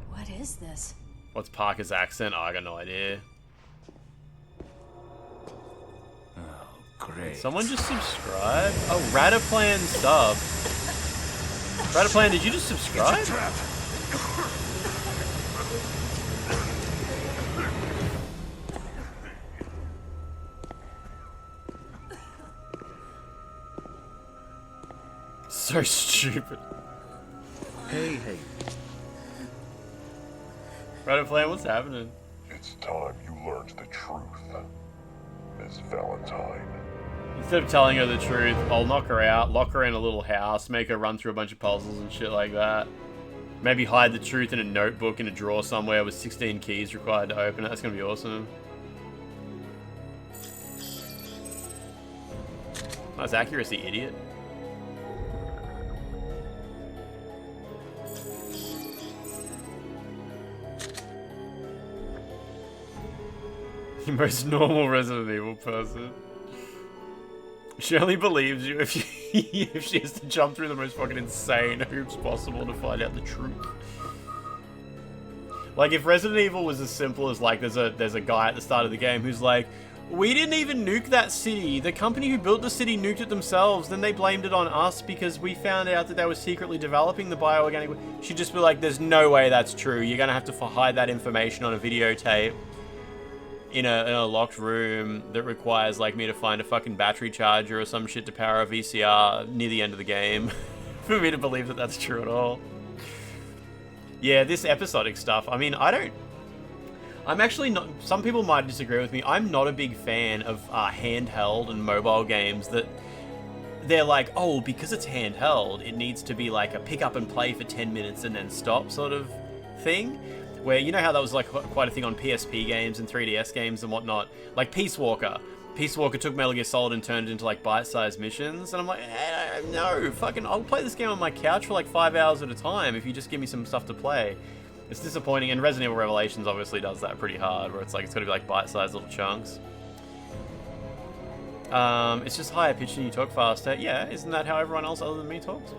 What is this? What's Parker's accent? Oh, I got no idea. Great. Someone just subscribe? Oh, Radaplan sub. Radaplan, did you just subscribe? So stupid. Hey. Radaplan, what's happening? It's time you learned the truth, Miss Valentine. Instead of telling her the truth, I'll knock her out, lock her in a little house, make her run through a bunch of puzzles and shit like that. Maybe hide the truth in a notebook in a drawer somewhere with 16 keys required to open it. That's gonna be awesome. Nice accuracy, idiot. The most normal Resident Evil person. She only believes you if she has to jump through the most fucking insane hoops possible to find out the truth. Like, if Resident Evil was as simple as, like, there's a guy at the start of the game who's like, we didn't even nuke that city. The company who built the city nuked it themselves. Then they blamed it on us because we found out that they were secretly developing the bioorganic. She'd just be like, there's no way that's true. You're gonna have to hide that information on a videotape in a locked room that requires, like, me to find a fucking battery charger or some shit to power a VCR near the end of the game for me to believe that that's true at all. Yeah, this episodic stuff, I mean, I'm actually not, some people might disagree with me, I'm not a big fan of handheld and mobile games that they're like, oh, because it's handheld, it needs to be like a pick up and play for 10 minutes and then stop sort of thing. Where, you know how that was like quite a thing on PSP games and 3DS games and whatnot? Like Peace Walker. Peace Walker took Metal Gear Solid and turned it into like bite-sized missions. And I'm like, no, fucking, I'll play this game on my couch for like 5 hours at a time if you just give me some stuff to play. It's disappointing, and Resident Evil Revelations obviously does that pretty hard, where it's like, it's gotta be like bite-sized little chunks. It's just higher pitched and you talk faster. Yeah, isn't that how everyone else other than me talks?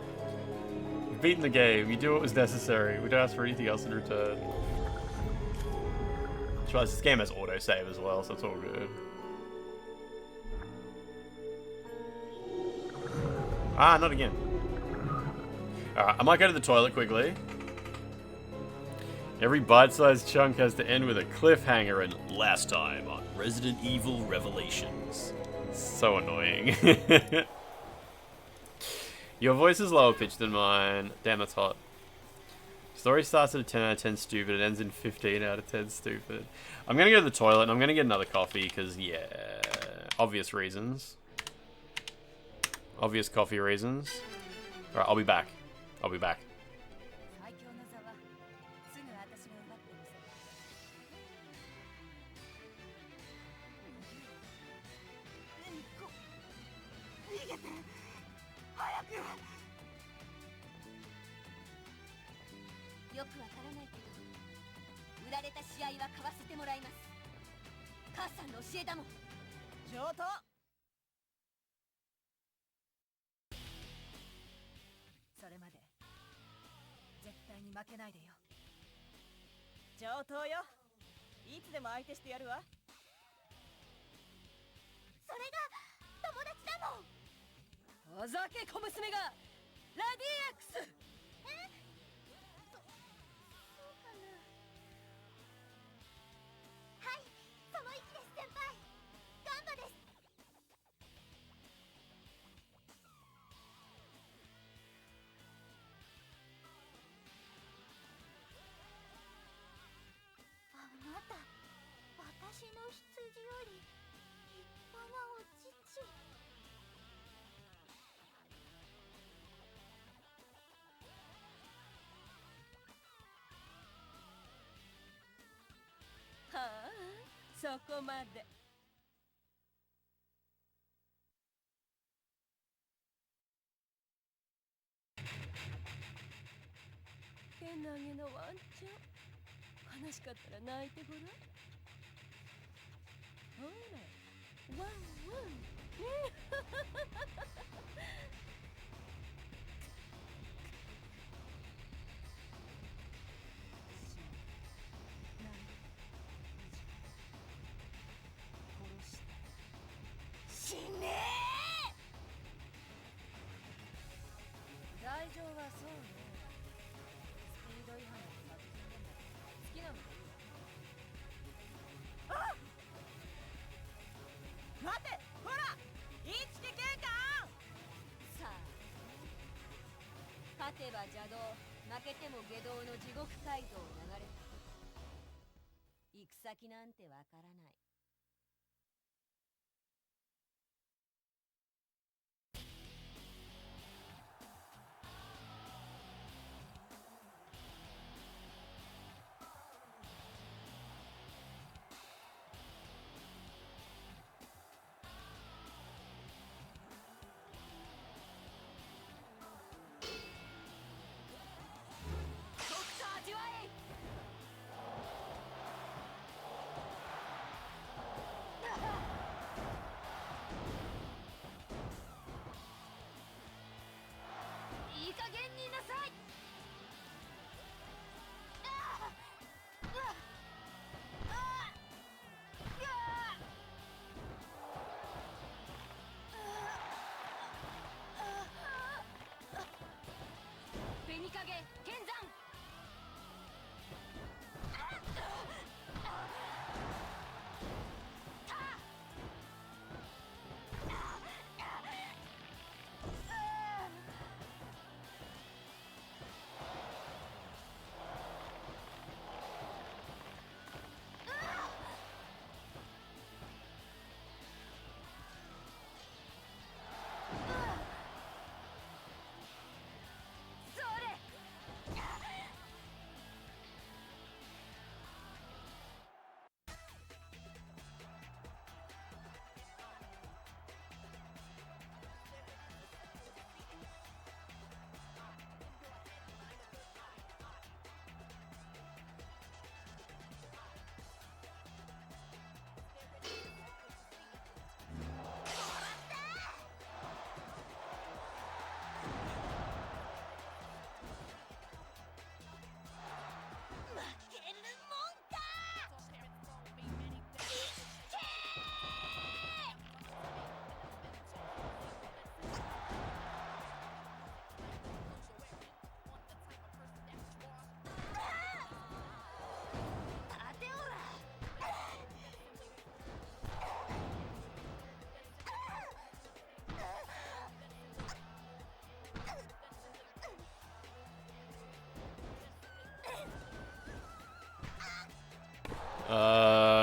You've beaten the game, you do what was necessary. We don't ask for anything else in return. This game has autosave as well, so it's all good. Ah, not again. Alright, I might go to the toilet quickly. Every bite-sized chunk has to end with a cliffhanger and last time on Resident Evil Revelations. It's so annoying. Your voice is lower pitched than mine. Damn, that's hot. Story starts at a 10 out of 10 stupid, it ends in 15 out of 10 stupid. I'm gonna go to the toilet and I'm gonna get another coffee because, yeah, obvious reasons. Obvious coffee reasons. Alright, I'll be back. I'll be back. 勝てば邪道、負けても下道の地獄街道を流れた。行く先なんてわからない。いい加減になさい。紅影剣山。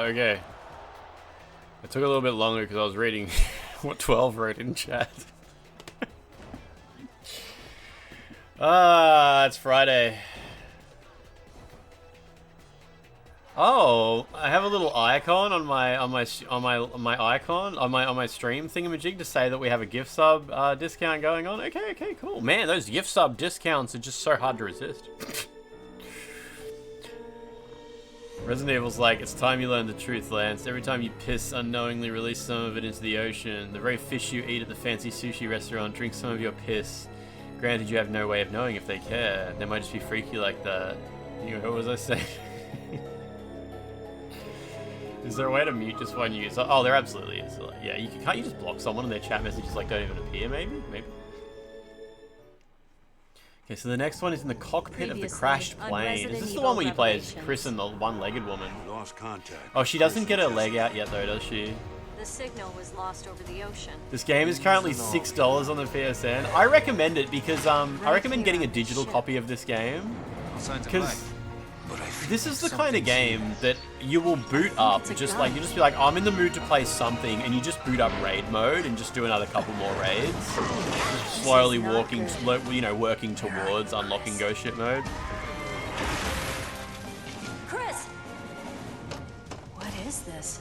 Okay. It took a little bit longer because I was reading what 12 wrote in chat. It's Friday. Oh, I have a little icon on my icon on my stream thingamajig to say that we have a gift sub discount going on. Okay, cool. Man, those gift sub discounts are just so hard to resist. Resident Evil's like, it's time you learn the truth, Lance. Every time you piss, unknowingly release some of it into the ocean. The very fish you eat at the fancy sushi restaurant drink some of your piss. Granted, you have no way of knowing if they care. They might just be freaky like that. You know, what was I saying? Is there a way to mute just one user? Oh, there absolutely is. Yeah, can't you just block someone and their chat messages like don't even appear, maybe? Okay, so the next one is in the cockpit of the crashed plane. Is this the one where you play as Chris and the one-legged woman? Lost contact. Oh, she doesn't get her leg out yet though, does she? The signal was lost over the ocean. This game is currently $6 on the PSN. I recommend it because I recommend getting a digital copy of this game. Because this is the kind of game that you will boot up, just like, you just be like, I'm in the mood to play something, and you just boot up raid mode and just do another couple more raids. Just slowly working towards unlocking ghost ship mode. Chris! What is this?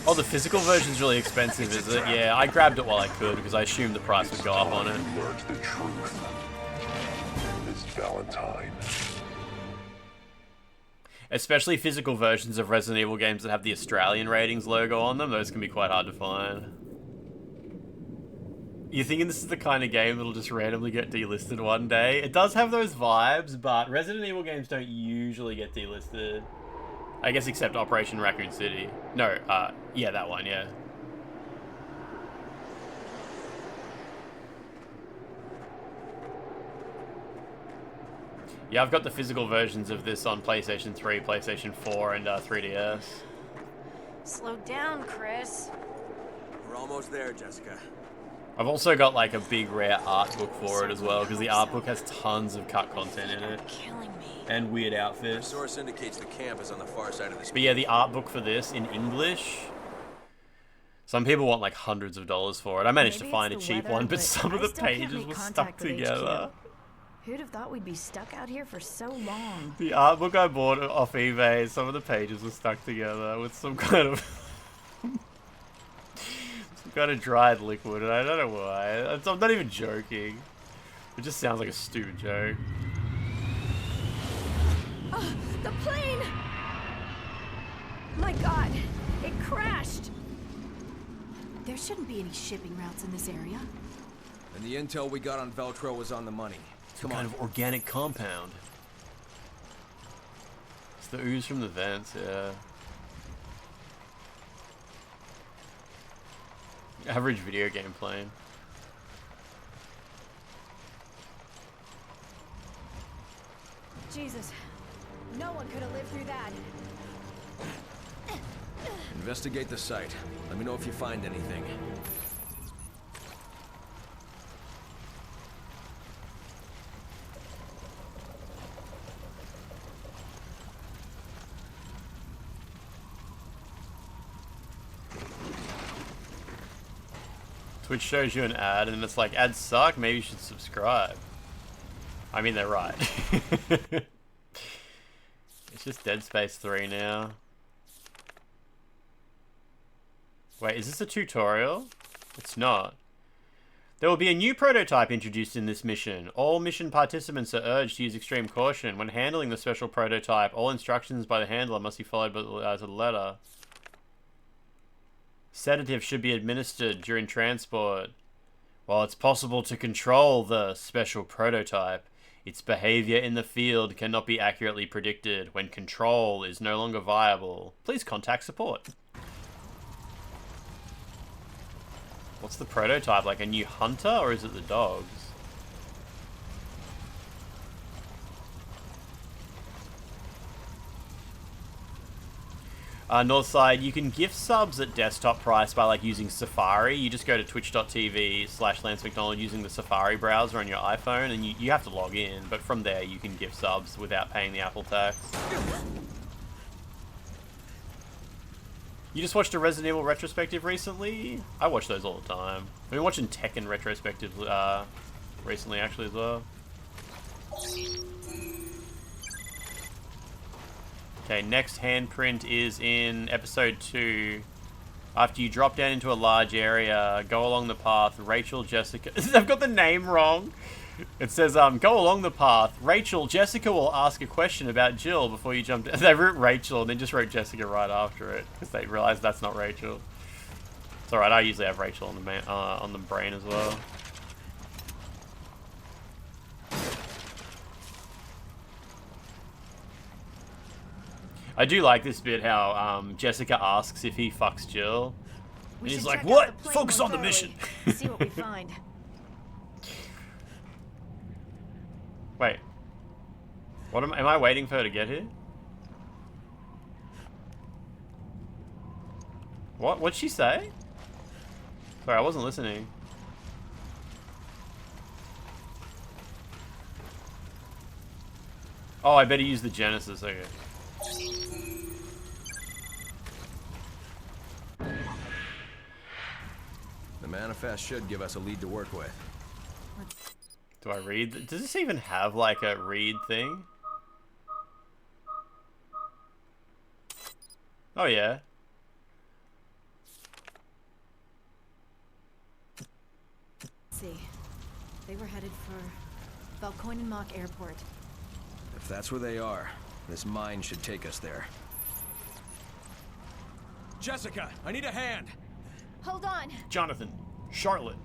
Oh, the physical version's really expensive, is it? Yeah, I grabbed it while I could because I assumed the price would go up on it. The truth. Miss Valentine. Especially physical versions of Resident Evil games that have the Australian ratings logo on them, those can be quite hard to find. You thinking this is the kind of game that'll just randomly get delisted one day? It does have those vibes, but Resident Evil games don't usually get delisted. I guess except Operation Raccoon City. No, yeah, that one, yeah. Yeah, I've got the physical versions of this on PlayStation 3, PlayStation 4, and 3DS. Slow down, Chris. We're almost there, Jessica. I've also got like a big rare art book for it as well, because the art book has tons of cut content in it. And weird outfits. The source indicates the camp is on the far side of this. But yeah, the art book for this in English. Some people want like hundreds of dollars for it. I managed to find a cheap one, but some of the pages were stuck together. Who'd have thought we'd be stuck out here for so long? The art book I bought off eBay, some of the pages were stuck together with some kind of dried liquid, and I don't know why. I'm not even joking. It just sounds like a stupid joke. The plane! My God, it crashed! There shouldn't be any shipping routes in this area. And the intel we got on Veltro was on the money. Some kind of organic compound. It's the ooze from the vents, yeah. Average video game playing. Jesus, no one could have lived through that. Investigate the site. Let me know if you find anything. Twitch shows you an ad and it's like, ads suck, maybe you should subscribe. I mean, they're right. It's just Dead Space 3 now. Wait, is this a tutorial? It's not. There will be a new prototype introduced in this mission. All mission participants are urged to use extreme caution. When handling the special prototype, all instructions by the handler must be followed to the letter. Sedative should be administered during transport. While it's possible to control the special prototype, its behavior in the field cannot be accurately predicted. When control is no longer viable, please contact support. What's the prototype? Like a new hunter, or is it the dogs? Northside, you can gift subs at desktop price by like using Safari. You just go to twitch.tv/LanceMcDonald using the Safari browser on your iPhone, and you have to log in, but from there you can gift subs without paying the Apple tax. You just watched a Resident Evil retrospective recently? I watch those all the time. I've been watching Tekken retrospectives recently actually as well. Okay, next handprint is in episode 2. After you drop down into a large area, go along the path. Rachel, Jessica... I've got the name wrong. It says, go along the path. Rachel, Jessica will ask a question about Jill before you jump down. They wrote Rachel and then just wrote Jessica right after it because they realized that's not Rachel. It's alright, I usually have Rachel on the brain as well. I do like this bit how Jessica asks if he fucks Jill. And he's like, what? Focus on the mission. See what we find. Wait. What am I waiting for her to get here? What? What'd she say? Sorry, I wasn't listening. Oh, I better use the Genesis, okay. The manifest should give us a lead to work with. Do I read? Does this even have like a read thing? Oh yeah. Let's see. They were headed for Valkoinen Airport. If that's where they are, this mine should take us there. Jessica, I need a hand. Hold on. Jonathan, Charlotte.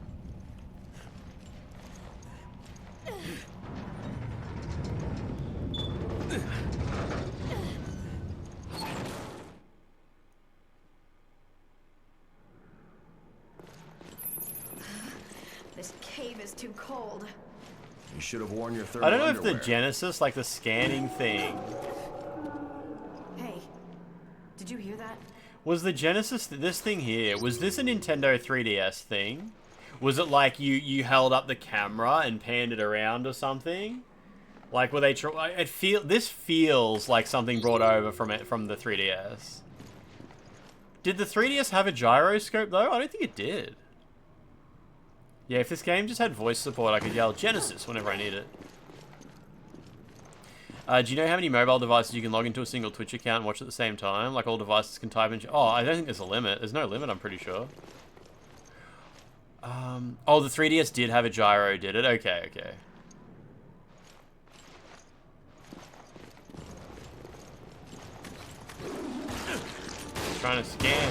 This cave is too cold. You should have worn your thermal I don't know underwear. if the Genesis, like the scanning thing. Hey, did you hear that? Was the Genesis, this thing here, was this a Nintendo 3DS thing? Was it like you held up the camera and panned it around or something? Like, were they this feels like something brought over from the 3DS. Did the 3DS have a gyroscope though? I don't think it did. Yeah, if this game just had voice support, I could yell Genesis whenever I need it. Do you know how many mobile devices you can log into a single Twitch account and watch at the same time? Like, all devices can type in... Oh, I don't think there's a limit. There's no limit, I'm pretty sure. Oh, the 3DS did have a gyro, did it? Okay, okay. Trying to scan.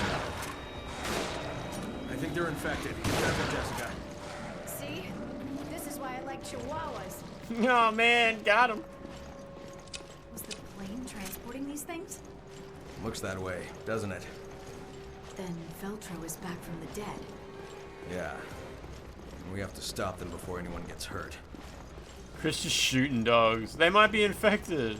I think they're infected. Careful, Jessica. See? This is why I like chihuahuas. Oh man, got him. Was the plane transporting these things? Looks that way, doesn't it? Then Veltro is back from the dead. Yeah. And we have to stop them before anyone gets hurt. Chris is shooting dogs. They might be infected.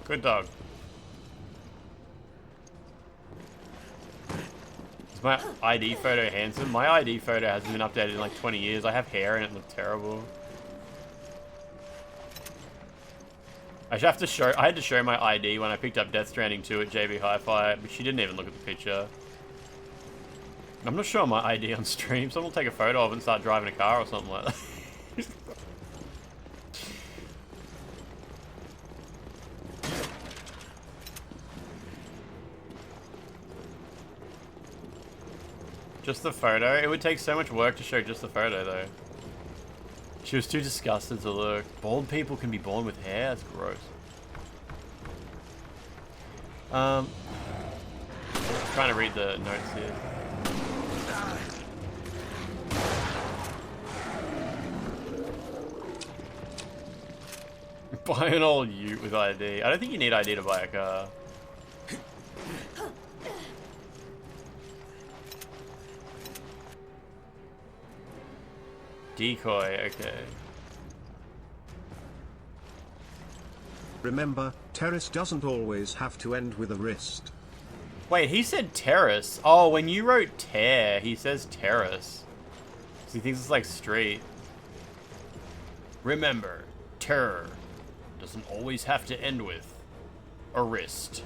Good dog. Is my ID photo handsome? My ID photo hasn't been updated in like 20 years. I have hair and it looked terrible. I had to show my ID when I picked up Death Stranding 2 at JB Hi-Fi, but she didn't even look at the picture. I'm not showing my ID on stream. Someone will take a photo of it and start driving a car or something like that. Just the photo? It would take so much work to show just the photo, though. She was too disgusted to look. Bald people can be born with hair? That's gross. Trying to read the notes here. Buy an old ute with ID. I don't think you need ID to buy a car. Decoy, okay. Remember, terrace doesn't always have to end with a wrist. Wait, he said terrace. Oh, when you wrote tear, he says terrace. So he thinks it's like street. Remember, terror doesn't always have to end with a wrist.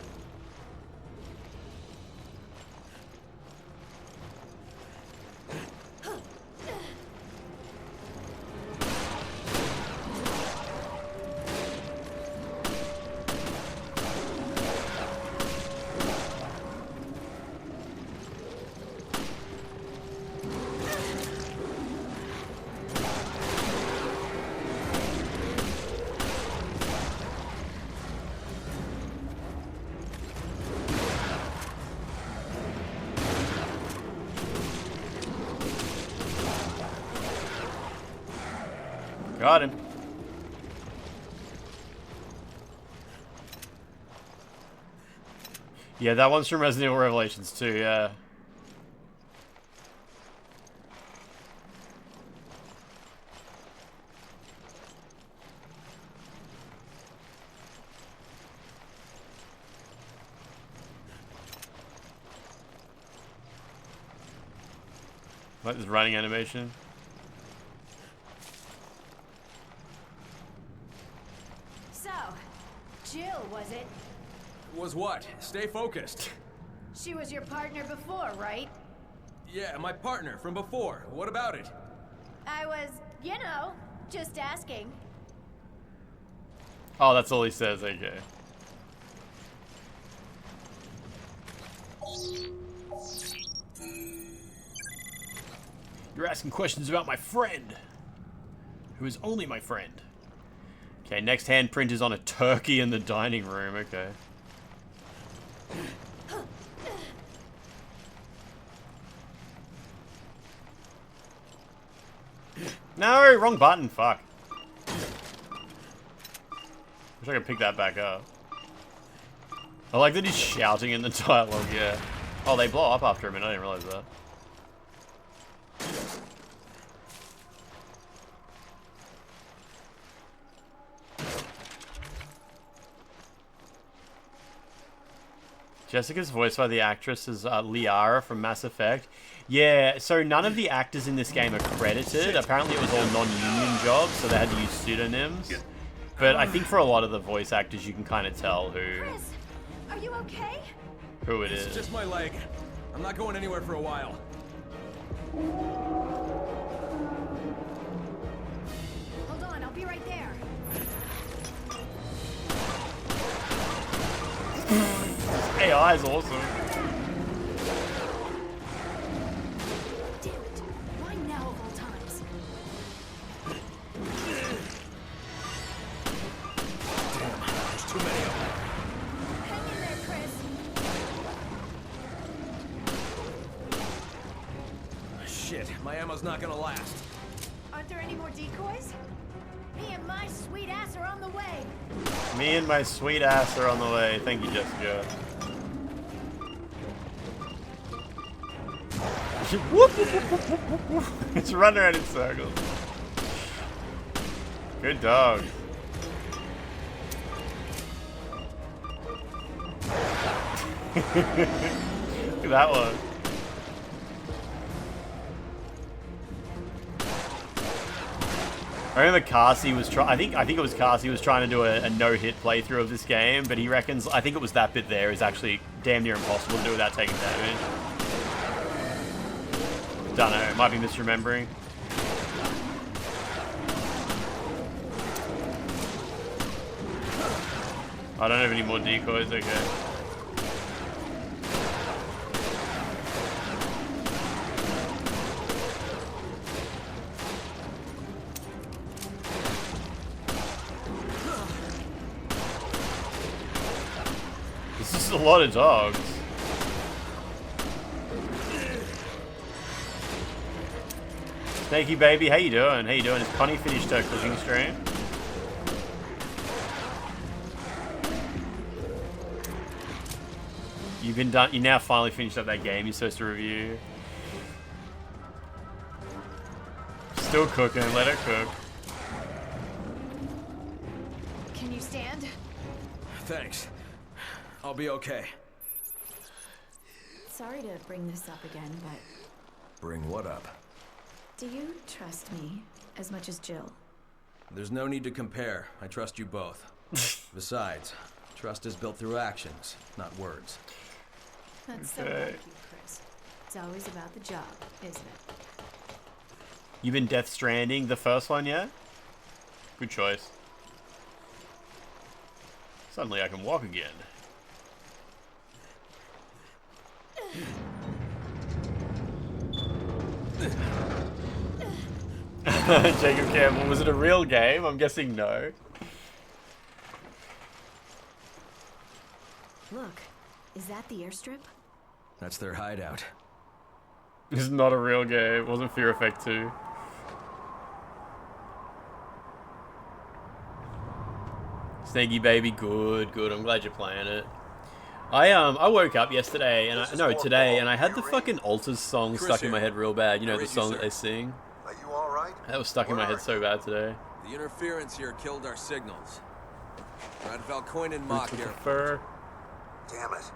Got him. Yeah, that one's from Resident Evil Revelations 2, yeah. Like this running animation. Jill, was it? Was what? Stay focused. She was your partner before, right? Yeah, my partner from before. What about it? I was, you know, just asking. Oh, that's all he says, okay. You're asking questions about my friend, who is only my friend. Okay, next handprint is on a turkey in the dining room, okay. No, wrong button, fuck. Wish I could pick that back up. I like that he's shouting in the dialogue, yeah. Oh, they blow up after a minute, I didn't realize that. Jessica's voiced by the actress is Liara from Mass Effect. Yeah, so none of the actors in this game are credited. Apparently it was all non-union jobs, so they had to use pseudonyms. But I think for a lot of the voice actors, you can kind of tell Chris, are you okay? who it is. It's just my leg. I'm not going anywhere for a while. Hold on, I'll be right there. AI is awesome. Damn it. Why now of all times? Damn, there's too many of them. Hang in there, Chris. Shit, my ammo's not gonna last. Aren't there any more decoys? Me and my sweet ass are on the way. Me and my sweet ass are on the way. Thank you, Jessica. Whoop, whoop, whoop, whoop, whoop, whoop. It's running around in circles. Good dog. Look at that one. I remember Carsey was I think it was Carsey was trying to do a no-hit playthrough of this game, but he reckons I think it was that bit there is actually damn near impossible to do without taking damage. Don't know, might be misremembering. I don't have any more decoys, okay. This is a lot of dogs. Snakey baby, how you doing? How you doing? Has Connie finished her cooking stream? You've been done. You now finally finished up that game you're supposed to review. Still cooking. Let it cook. Can you stand? Thanks. I'll be okay. Sorry to bring this up again, but Bring what up? do you trust me as much as Jill? There's no need to compare. I trust you both. Besides, trust is built through actions, not words. That's so like you, Chris. It's always about the job, isn't it? You've been Death Stranding, the first one yet? Good choice. Suddenly I can walk again. Jacob Campbell, was it a real game? I'm guessing no. Look, is that the airstrip? That's their hideout. This is not a real game. It wasn't Fear Effect 2. Snaggy baby, good, good. I'm glad you're playing it. I woke up yesterday and today, and I had the fucking Alters song stuck in my head real bad. You know the song that they sing. Are you all right? That was stuck in my head so bad today. The interference here killed our signals. We're at Valcoin and Mach here. Damn it.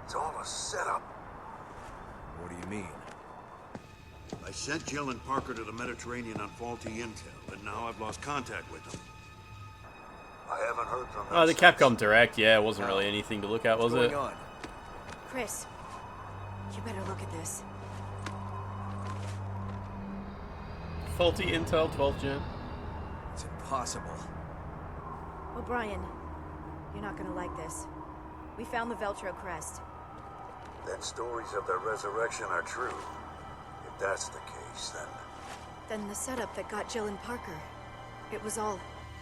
It's all a setup. What do you mean? I sent Jill and Parker to the Mediterranean on faulty intel, and now I've lost contact with them. I haven't heard from them. Oh, the Capcom Direct, yeah, it wasn't really anything to look at, was it? Chris, you better look at this. Faulty intel, 12th gen. It's impossible. O'Brien, you're not gonna like this. We found the Veltro crest. Then stories of their resurrection are true. If that's the case, Then the setup that got Jill and Parker. It was all...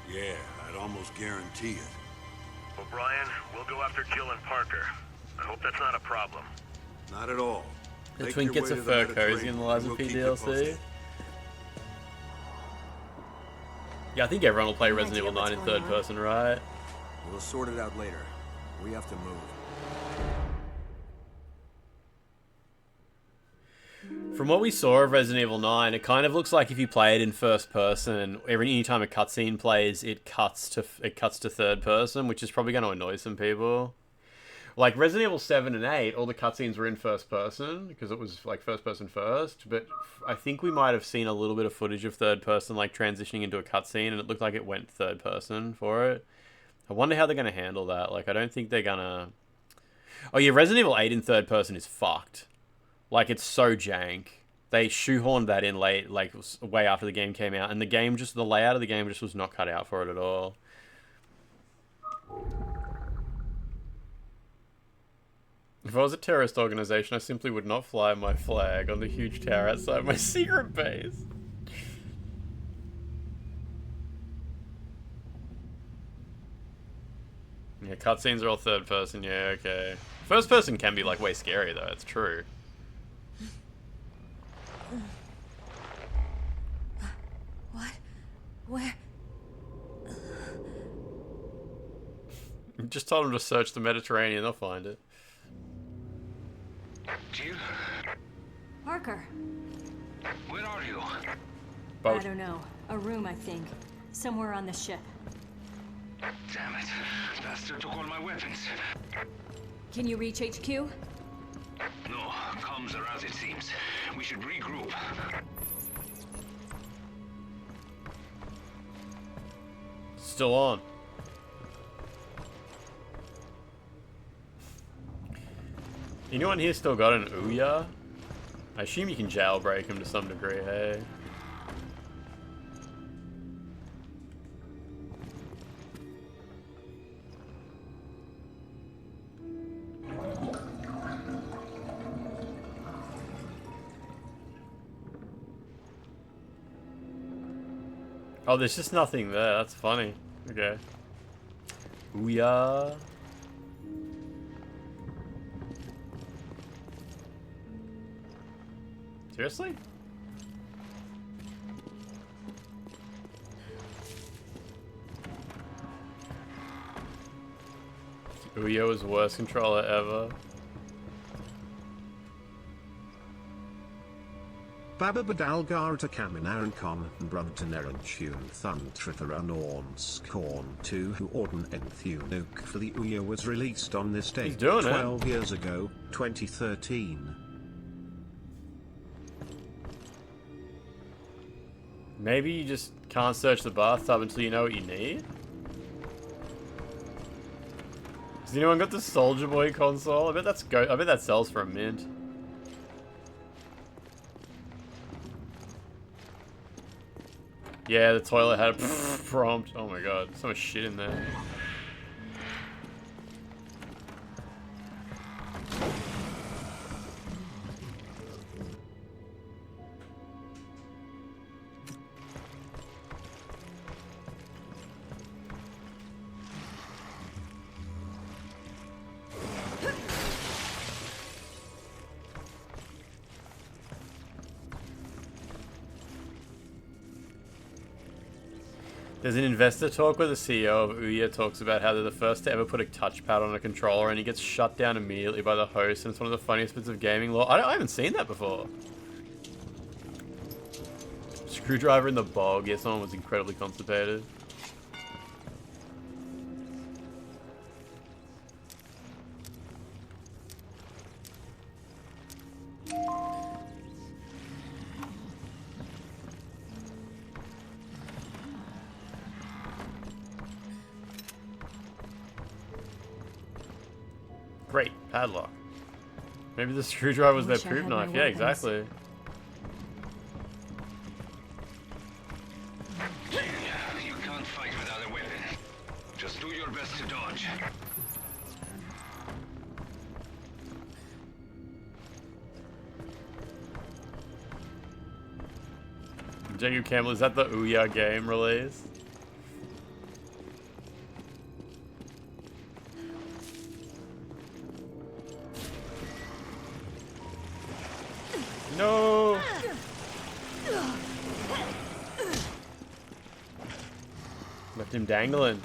yeah, I'd almost guarantee it. O'Brien, we'll go after Jill and Parker. I hope that's not a problem. Not at all. The Make twin your gets way a to the fur cozy Mediterranean, in the and Liza we'll P keep you DLC. posted. Yeah, I think everyone will play Resident Evil 9 in third person, right? We'll sort it out later. We have to move. From what we saw of Resident Evil 9, it kind of looks like if you play it in first person, any time a cutscene plays, it cuts to third person, which is probably going to annoy some people. Like Resident Evil 7 and 8, all the cutscenes were in first person because it was like first person first. But I think we might have seen a little bit of footage of third person, like transitioning into a cutscene, and it looked like it went third person for it. I wonder how they're gonna handle that. Like, I don't think they're gonna. Oh yeah, Resident Evil 8 in third person is fucked. Like, it's so jank. They shoehorned that in late, like way after the game came out, and the layout of the game just was not cut out for it at all. If I was a terrorist organization, I simply would not fly my flag on the huge tower outside my secret base. Yeah, cutscenes are all third person, yeah, okay. First person can be like way scary though, it's true. What? Where? Just told them to search the Mediterranean, they'll find it. Jill? Parker. Where are you? I don't know. A room, I think. Somewhere on the ship. Damn it. Bastard took all my weapons. Can you reach HQ? No, comms are out it seems. We should regroup. Still on. Anyone here still got an Ouya? I assume you can jailbreak him to some degree, hey? Oh, there's just nothing there. That's funny. Okay. Ouya. Seriously? Ouya was the worst controller ever. Baba Badalgar to Kaminaran Con and Brunton Eran Tune Thun Trithara Norn Scorn 2 who Orden Enthunuk for the Ouya was released on this date 12 years ago, 2013. Maybe you just can't search the bathtub until you know what you need? Has anyone got the Soldier Boy console? I bet that sells for a mint. Yeah, the toilet had a prompt. Oh my god, so much shit in there. There's an investor talk where the CEO of Ouya talks about how they're the first to ever put a touchpad on a controller and he gets shut down immediately by the host, and it's one of the funniest bits of gaming lore. I haven't seen that before. Screwdriver in the bog. Yeah, someone was incredibly constipated. Great, padlock. Maybe the screwdriver was their poop knife. Yeah, exactly. You can't fight without a weapon. Just do your best to dodge. Jacob Campbell, is that the Ouya game release? No! Left him dangling.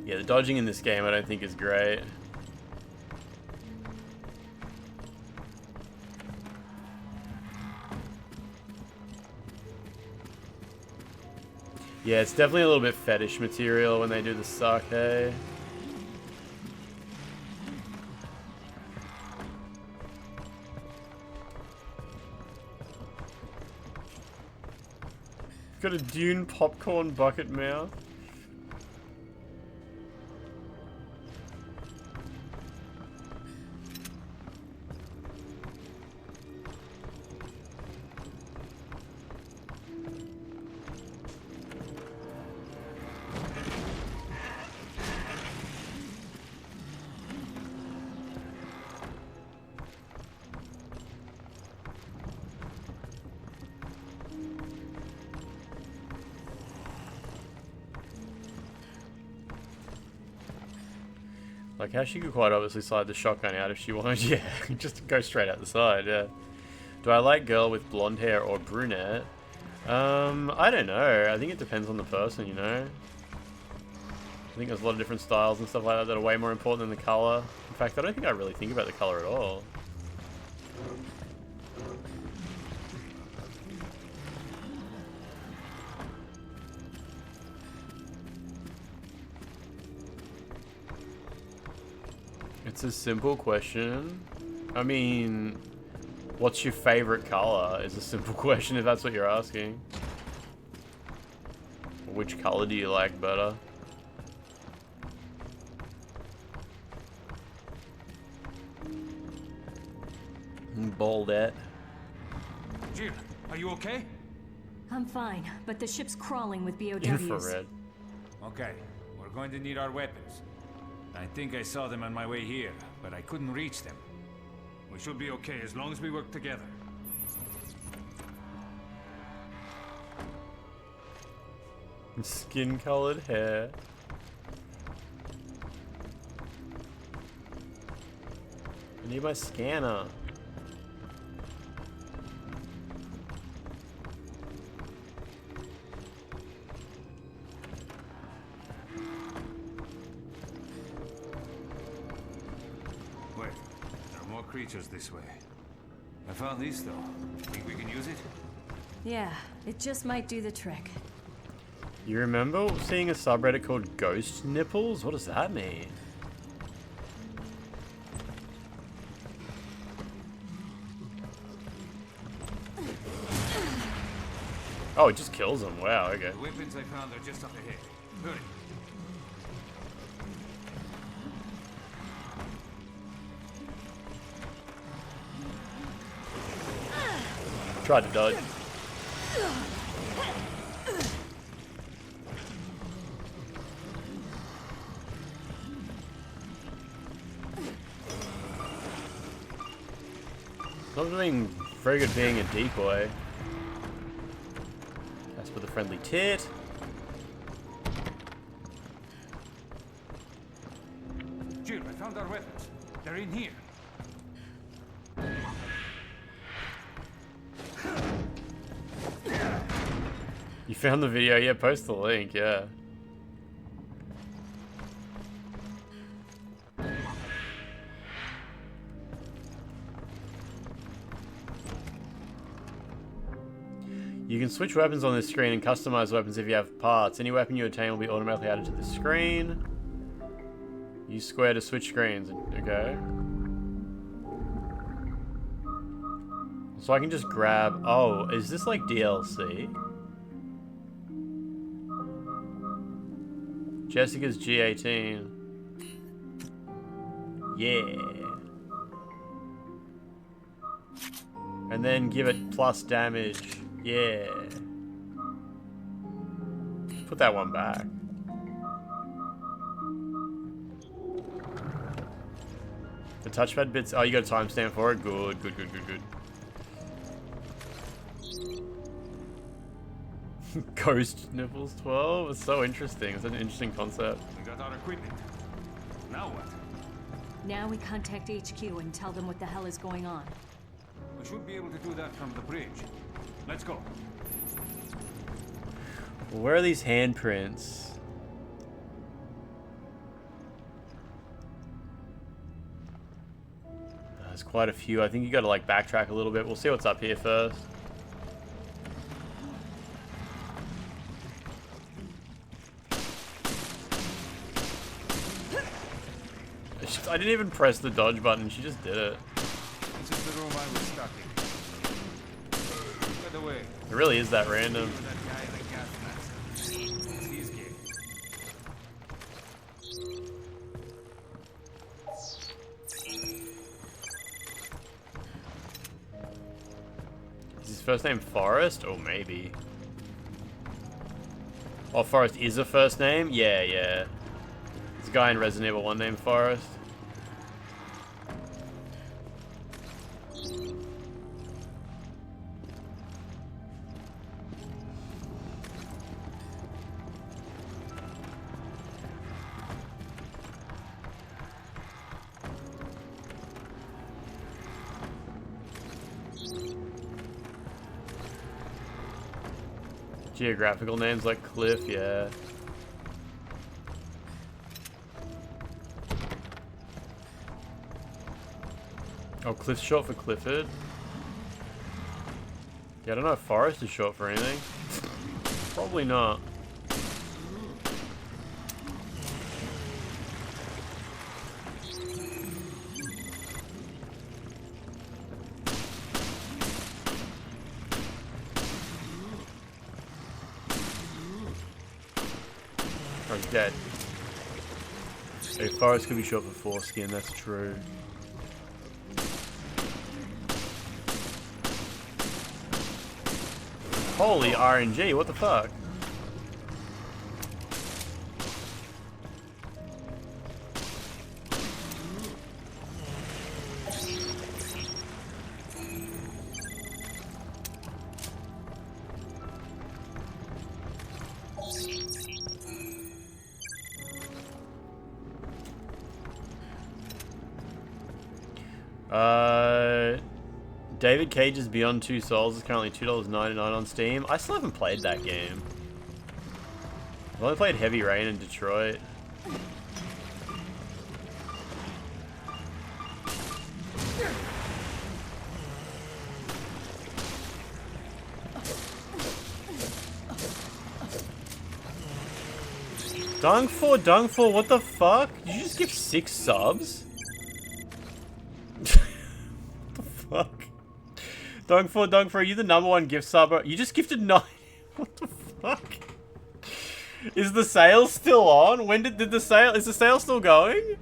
Yeah, the dodging in this game I don't think is great. Yeah, it's definitely a little bit fetish material when they do the suck, hey? got a Dune popcorn bucket mouth. Like how she could quite obviously slide the shotgun out if she wanted. Yeah, just go straight out the side. Yeah. Do I like girl with blonde hair or brunette? I don't know. I think it depends on the person, you know. I think there's a lot of different styles and stuff like that that are way more important than the color. In fact, I don't think I really think about the color at all. It's a simple question. I mean, what's your favorite color is a simple question if that's what you're asking. Which color do you like better? Baldette. Jill, are you okay? I'm fine, but the ship's crawling with BOWs. Infrared. Okay, we're going to need our weapons. I think I saw them on my way here, but I couldn't reach them. We should be okay as long as we work together. Skin-colored hair. I need my scanner. Wait, there are more creatures this way. I found this though. Think we can use it? Yeah, it just might do the trick. You remember seeing a subreddit called Ghost Nipples? What does that mean? Oh, it just kills them. Wow, okay. The weapons I found are just up ahead. Hurry. Tried to dodge. Not doing very good being a decoy. That's with a friendly tit. Jill, I found our weapons. They're in here. You found the video? Yeah, post the link, yeah. You can switch weapons on this screen and customize weapons if you have parts. Any weapon you attain will be automatically added to the screen. Use square to switch screens. Okay. So I can just grab... Oh, is this like DLC? Jessica's G18. Yeah. And then give it plus damage. Yeah. Put that one back. The touchpad bits... Oh, you got a timestamp for it? Good, good, good, good, good. Ghost Nipples 12? It's so interesting. It's an interesting concept. We got our equipment. Now what? Now we contact HQ and tell them what the hell is going on. We should be able to do that from the bridge. Let's go. Where are these handprints? There's quite a few. I think you gotta like backtrack a little bit. We'll see what's up here first. I didn't even press the dodge button, she just did it. This is the room I was stuck in. the way. It really is that random. Is his first name Forrest? Oh, maybe. Oh, Forrest is a first name? Yeah, yeah. There's a guy in Resident Evil 1 named Forrest. Geographical names like Cliff, yeah. Oh, Cliff's short for Clifford. Yeah, I don't know if Forrest is short for anything. Probably not. Oh, he's dead. Hey, Forrest could be short for foreskin, that's true. Holy RNG, what the fuck? David Cage's Beyond Two Souls is currently $2.99 on Steam. I still haven't played that game. I've only played Heavy Rain in Detroit. Dungfor, what the fuck? Did you just give 6 subs? What the fuck? Dungfor, are you the #1 gift subber? You just gifted 9. What the fuck? Is the sale still on? When did the sale? Is the sale still going?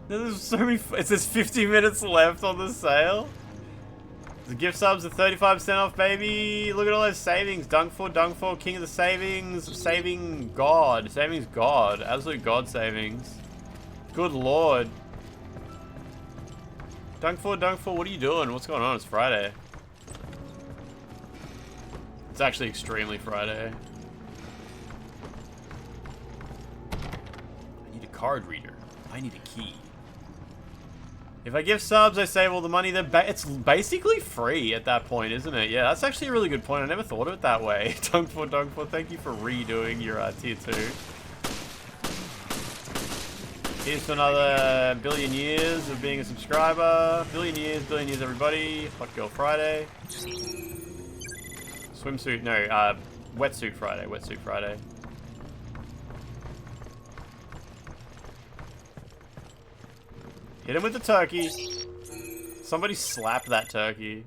There's so many. It says 50 minutes left on the sale. The gift subs are 35% off, baby. Look at all those savings. Dungfor, king of the savings. Savings God. Absolute God savings. Good lord. Dungfor, what are you doing? What's going on? It's Friday. It's actually extremely Friday. I need a card reader. I need a key. If I give subs, I save all the money. It's basically free at that point, isn't it? Yeah, that's actually a really good point. I never thought of it that way. Dungfor, thank you for redoing your tier 2. Here's to another billion years of being a subscriber. Billion years, everybody. Hot Girl Friday. Swimsuit, no, wetsuit Friday. Hit him with the turkey. Somebody slap that turkey.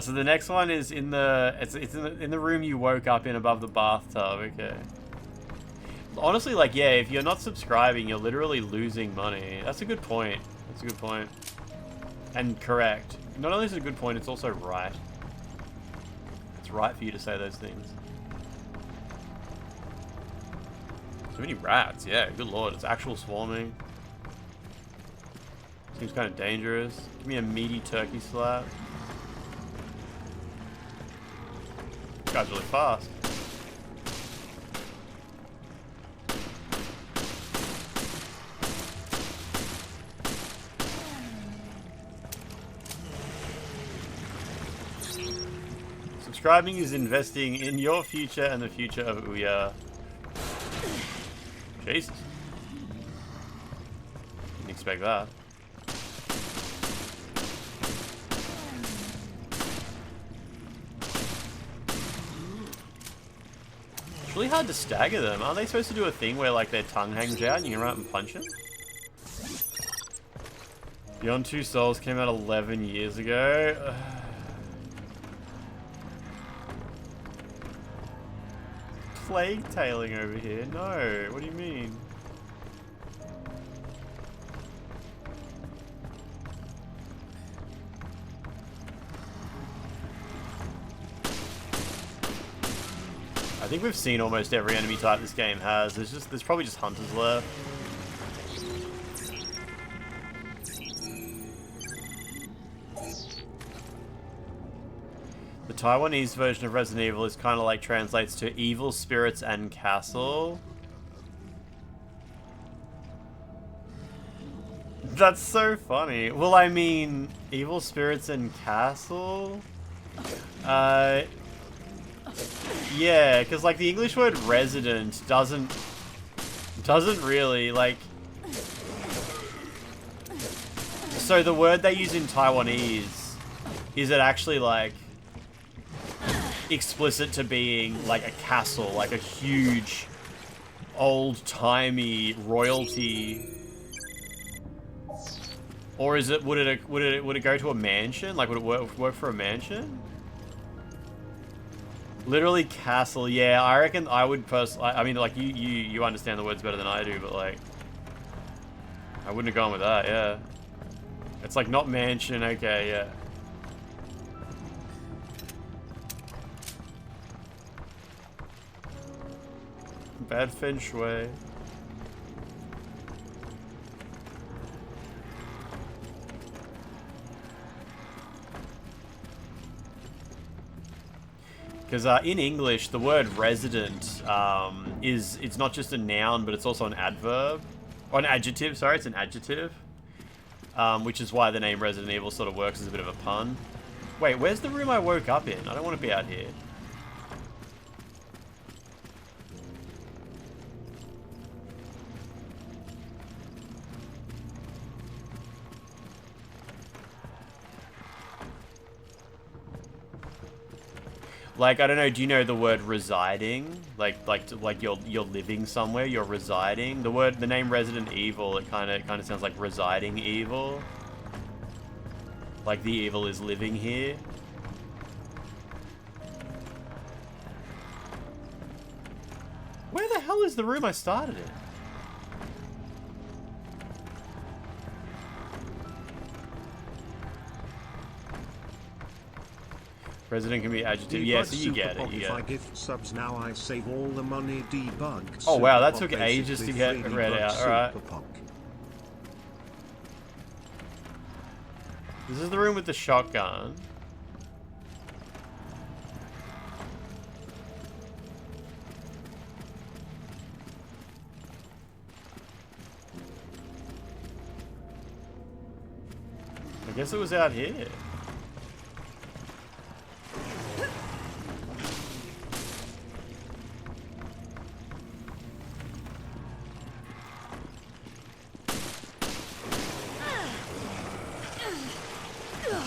So the next one is in the in the room you woke up in above the bathtub. Okay. Honestly, like, yeah, if you're not subscribing, you're literally losing money. That's a good point. And correct. Not only is it a good point, it's also right. It's right for you to say those things. So many rats, yeah, good lord, it's actual swarming. Seems kind of dangerous. Give me a meaty turkey slap. This guy's really fast. Subscribing is investing in your future and the future of Ouya. Jesus. Didn't expect that. It's really hard to stagger them. Aren't they supposed to do a thing where like their tongue hangs out and you can run up and punch them? Beyond Two Souls came out 11 years ago. Plague tailing over here? No, what do you mean? I think we've seen almost every enemy type this game has. There's probably just hunters left. The Taiwanese version of Resident Evil is kind of like translates to Evil Spirits and Castle. That's so funny. Well, I mean, Evil Spirits and Castle? Yeah, because like the English word resident doesn't really like. So the word they use in Taiwanese, is it actually like explicit to being like a castle, like a huge old-timey royalty, or is it would it go to a mansion? Like would it work for a mansion? Literally castle, yeah. I reckon I would personally. I mean, like you understand the words better than I do, but like, I wouldn't have gone with that. Yeah, it's like not mansion. Okay, yeah. Bad feng shui. Because in English, the word resident it's not just a noun, but it's also an adverb. Or an adjective, sorry, it's an adjective. Which is why the name Resident Evil sort of works as a bit of a pun. Wait, where's the room I woke up in? I don't want to be out here. Like, I don't know, do you know the word residing? Like you're living somewhere, you're residing. The name Resident Evil, it kind of sounds like residing evil. Like the evil is living here. Where the hell is the room I started in? Resident can be adjective. Yeah, so you get it. You get it. If I gift subs now, I save all the money. Debug. Oh wow, that took ages to get read out. All right. This is the room with the shotgun. I guess it was out here.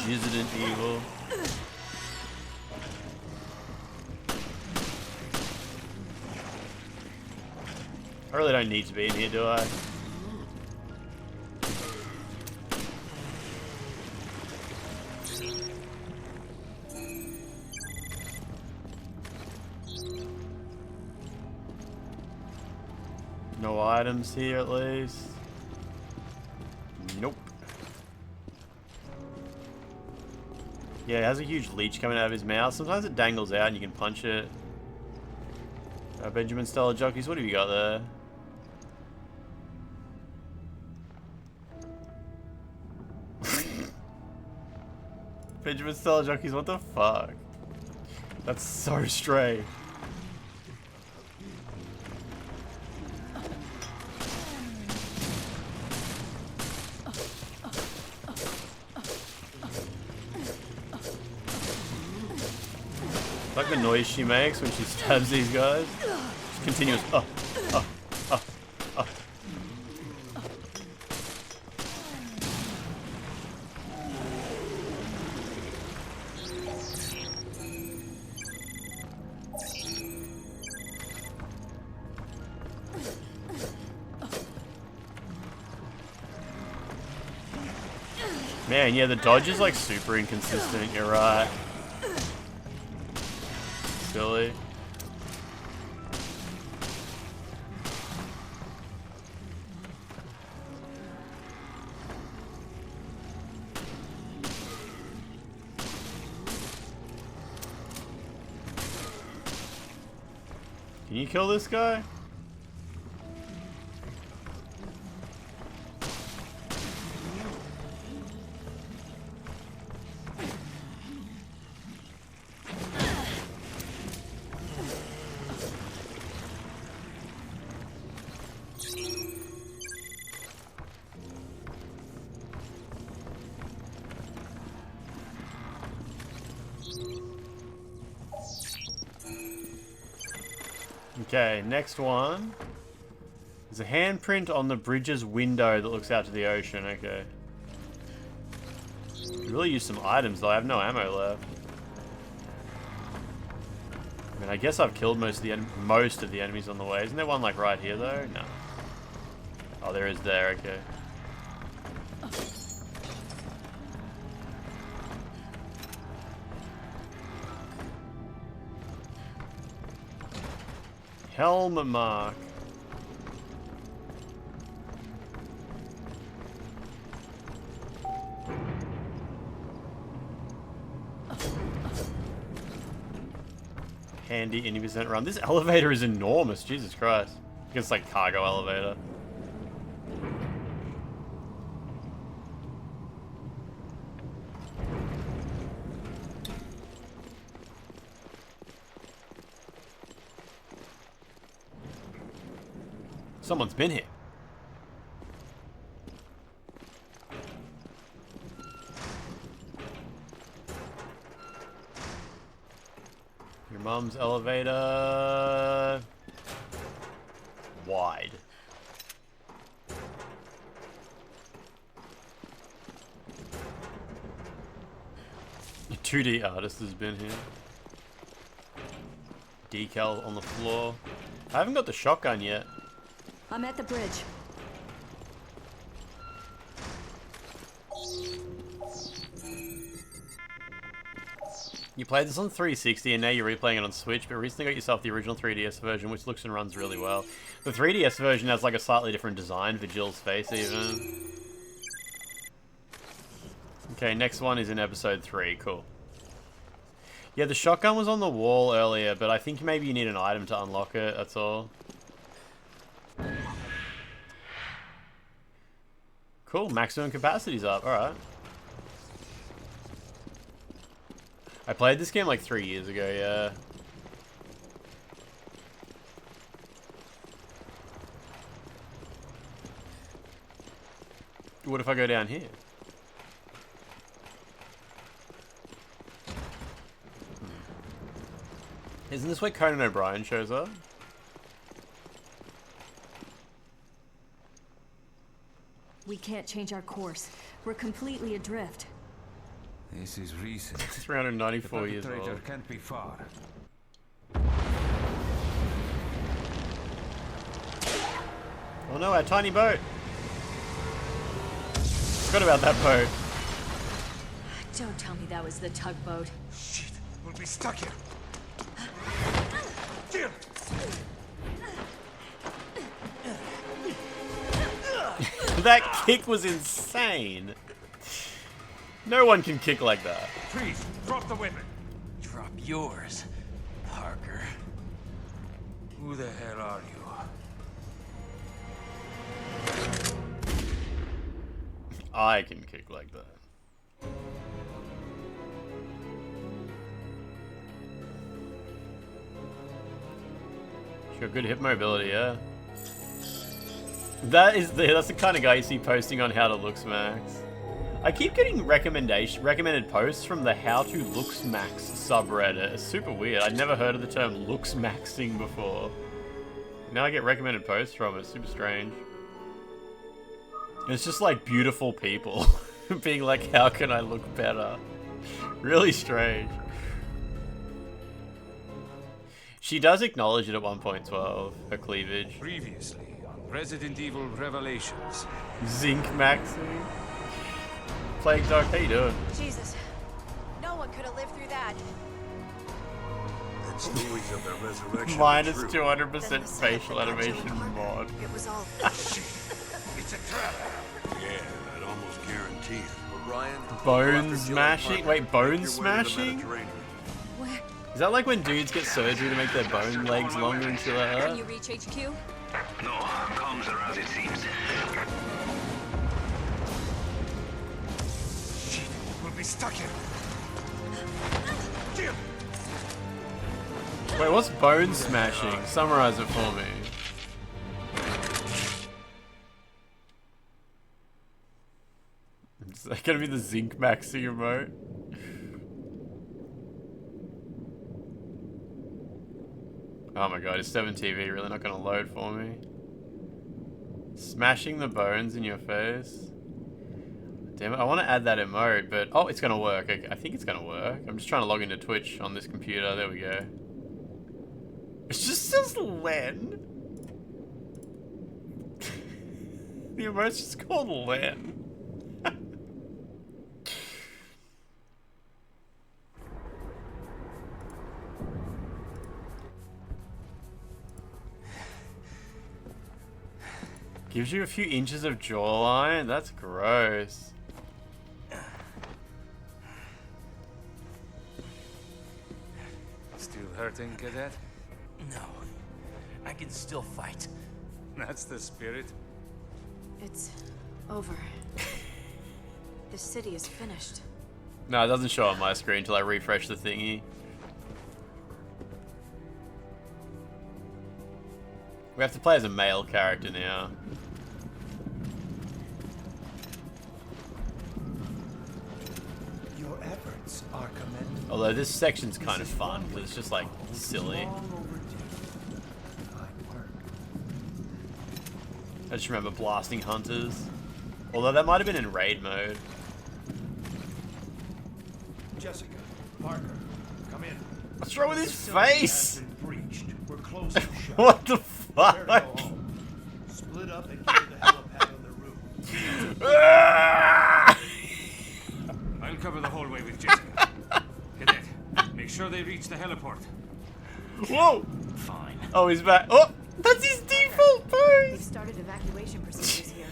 Resident Evil. I really don't need to be in here, do I? No items here, at least. Nope. Yeah, it has a huge leech coming out of his mouth. Sometimes it dangles out and you can punch it. Benjamin Stella Jockeys, what have you got there? Benjamin Stella Jockeys, what the fuck? That's so stray. Like the noise she makes when she stabs these guys. Just continuous. Man, yeah, the dodge is like super inconsistent, you're right. Silly. Can you kill this guy? Okay, next one. There's a handprint on the bridge's window that looks out to the ocean. Okay. Could really use some items though. I have no ammo left. I mean, I guess I've killed most of the enemies on the way. Isn't there one like right here though? No. Oh, there is there. Okay. Helm mark. Handy 80% run. This elevator is enormous. Jesus Christ. I guess it's like cargo elevator. Someone's been here. Your mom's elevator. Wide. 2D artist has been here. Decal on the floor. I haven't got the shotgun yet. I'm at the bridge. You played this on 360 and now you're replaying it on Switch, but recently got yourself the original 3DS version, which looks and runs really well. The 3DS version has like a slightly different design for Jill's face even. Okay, next one is in episode 3. Cool. Yeah, the shotgun was on the wall earlier, but I think maybe you need an item to unlock it, that's all. Cool, maximum capacity's up, alright. I played this game like 3 years ago, yeah. What if I go down here? Isn't this where Conan O'Brien shows up? We can't change our course. We're completely adrift. This is recent. 394 years old. The can't be far. Oh no, our tiny boat. Forgot about that boat. Don't tell me that was the tugboat. Shit, we'll be stuck here. Jill! That kick was insane. No one can kick like that. Please, drop the weapon. Drop yours, Parker. Who the hell are you? I can kick like that. She's got good hip mobility, yeah. That's the kind of guy you see posting on How to Looks Max. I keep getting recommended posts from the How to Looks Max subreddit. It's super weird. I'd never heard of the term looks maxing before. Now I get recommended posts from it. It's super strange. It's just like beautiful people being like, how can I look better? Really strange. She does acknowledge it at 1.12, her cleavage. Previously on Resident Evil Revelations. Zinc maxing. Plague Dog, how you doing? Jesus. No one could have lived through that. And stories of their resurrection. Minus are true. 200% facial animation mod. It was all... It's a trap. Yeah, I'd almost guarantee it. Orion, Bone smashing? Wait, bone smashing? Where? Is that like when dudes get surgery to make their bone legs longer and shit like Can that? you reach HQ? No, comms are as it seems. Shit, we'll be stuck here. Jim! Wait, what's bone smashing? Summarize it for me. Is that gonna be the zinc maxing emote? Oh my god, is 7TV really not gonna load for me? Smashing the bones in your face? Damn it, I want to add that emote, but... Oh, it's gonna work. I think it's gonna work. I'm just trying to log into Twitch on this computer. There we go. It just says Len. The emote's just called Len. Gives you a few inches of jawline? That's gross. Still hurting, cadet? No. I can still fight. That's the spirit. It's over. The city is finished. No, it doesn't show on my screen until I refresh the thingy. We have to play as a male character now. Your efforts are commendable. Although this section's kind of fun, because it's just like silly. I just remember blasting hunters. Although that might have been in raid mode. Jessica, Parker, come in. What's wrong with his face? We're close to shut. What the fuck? Split up and get to the helipad on the roof. I'll cover the hallway with Jessica. Cadet, make sure they reach the heliport. Whoa! Fine. Oh, he's back. Oh, that's his default They've pose. started evacuation procedures here.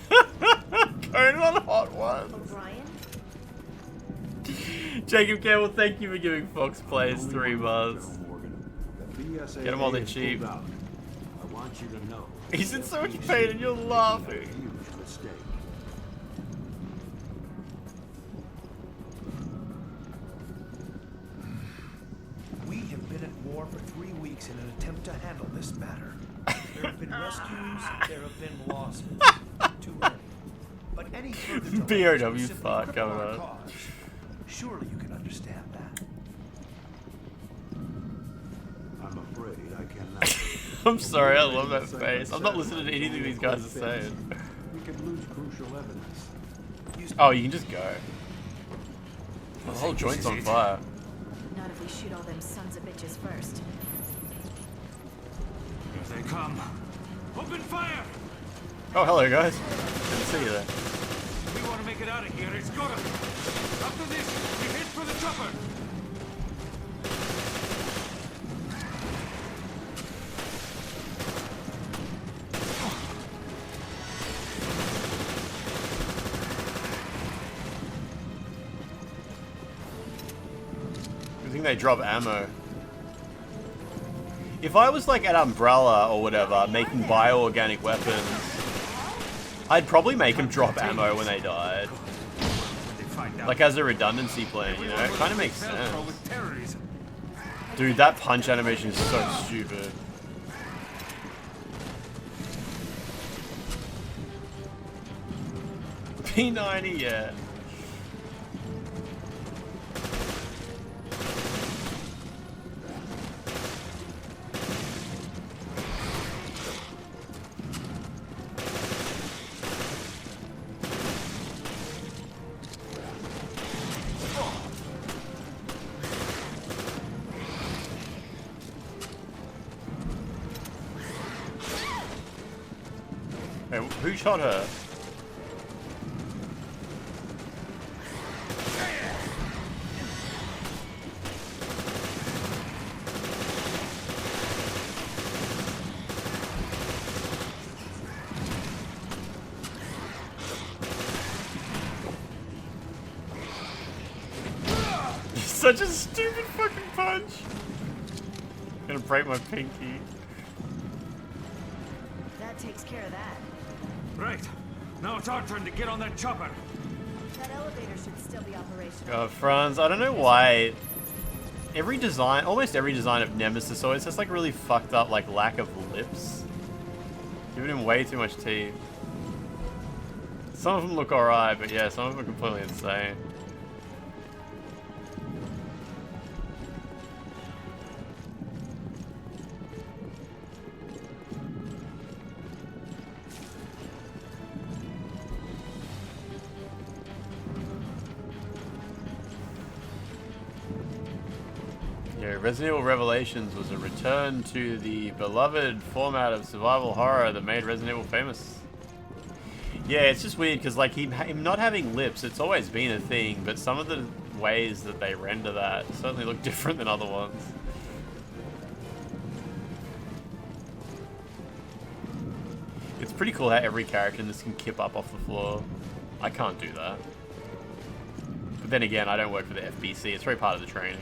Going on hot ones. O'Brien? Jacob Campbell, thank you for giving Fox Plays 3 months. Get him all the cheap. I want you to know. He's in so much pain and you're laughing. Huge mistake. We have been at war for 3 weeks in an attempt to handle this matter. There have been rescues, there have been losses. Too many. But any further delays BOW would simply fuck cripple coming our up. cause. Surely you can understand that. I'm afraid I cannot. I'm sorry, I love that face. I'm not listening to anything these guys are saying. We could lose crucial evidence. Oh, you can just go. The whole joint's on fire. Not if we shoot all them sons of bitches first. Here they come. Open fire! Oh, hello guys. Good to see you there. We want to make it out of here. It's gotta. After this, we head for the chopper. I think they drop ammo. If I was like at Umbrella or whatever, making bioorganic weapons, I'd probably make them drop ammo when they died. Like as a redundancy plan, you know? It kind of makes sense. Dude, that punch animation is so stupid. P90, yeah. Hey, who shot her? such a stupid fucking punch. I'm gonna break my pinky. That takes care of that. Right. Now it's our turn to get on that chopper. That elevator should still be operational. God, Franz, I don't know why. Every design, almost every design of Nemesis always has like really fucked up like lack of lips. Giving him way too much teeth. Some of them look alright, but yeah, some of them are completely insane. Yeah, Resident Evil Revelations was a return to the beloved format of survival horror that made Resident Evil famous. Yeah, it's just weird because like him not having lips, it's always been a thing, but some of the ways that they render that certainly look different than other ones. It's pretty cool how every character in this can kip up off the floor. I can't do that. But then again, I don't work for the FBC, it's very part of the training.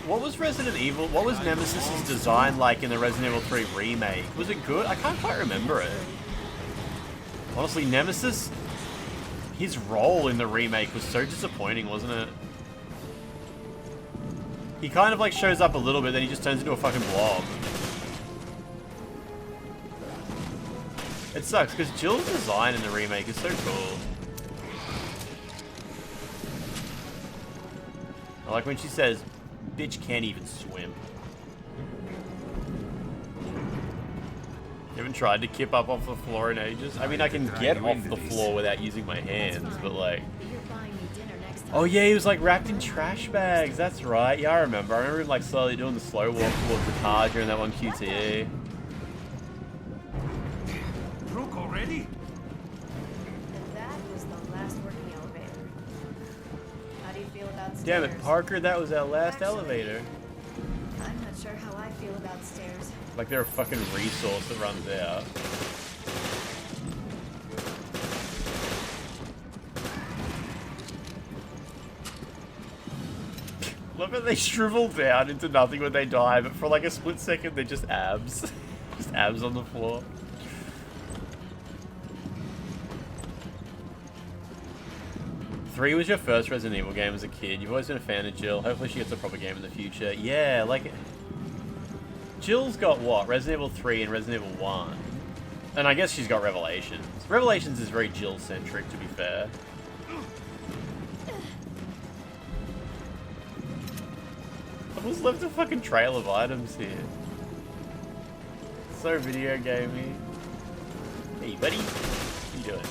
What was Resident Evil, what was Nemesis's design like in the Resident Evil 3 remake? Was it good? I can't quite remember it. Honestly, Nemesis, his role in the remake was so disappointing, wasn't it? He kind of like shows up a little bit, then he just turns into a fucking blob. It sucks, because Jill's design in the remake is so cool. I like when she says, "Bitch can't even swim." You haven't tried to kip up off the floor in ages? I mean, I can get off the floor without using my hands, but like... Oh yeah, he was like wrapped in trash bags, that's right. Yeah, I remember him like slowly doing the slow walk towards the car during that one QTE. Broke already? And that was the last working elevator. How do you feel about stairs? Damn it, Parker, that was our last elevator. I'm not sure how I feel about stairs. Like they're a fucking resource that runs out. Love how they shrivel down into nothing when they die, but for like a split second they're just abs. Just abs on the floor. Three was your first Resident Evil game as a kid. You've always been a fan of Jill. Hopefully she gets a proper game in the future. Yeah, like... Jill's got what? Resident Evil 3 and Resident Evil 1. And I guess she's got Revelations. Revelations is very Jill-centric, to be fair. What's left a fucking trail of items here? So video gamey. Hey, buddy. What you doing?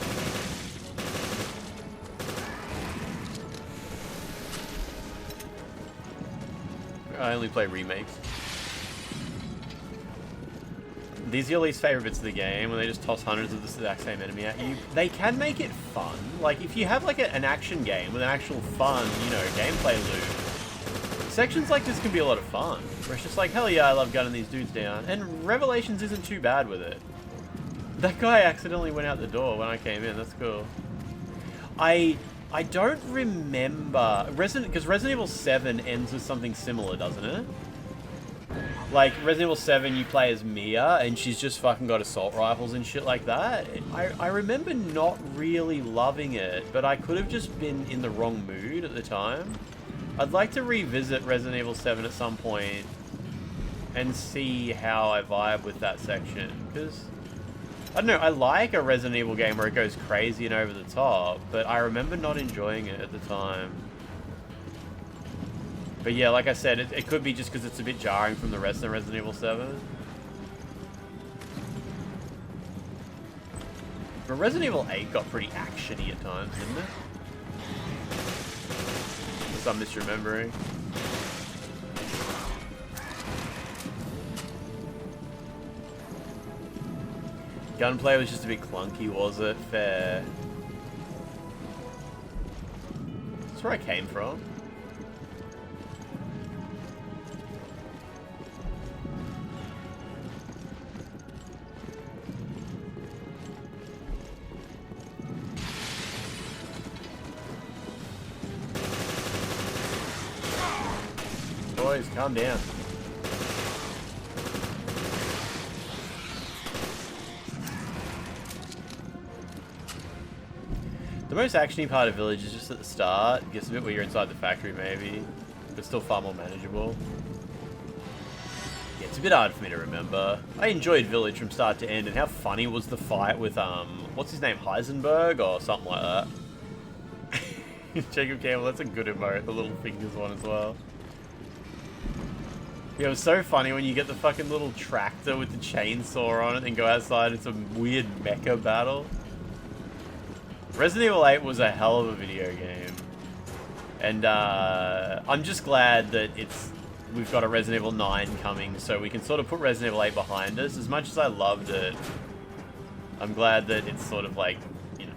I only play remakes. These are your least favorite bits of the game, when they just toss hundreds of the exact same enemy at you. They can make it fun. Like, if you have like an action game with an actual fun, you know, gameplay loop, sections like this can be a lot of fun. Where it's just like, hell yeah, I love gunning these dudes down. And Revelations isn't too bad with it. That guy accidentally went out the door when I came in, that's cool. I don't remember... because Resident Evil 7 ends with something similar, doesn't it? Like, Resident Evil 7, you play as Mia, and she's just fucking got assault rifles and shit like that. I remember not really loving it, but I could have just been in the wrong mood at the time. I'd like to revisit Resident Evil 7 at some point and see how I vibe with that section, because... I don't know, I like a Resident Evil game where it goes crazy and over the top, but I remember not enjoying it at the time. But yeah, like I said, it could be just because it's a bit jarring from the rest of Resident Evil 7. But Resident Evil 8 got pretty actiony at times, didn't it? Unless I'm misremembering. Gunplay was just a bit clunky, was it? Fair. That's where I came from. Boys, calm down. The most actiony part of Village is just at the start. It gets a bit where you're inside the factory maybe, but still far more manageable. Yeah, it's a bit hard for me to remember. I enjoyed Village from start to end, and how funny was the fight with, what's his name, Heisenberg or something like that? Jacob Campbell, that's a good emote, the little fingers one as well. Yeah, it was so funny when you get the fucking little tractor with the chainsaw on it and go outside. It's a weird mecha battle. Resident Evil 8 was a hell of a video game. And I'm just glad that we've got a Resident Evil 9 coming, so we can sort of put Resident Evil 8 behind us. As much as I loved it, I'm glad that it's sort of like, you know,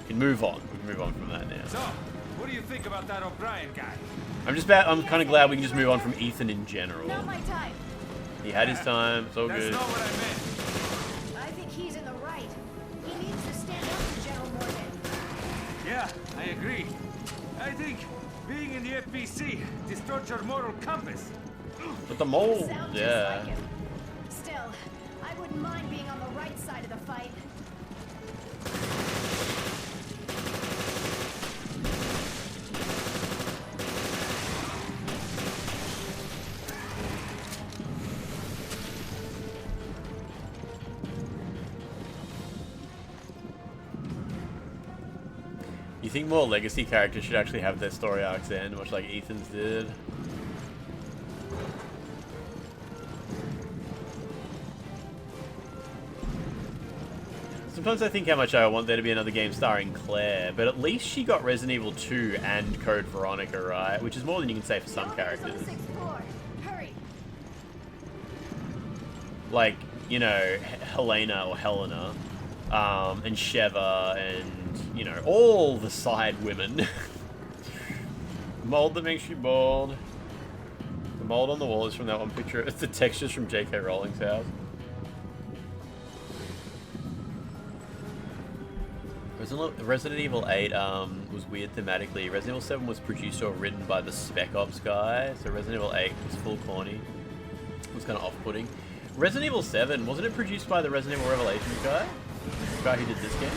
we can move on. We can move on from that now. So, what do you think about that O'Brien guy? I'm kind of glad we can just move on from Ethan in general. Not my time. He had his time. It's all good. That's not what I meant. I think he's in the right. He needs to stand up to General Morgan. Yeah, I agree. I think being in the FBC distorts your moral compass. But the mold, Sound just yeah. like him. Still, I wouldn't mind being on the right side of the fight. You think more legacy characters should actually have their story arcs end, much like Ethan's did? Sometimes I think how much I want there to be another game starring Claire, but at least she got Resident Evil 2 and Code Veronica, right? Which is more than you can say for some characters. Hurry. Like, you know, Helena or Helena, and Sheva, and, you know, all the side women. Mold that makes you bald. The mold on the wall is from that one picture. It's the textures from J.K. Rowling's house. Resident Evil 8 was weird thematically. Resident Evil 7 was produced or written by the Spec Ops guy, so Resident Evil 8 was full corny. It was kind of off-putting. Resident Evil 7, wasn't it produced by the Resident Evil Revelations guy? The guy who did this game?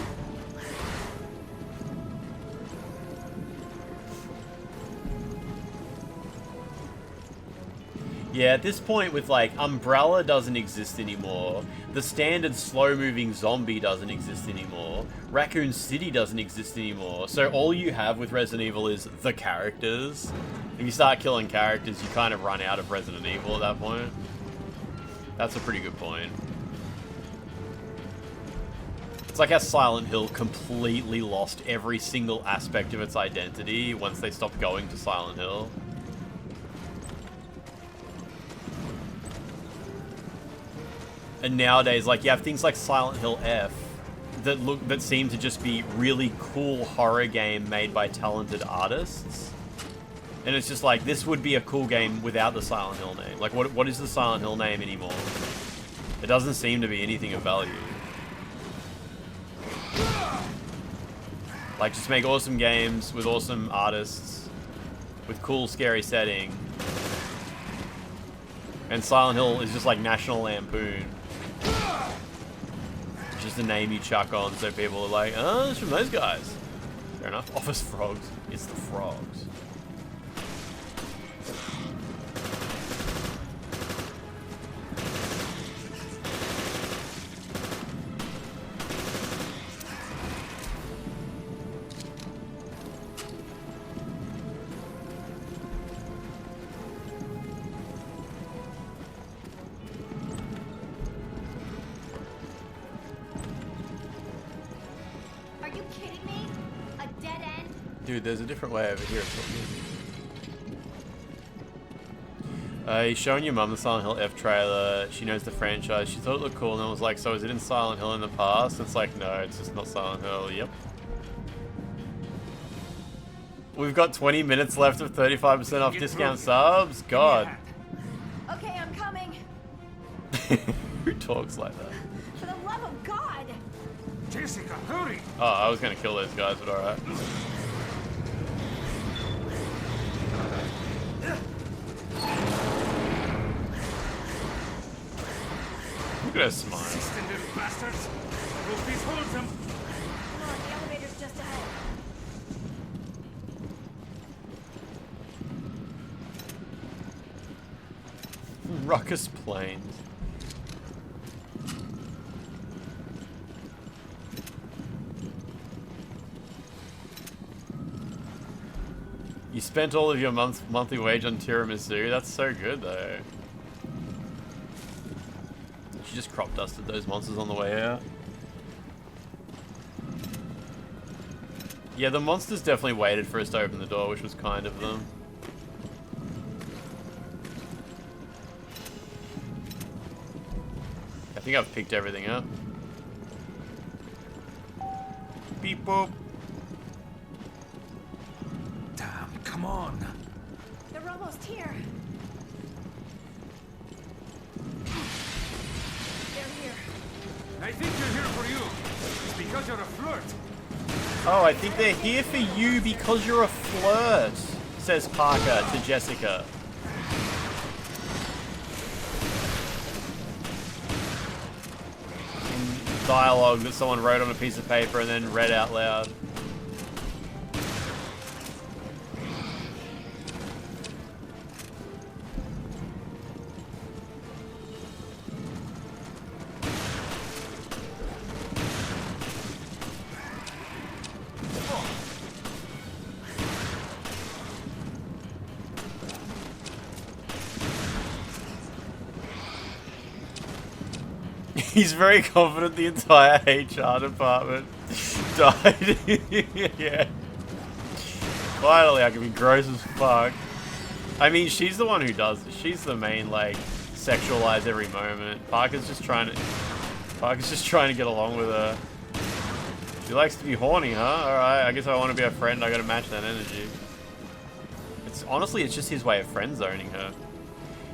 Yeah, at this point with, like, Umbrella doesn't exist anymore, the standard slow-moving zombie doesn't exist anymore, Raccoon City doesn't exist anymore, so all you have with Resident Evil is the characters. If you start killing characters, you kind of run out of Resident Evil at that point. That's a pretty good point. It's like how Silent Hill completely lost every single aspect of its identity once they stopped going to Silent Hill. And nowadays, like, you have things like Silent Hill F that seem to just be really cool horror game made by talented artists. And it's just like, this would be a cool game without the Silent Hill name. Like, what is the Silent Hill name anymore? It doesn't seem to be anything of value. Like, just make awesome games with awesome artists, with cool, scary setting. And Silent Hill is just like National Lampoon. Just a name you chuck on so people are like, oh, it's from those guys. Fair enough. Office Frogs. It's the frogs. Dude, there's a different way over here. He's showing your mum the Silent Hill F trailer. She knows the franchise. She thought it looked cool and then was like, so is it in Silent Hill in the past? It's like, no, it's just not Silent Hill. Yep. We've got 20 minutes left of 35% off discount subs. God. Okay, I'm coming. Who talks like that? For the love of God! Jessica, hurry! Oh, I was gonna kill those guys, but alright. Look at her smile. Assistant little bastards! Will these hold them? Come on, the elevator's just ahead. Ruckus planes. You spent all of your monthly wage on tiramisu. That's so good, though. She just crop dusted those monsters on the way out. Yeah, the monsters definitely waited for us to open the door, which was kind of them. I think I've picked everything up. Beep boop. Damn, come on. They're almost here. They're here. I think they're here for you. It's because you're a flirt. Oh, I think they're here for you because you're a flirt, says Parker to Jessica. In dialogue that someone wrote on a piece of paper and then read out loud. He's very confident the entire HR department died. Yeah. Finally, I can be gross as fuck. I mean, she's the one who does it. She's the main, like, sexualize every moment. Parker's just trying to get along with her. She likes to be horny, huh? Alright, I guess I want to be a friend. I gotta match that energy. Honestly, it's just his way of friend zoning her.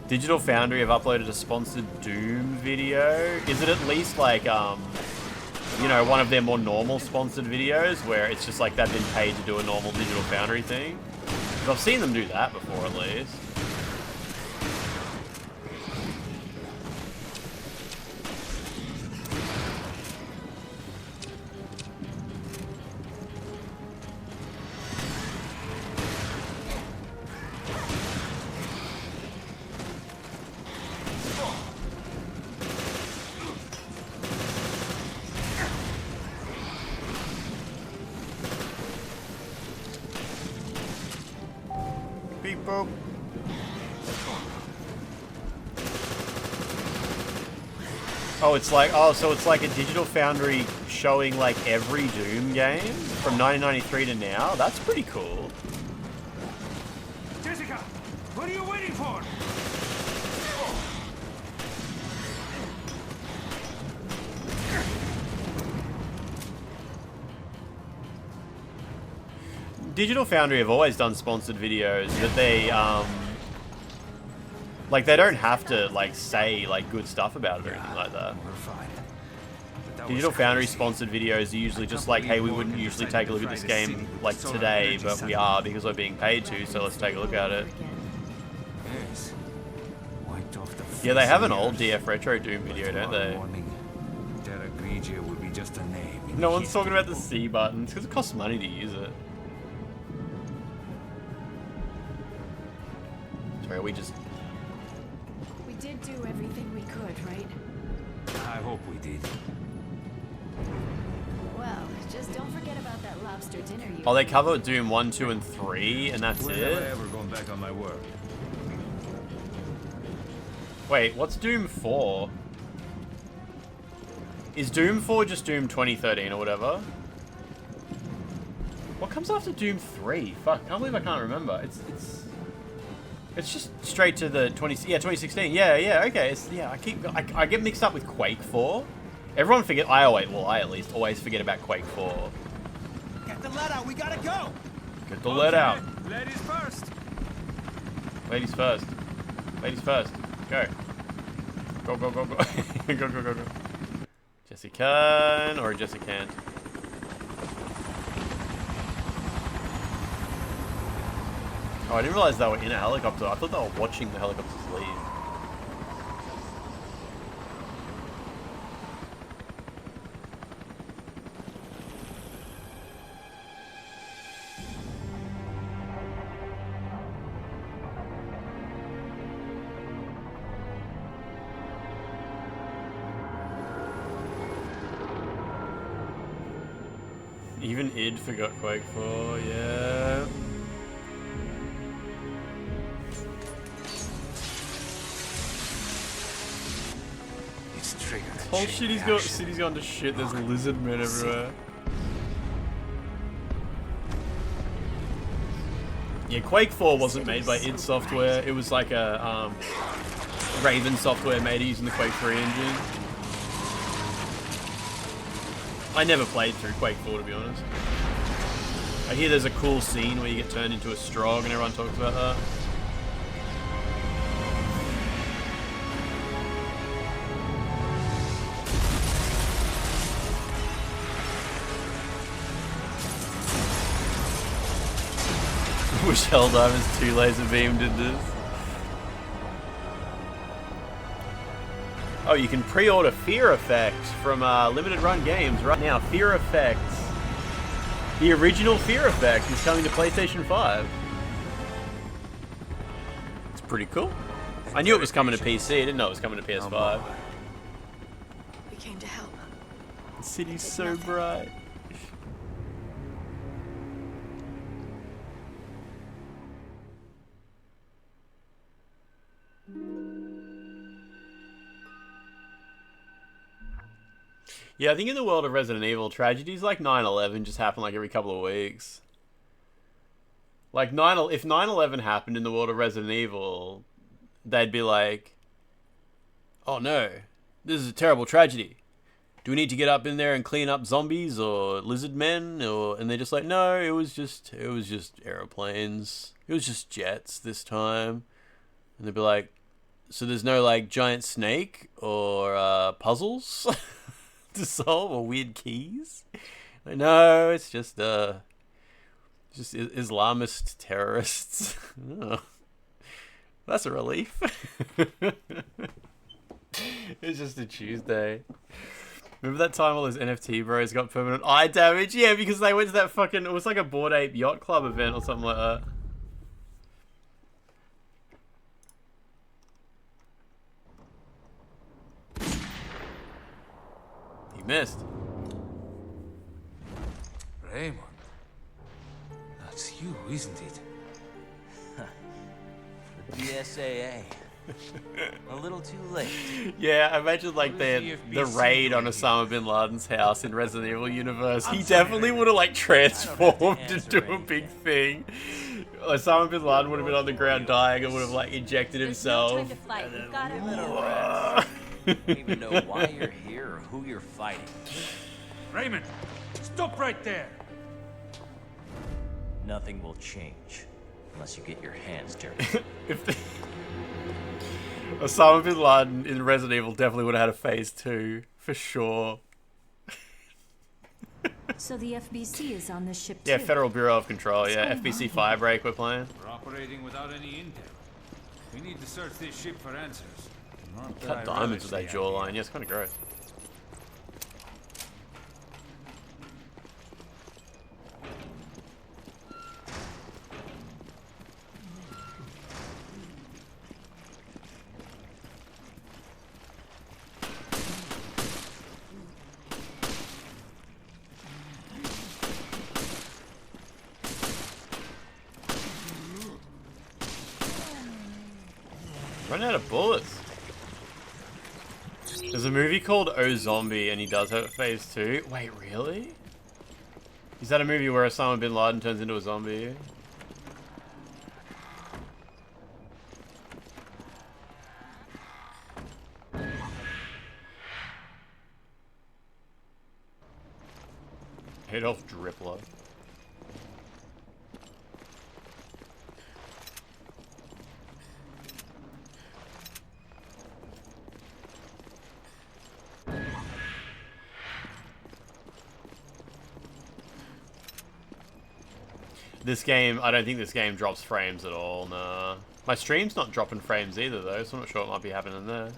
Digital Foundry have uploaded a sponsored Doom video. Is it at least like, you know, one of their more normal sponsored videos where it's just like they've been paid to do a normal Digital Foundry thing? Because I've seen them do that before at least. Boop. Oh, it's like, so it's like a Digital Foundry showing like every Doom game from 1993 to now. That's pretty cool. Jessica, what are you waiting for? Digital Foundry have always done sponsored videos that they, like they don't have to like say like good stuff about it or anything like that. Digital Foundry sponsored videos are usually just like, hey, we wouldn't usually take a look at this game like today, but we are because we're being paid to, so let's take a look at it. Yeah, they have an old DF Retro Doom video, don't they? No one's talking about the C buttons because it costs money to use it. Sorry, we did do everything we could, right? I hope we did. Well, just don't forget about that lobster dinner you... Oh, they cover Doom 1, 2, and 3, and that's When it? have I ever gone back on my word? Wait, what's Doom 4? Is Doom 4 just Doom 2013 or whatever? What comes after Doom 3? Fuck, I can't believe I can't remember. It's just straight to the 2016. Yeah, okay. I get mixed up with Quake 4. Everyone I at least always forget about Quake 4. Get the lead out, we gotta go! Get the lead out. Ladies first. Ladies first. Ladies first. Go. Go, go, go, go. Go, go, go, go. Jesse can, or Jesse can't. Oh, I didn't realize they were in a helicopter. I thought they were watching the helicopters leave. Even id forgot Quake 4, yeah. It's triggered. Whole city's gone to shit. There's lizard men everywhere. Yeah, Quake 4 wasn't made by id Software. It was like a Raven Software made it using the Quake 3 engine. I never played through Quake 4, to be honest. I hear there's a cool scene where you get turned into a Strog and everyone talks about that. Wish Helldiver's 2 laser beam did this. Oh, you can pre-order Fear Effect from Limited Run Games right now. Fear Effect. The original Fear Effect is coming to PlayStation 5. It's pretty cool. I knew it was coming to PC. I didn't know it was coming to PS5. We came to help. The city's so bright. Yeah, I think in the world of Resident Evil, tragedies like 9/11 just happen like every couple of weeks. Like, if 9/11 happened in the world of Resident Evil, they'd be like, oh no, this is a terrible tragedy. Do we need to get up in there and clean up zombies or lizard men? And they're just like, no, it was just airplanes. It was just jets this time. And they'd be like, so there's no like giant snake or puzzles to solve or weird keys? Like, no, it's just Islamist terrorists. Oh, that's a relief. It's just a Tuesday. Remember that time all those NFT bros got permanent eye damage? Yeah, because they went to that fucking, it was like a Bored Ape Yacht Club event or something like that. He missed. Raymond. That's you, isn't it? The SAA. A little too late. Yeah, I imagine like the raid on Osama bin Laden's house in Resident Evil universe. He definitely would have like transformed into a big thing. Osama bin Laden would have been on the ground dying and would have like injected himself. No time to fight. We've got a little rest. You don't even know why you're here or who you're fighting. Raymond, stop right there. Nothing will change unless you get your hands dirty. Osama bin Laden in Resident Evil definitely would have had a phase 2, for sure. So the FBC is on this ship too? Yeah, Federal Bureau of Control, yeah. FBC 5 break we're playing. We're operating without any intel. We need to search this ship for answers. Not that Cut I diamonds with that relish the jawline, idea. yeah, it's kind of gross. Run out of bullets. There's a movie called Oh Zombie, and he does have a phase 2. Wait, really? Is that a movie where Osama bin Laden turns into a zombie? Adolf Drippler. This game, I don't think this game drops frames at all, nah. My stream's not dropping frames either, though, so I'm not sure what might be happening there.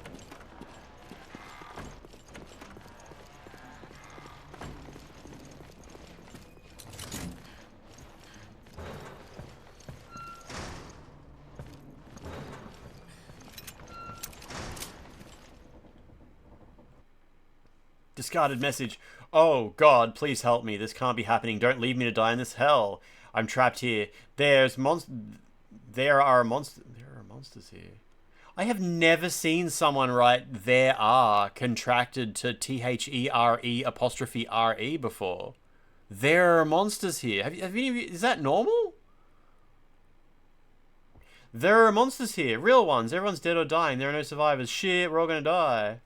Discarded message. Oh, God, please help me. This can't be happening. Don't leave me to die in this hell. I'm trapped here. There are monsters here. I have never seen someone write "there are" contracted to THERE''RE before. There are monsters here. Have any of you, is that normal? There are monsters here. Real ones. Everyone's dead or dying. There are no survivors. Shit, we're all gonna die.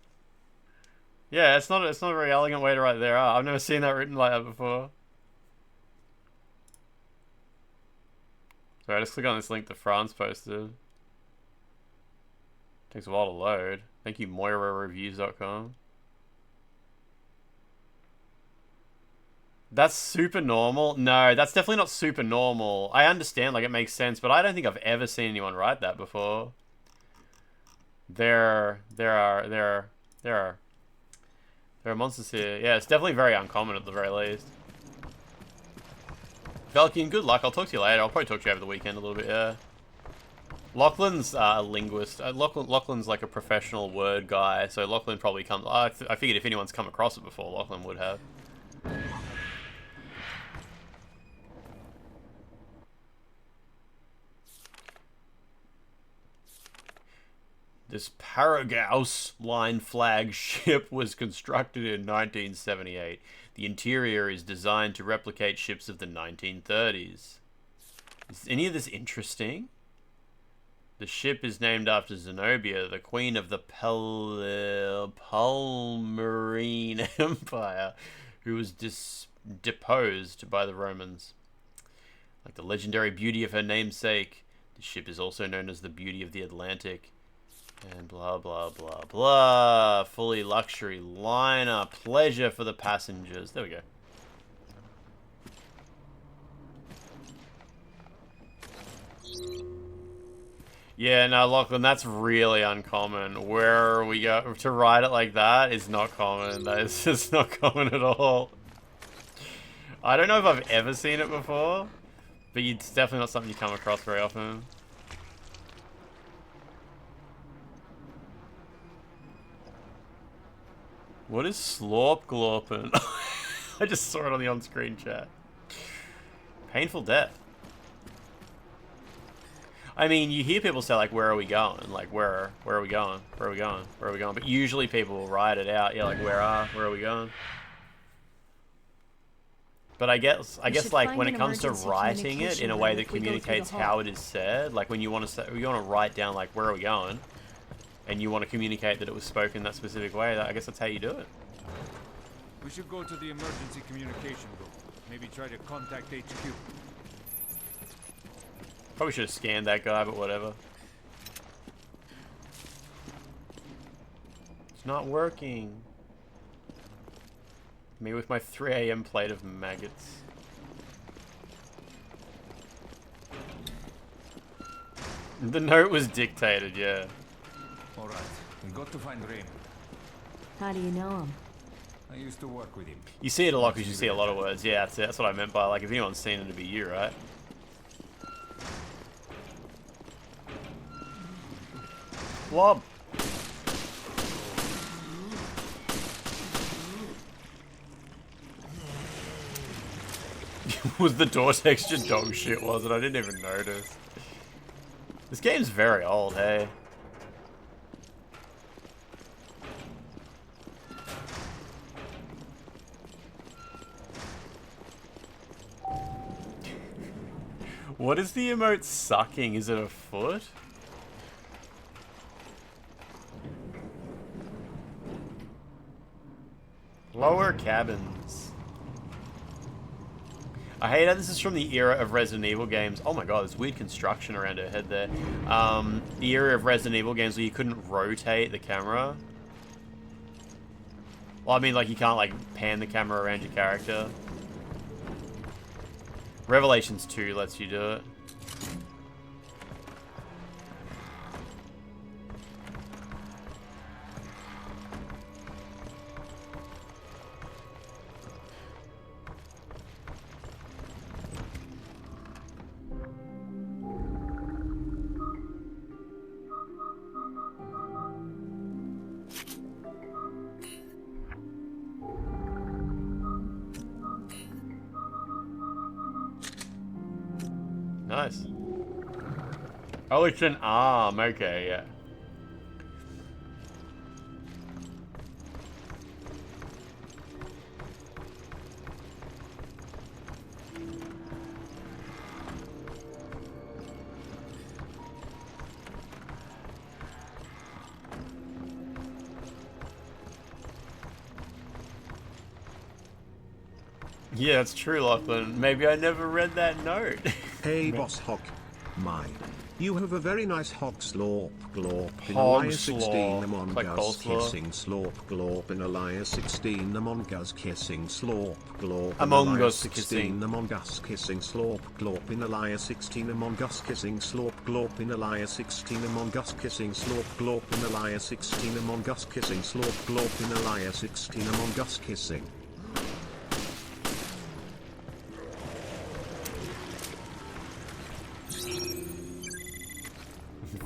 Yeah, it's not a very elegant way to write "there are." I've never seen that written like that before. Sorry, just click on this link that France posted. Takes a while to load. Thank you, MoiraReviews.com. That's super normal? No, that's definitely not super normal. I understand, like, it makes sense, but I don't think I've ever seen anyone write that before. There are monsters here. Yeah, it's definitely very uncommon at the very least. Valkyne, good luck. I'll talk to you later. I'll probably talk to you over the weekend a little bit, yeah. Lachlan's a linguist. Lachlan's like a professional word guy, so Lachlan probably comes... I figured if anyone's come across it before, Lachlan would have. This Paragaus line flag ship was constructed in 1978. The interior is designed to replicate ships of the 1930s. Is any of this interesting? The ship is named after Zenobia, the queen of the Palmyrene Empire, who was deposed by the Romans. Like the legendary beauty of her namesake, the ship is also known as the Beauty of the Atlantic. And blah, blah, blah, blah. Fully luxury liner. Pleasure for the passengers. There we go. Yeah, no, Lachlan, that's really uncommon. Where we go to write it like that is not common. That is just not common at all. I don't know if I've ever seen it before, but it's definitely not something you come across very often. What is slorp glorpin? I just saw it on the on-screen chat. Painful death. I mean, you hear people say, like, where are we going? Like, where are we going? Where are we going? Where are we going? But usually people will write it out. Yeah, like, where are we going? But I guess like, when it comes to writing it in a way that communicates how it is said, like, when you want to write down, like, where are we going? And you want to communicate that it was spoken that specific way, I guess that's how you do it. We should go to the emergency communication room. Maybe try to contact HQ. Probably should have scanned that guy, but whatever. It's not working. Me with my 3 AM plate of maggots. The note was dictated, yeah. Alright, we got to find Raymond. How do you know him? I used to work with him. You see it a lot because you see a lot of words. Yeah, that's what I meant by, like, if anyone's seen it, it'd be you, right? Blob. Was the door texture dog shit, was it? I didn't even notice. This game's very old, hey? What is the emote sucking? Is it a foot? Lower cabins. I hate how this is from the era of Resident Evil games. Oh my god, there's weird construction around her head there. The era of Resident Evil games where you couldn't rotate the camera. Well, I mean, like, you can't, like, pan the camera around your character. Revelations 2 lets you do it. Nice. Oh, it's an arm. Okay, yeah. Yeah, that's true, Lachlan. Maybe I never read that note. Hey, Boss Hog. My. You have a very nice hog slorp glorp in Hog Alliance 16 slorp. Among Like Us coleslaw. kissing slorp glorp in Alliance 16 Among Us kissing slorp glorp in Among Alliance Us 16 kissing. Among Us kissing slorp glorp in Alliance 16 Among Us kissing slorp glorp in Alliance 16 Among Us kissing slorp glorp in Alliance 16 Among Us kissing slorp glorp in Alliance 16 Among Us kissing.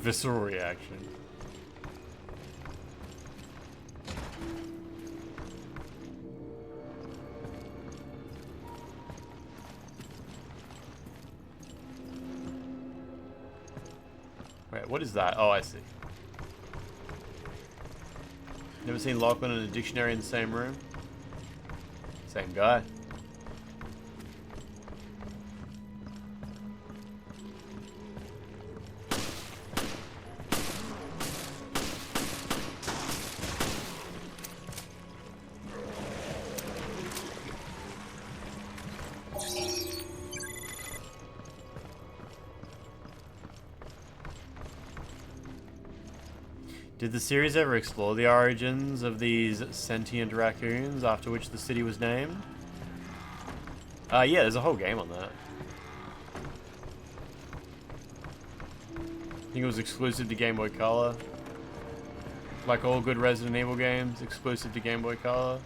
Visceral reaction. Wait, what is that? Oh, I see. Never seen Lachlan and a dictionary in the same room? Same guy. Did the series ever explore the origins of these sentient raccoons after which the city was named? Yeah, there's a whole game on that. I think it was exclusive to Game Boy Color. Like all good Resident Evil games, exclusive to Game Boy Color.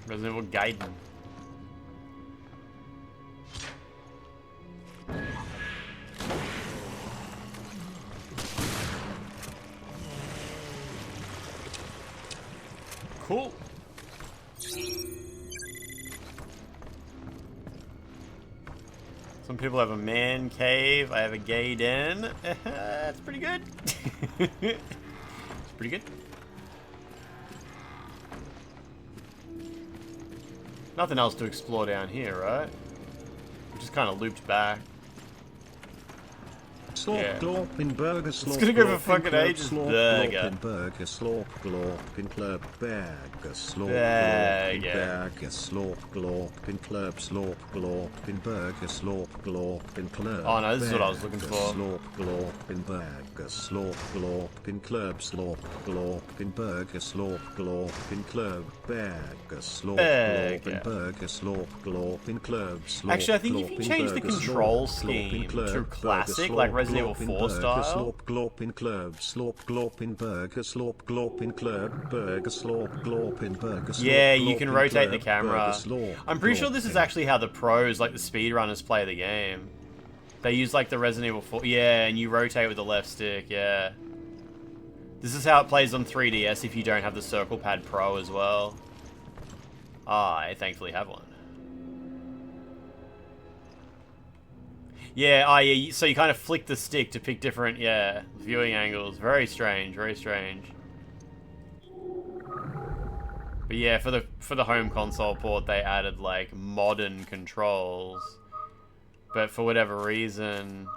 Resident Evil Gaiden. Cool. Some people have a man cave. I have a gay den. That's pretty good. It's pretty good. Nothing else to explore down here, right? We just kind of looped back. Slorp glorp in burger slorp. It's gonna go for glorp in fucking club, ages. slorp Burger. glorp in burger slorp glorp in club burger slorp glorp in Burger. burger slorp glorp in club slorp glorp in burger slorp glorp in club. Oh no, this is what I was looking burger for. Slorp glorp in burger slorp glorp in club slorp glorp in burger slorp glorp in club burger slorp glorp in Burger. burger slorp glorp in club slorp. Actually, I think if glorp you in change the burger control slorp glorp in scheme club to burger classic, slorp like Resident Evil glorp in 4 burger style. slorp glorp in club slorp glorp in burger slorp glorp in club burger slorp glorp in burger slorp. Yeah, you glorp can in rotate the club, camera. burger slorp I'm pretty sure glorp this is in- actually how the pros, like the speedrunners, play the game. They use like the Resident Evil 4. Yeah, and you rotate with the left stick, yeah. This is how it plays on 3DS if you don't have the Circle Pad Pro as well. I thankfully have one. Yeah, yeah, so you kind of flick the stick to pick different, yeah, viewing angles. Very strange, very strange. But yeah, for the home console port, they added like modern controls. But for whatever reason,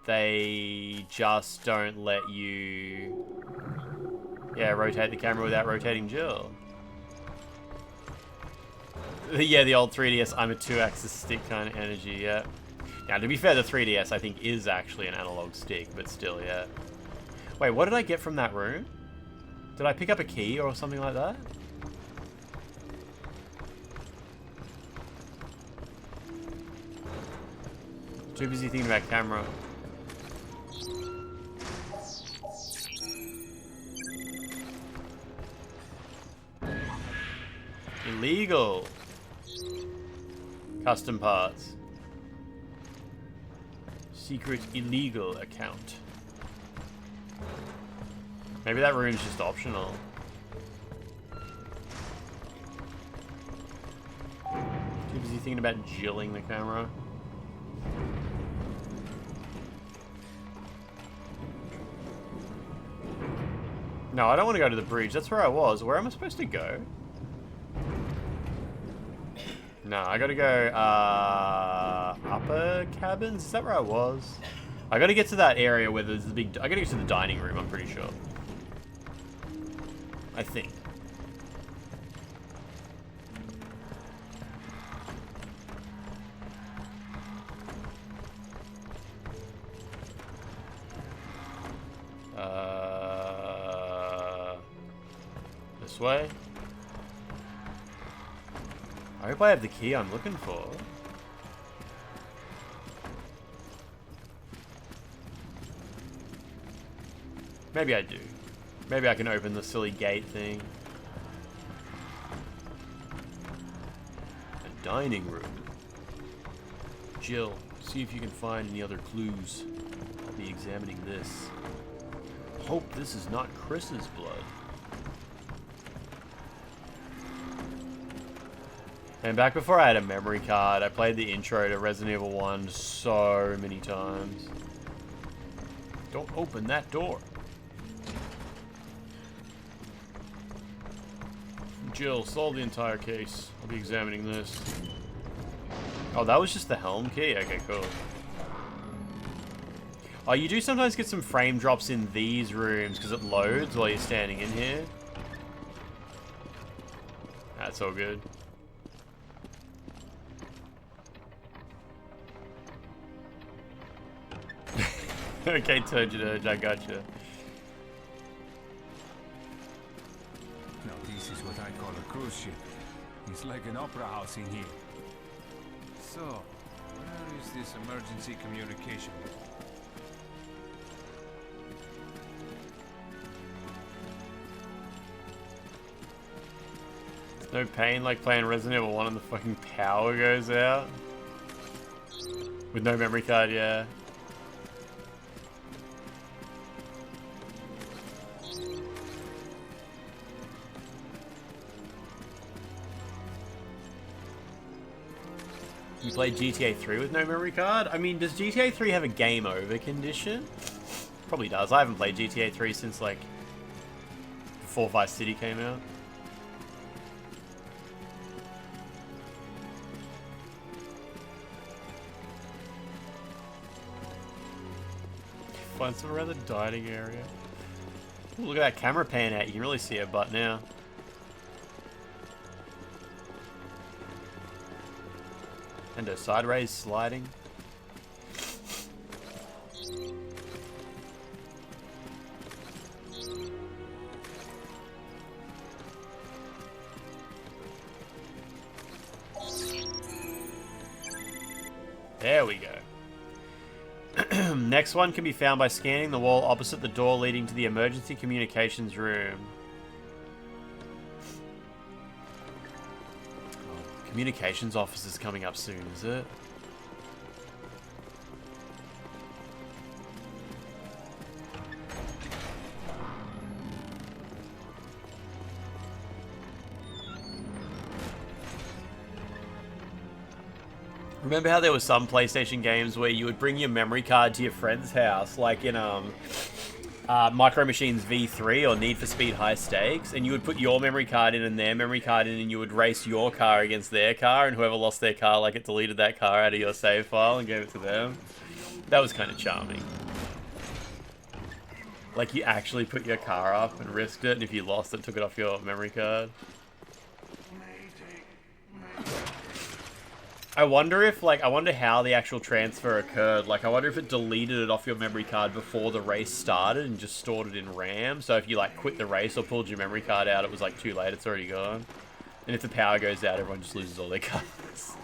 they just don't let you, yeah, rotate the camera without rotating Jill. Yeah, the old 3DS, I'm a 2-axis stick kind of energy, yeah. Now, to be fair, the 3DS, I think, is actually an analog stick, but still, yeah. Wait, what did I get from that room? Did I pick up a key or something like that? Too busy thinking about camera. Illegal. Custom parts. Secret illegal account. Maybe that room's just optional. Too busy thinking about jilling the camera. No, I don't want to go to the bridge. That's where I was. Where am I supposed to go? No, I gotta go, upper cabins? Is that where I was? I gotta get to that area where there's the big... I gotta get to the dining room, I'm pretty sure. I think. This way? I hope I have the key I'm looking for. Maybe I do. Maybe I can open the silly gate thing. A dining room. Jill, see if you can find any other clues. I'll be examining this. Hope this is not Chris's blood. And back before I had a memory card, I played the intro to Resident Evil 1 so many times. Don't open that door. Jill, solve the entire case. I'll be examining this. Oh, that was just the helm key? Okay, cool. Oh, you do sometimes get some frame drops in these rooms because it loads while you're standing in here. That's all good. Okay, Turgid Urge, I gotcha. Now this is what I call a cruise ship. It's like an opera house in here. So, where is this emergency communication? There's no pain like playing Resident Evil 1 and the fucking power goes out. With no memory card, yeah. You played GTA 3 with no memory card? I mean, does GTA 3 have a game over condition? Probably does. I haven't played GTA 3 since, like, before Vice City came out. Find some around the dining area. Ooh, look at that camera pan out. You can really see her butt now. And her side rays sliding. There we go. Next one can be found by scanning the wall opposite the door leading to the emergency communications room. Communications office is coming up soon, is it? Remember how there were some PlayStation games where you would bring your memory card to your friend's house, like in Micro Machines V3 or Need for Speed High Stakes, and you would put your memory card in and their memory card in, and you would race your car against their car, and whoever lost their car, like, it deleted that car out of your save file and gave it to them. That was kind of charming. Like, you actually put your car up and risked it, and if you lost it, took it off your memory card. I wonder if, like, I wonder how the actual transfer occurred. Like, I wonder if it deleted it off your memory card before the race started and just stored it in RAM. So if you, like, quit the race or pulled your memory card out, it was, like, too late. It's already gone. And if the power goes out, everyone just loses all their cards.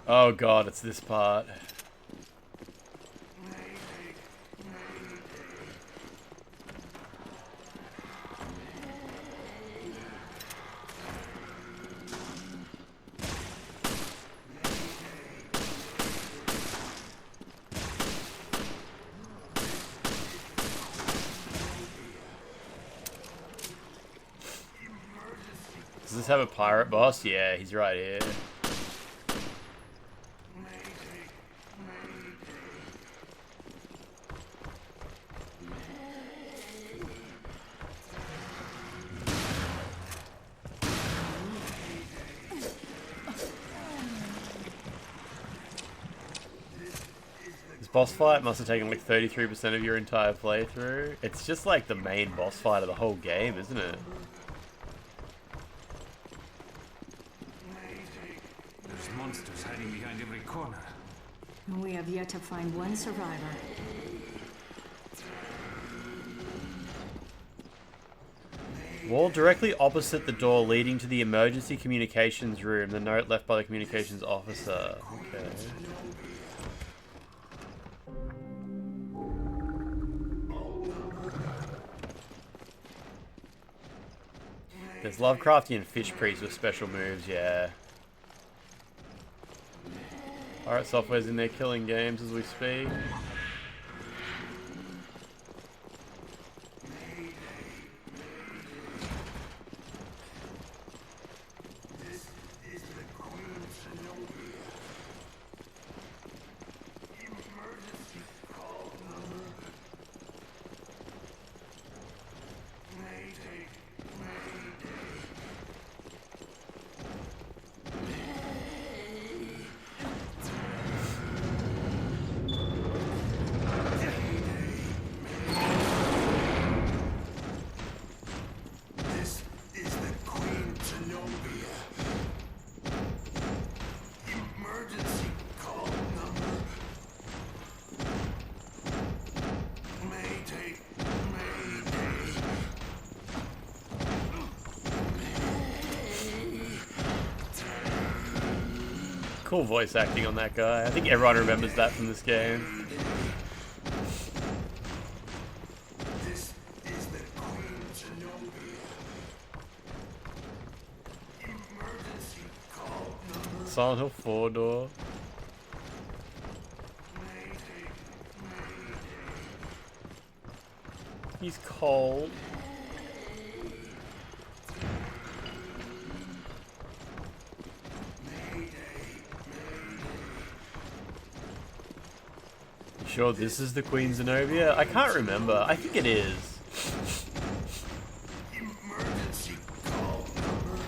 Oh god, it's this part. Does this have a pirate boss? Yeah, he's right here. This boss fight must have taken like 33% of your entire playthrough. It's just like the main boss fight of the whole game, isn't it? There's monsters hiding behind every corner. We have yet to find one survivor. Wall directly opposite the door leading to the emergency communications room. The note left by the communications officer. Okay. There's Lovecraftian fish priests with special moves, yeah. Alright, Software's in there killing games as we speak. Cool voice acting on that guy. I think everyone remembers that from this game. This is the Queen Zenobia. Emergency call number. Silent Hill 4 door. He's cold. Sure, this is the Queen Zenobia? I can't remember. I think it is. Emergency call number.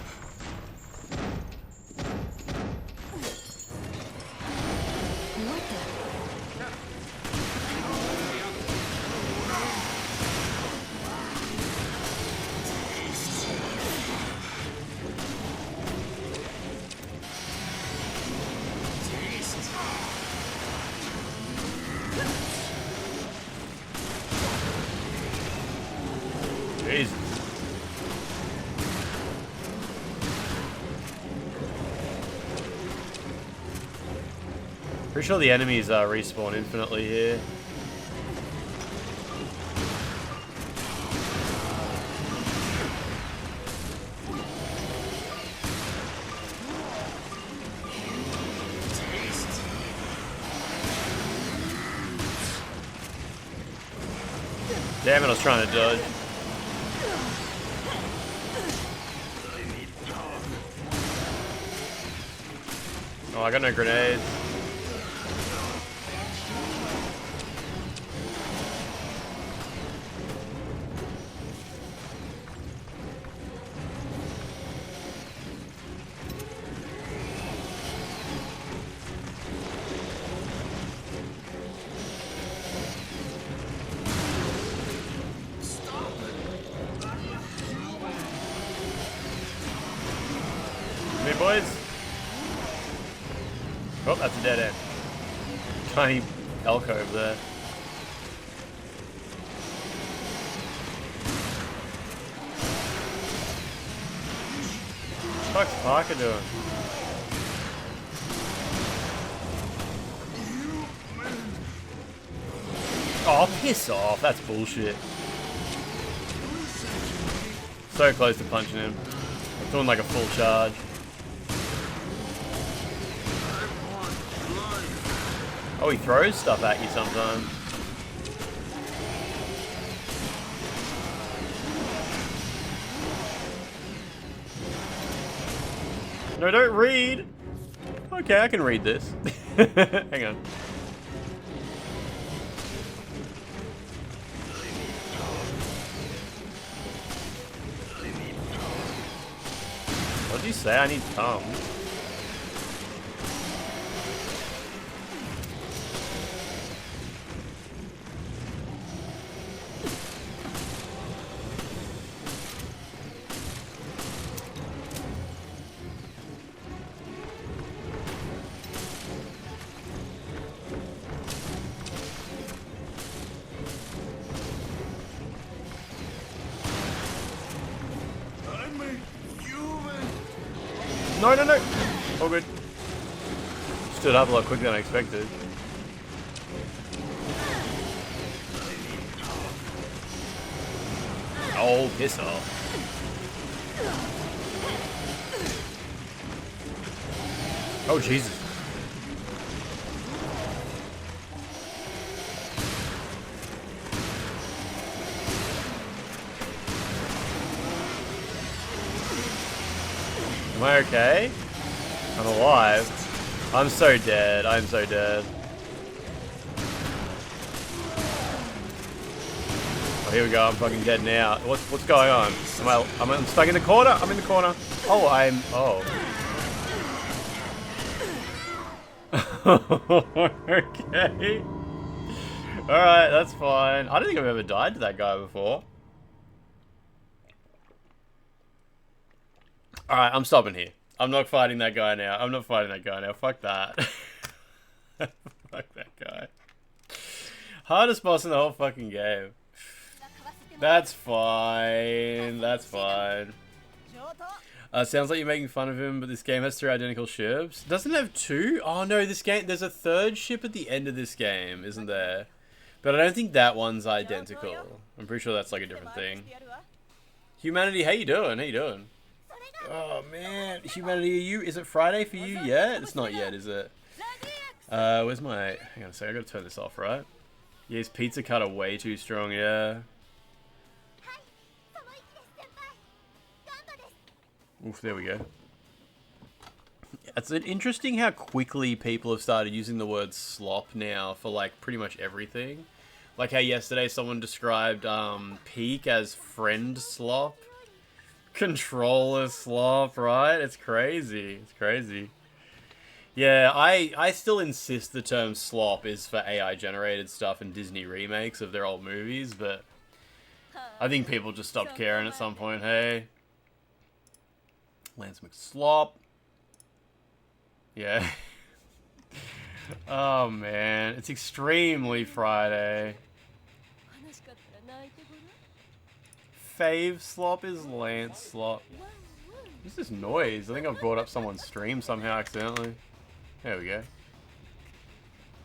Jesus. Pretty sure the enemies respawn infinitely here. Damn it, I was trying to dodge. Oh, I got no grenades. noise. Oh, that's a dead end. Tiny alcove there. What's Parker doing? Oh, piss off. That's bullshit. So close to punching him. I'm doing like a full charge. Oh, he throws stuff at you sometimes. No, don't read! Okay, I can read this. Hang on. What did you say? I need thumbs. No, no, no! All good. Stood up a lot quicker than I expected. Oh, piss off. Oh, Jesus. Am I okay? I'm alive. I'm so dead. I'm so dead. Oh, here we go. I'm fucking dead now. What's going on? I'm stuck in the corner. I'm in the corner. Oh, oh. Okay. Alright, that's fine. I don't think I've ever died to that guy before. Alright, I'm stopping here. I'm not fighting that guy now. I'm not fighting that guy now. Fuck that. Fuck that guy. Hardest boss in the whole fucking game. That's fine. That's fine. Sounds like you're making fun of him, but this game has 3 identical ships. Doesn't it have 2? Oh no, this game, there's a 3rd ship at the end of this game, isn't there? But I don't think that one's identical. I'm pretty sure that's like a different thing. Humanity, how you doing? How you doing? Oh man, Humanity, is it Friday for you yet? It's not yet, is it? Where's my, hang on a sec, I gotta turn this off, right? Yeah, his pizza cutter way too strong, yeah. Oof, there we go. It's interesting how quickly people have started using the word slop now for like pretty much everything. Like how yesterday someone described Peak as friend slop. Controller slop, right? It's crazy. It's crazy. Yeah, I still insist the term slop is for AI generated stuff and Disney remakes of their old movies, but I think people just stopped caring at some point, hey? Lance McSlop. Yeah. Oh man, it's extremely Friday. Fave slop is Lance slop. What's this noise? I think I've brought up someone's stream somehow accidentally. There we go.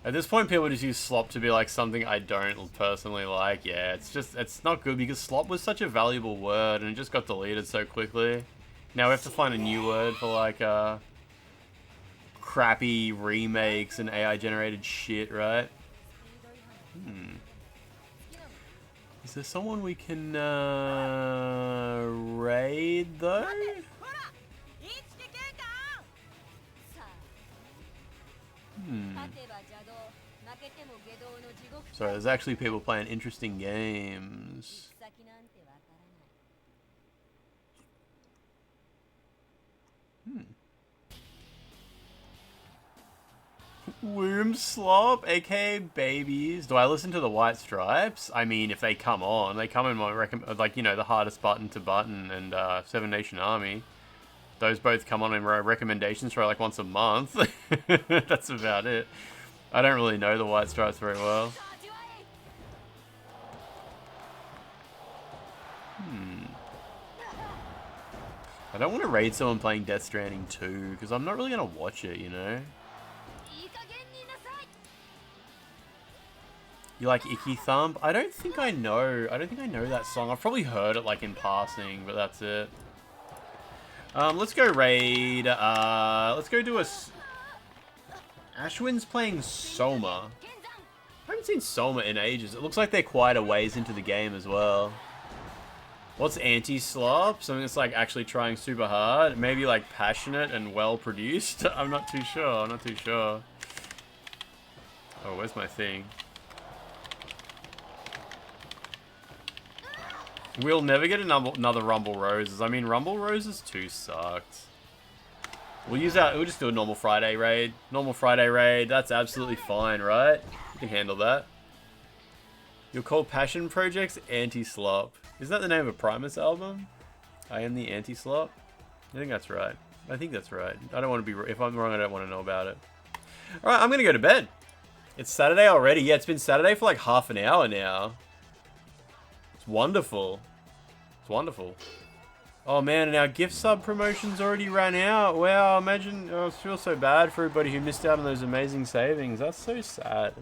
At this point, people just use slop to be like something I don't personally like. Yeah, it's not good because slop was such a valuable word and it just got deleted so quickly. Now we have to find a new word for like crappy remakes and AI generated shit, right? Is there someone we can raid though? Sorry, there's actually people playing interesting games. Womb slop, aka babies. Do I listen to the White Stripes? I mean, if they come on, they come in my like, you know, the hardest button to button and 7 Nation Army. those both come on in recommendations for like once a month. That's about it. I don't really know the White Stripes very well. I don't want to raid someone playing Death Stranding 2 because I'm not really going to watch it, you know? You like Icky Thump? I don't think I know that song. I've probably heard it like in passing, but that's it. Let's go raid. Let's go do a... Ashwin's playing Soma. I haven't seen Soma in ages. It looks like they're quite a ways into the game as well. What's anti-slop? Something that's like actually trying super hard. Maybe like passionate and well produced. I'm not too sure. Oh, where's my thing? We'll never get another Rumble Roses. I mean, Rumble Roses 2 sucked. We'll just do a normal Friday raid. Normal Friday raid. That's absolutely fine, right? You can handle that. You'll call Passion Projects Anti-Slop. Is that the name of a Primus album? I am the Anti-Slop? I think that's right. I don't want to be... If I'm wrong, I don't want to know about it. Alright, I'm going to go to bed. It's Saturday already. Yeah, it's been Saturday for like half an hour now. It's wonderful. Oh man, and our gift sub promotions already ran out. Wow, imagine... I feel so bad for everybody who missed out on those amazing savings. That's so sad.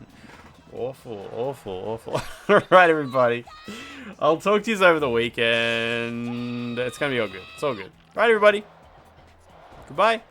Awful. Alright, everybody. I'll talk to you over the weekend. It's going to be all good. It's all good. Alright, everybody. Goodbye.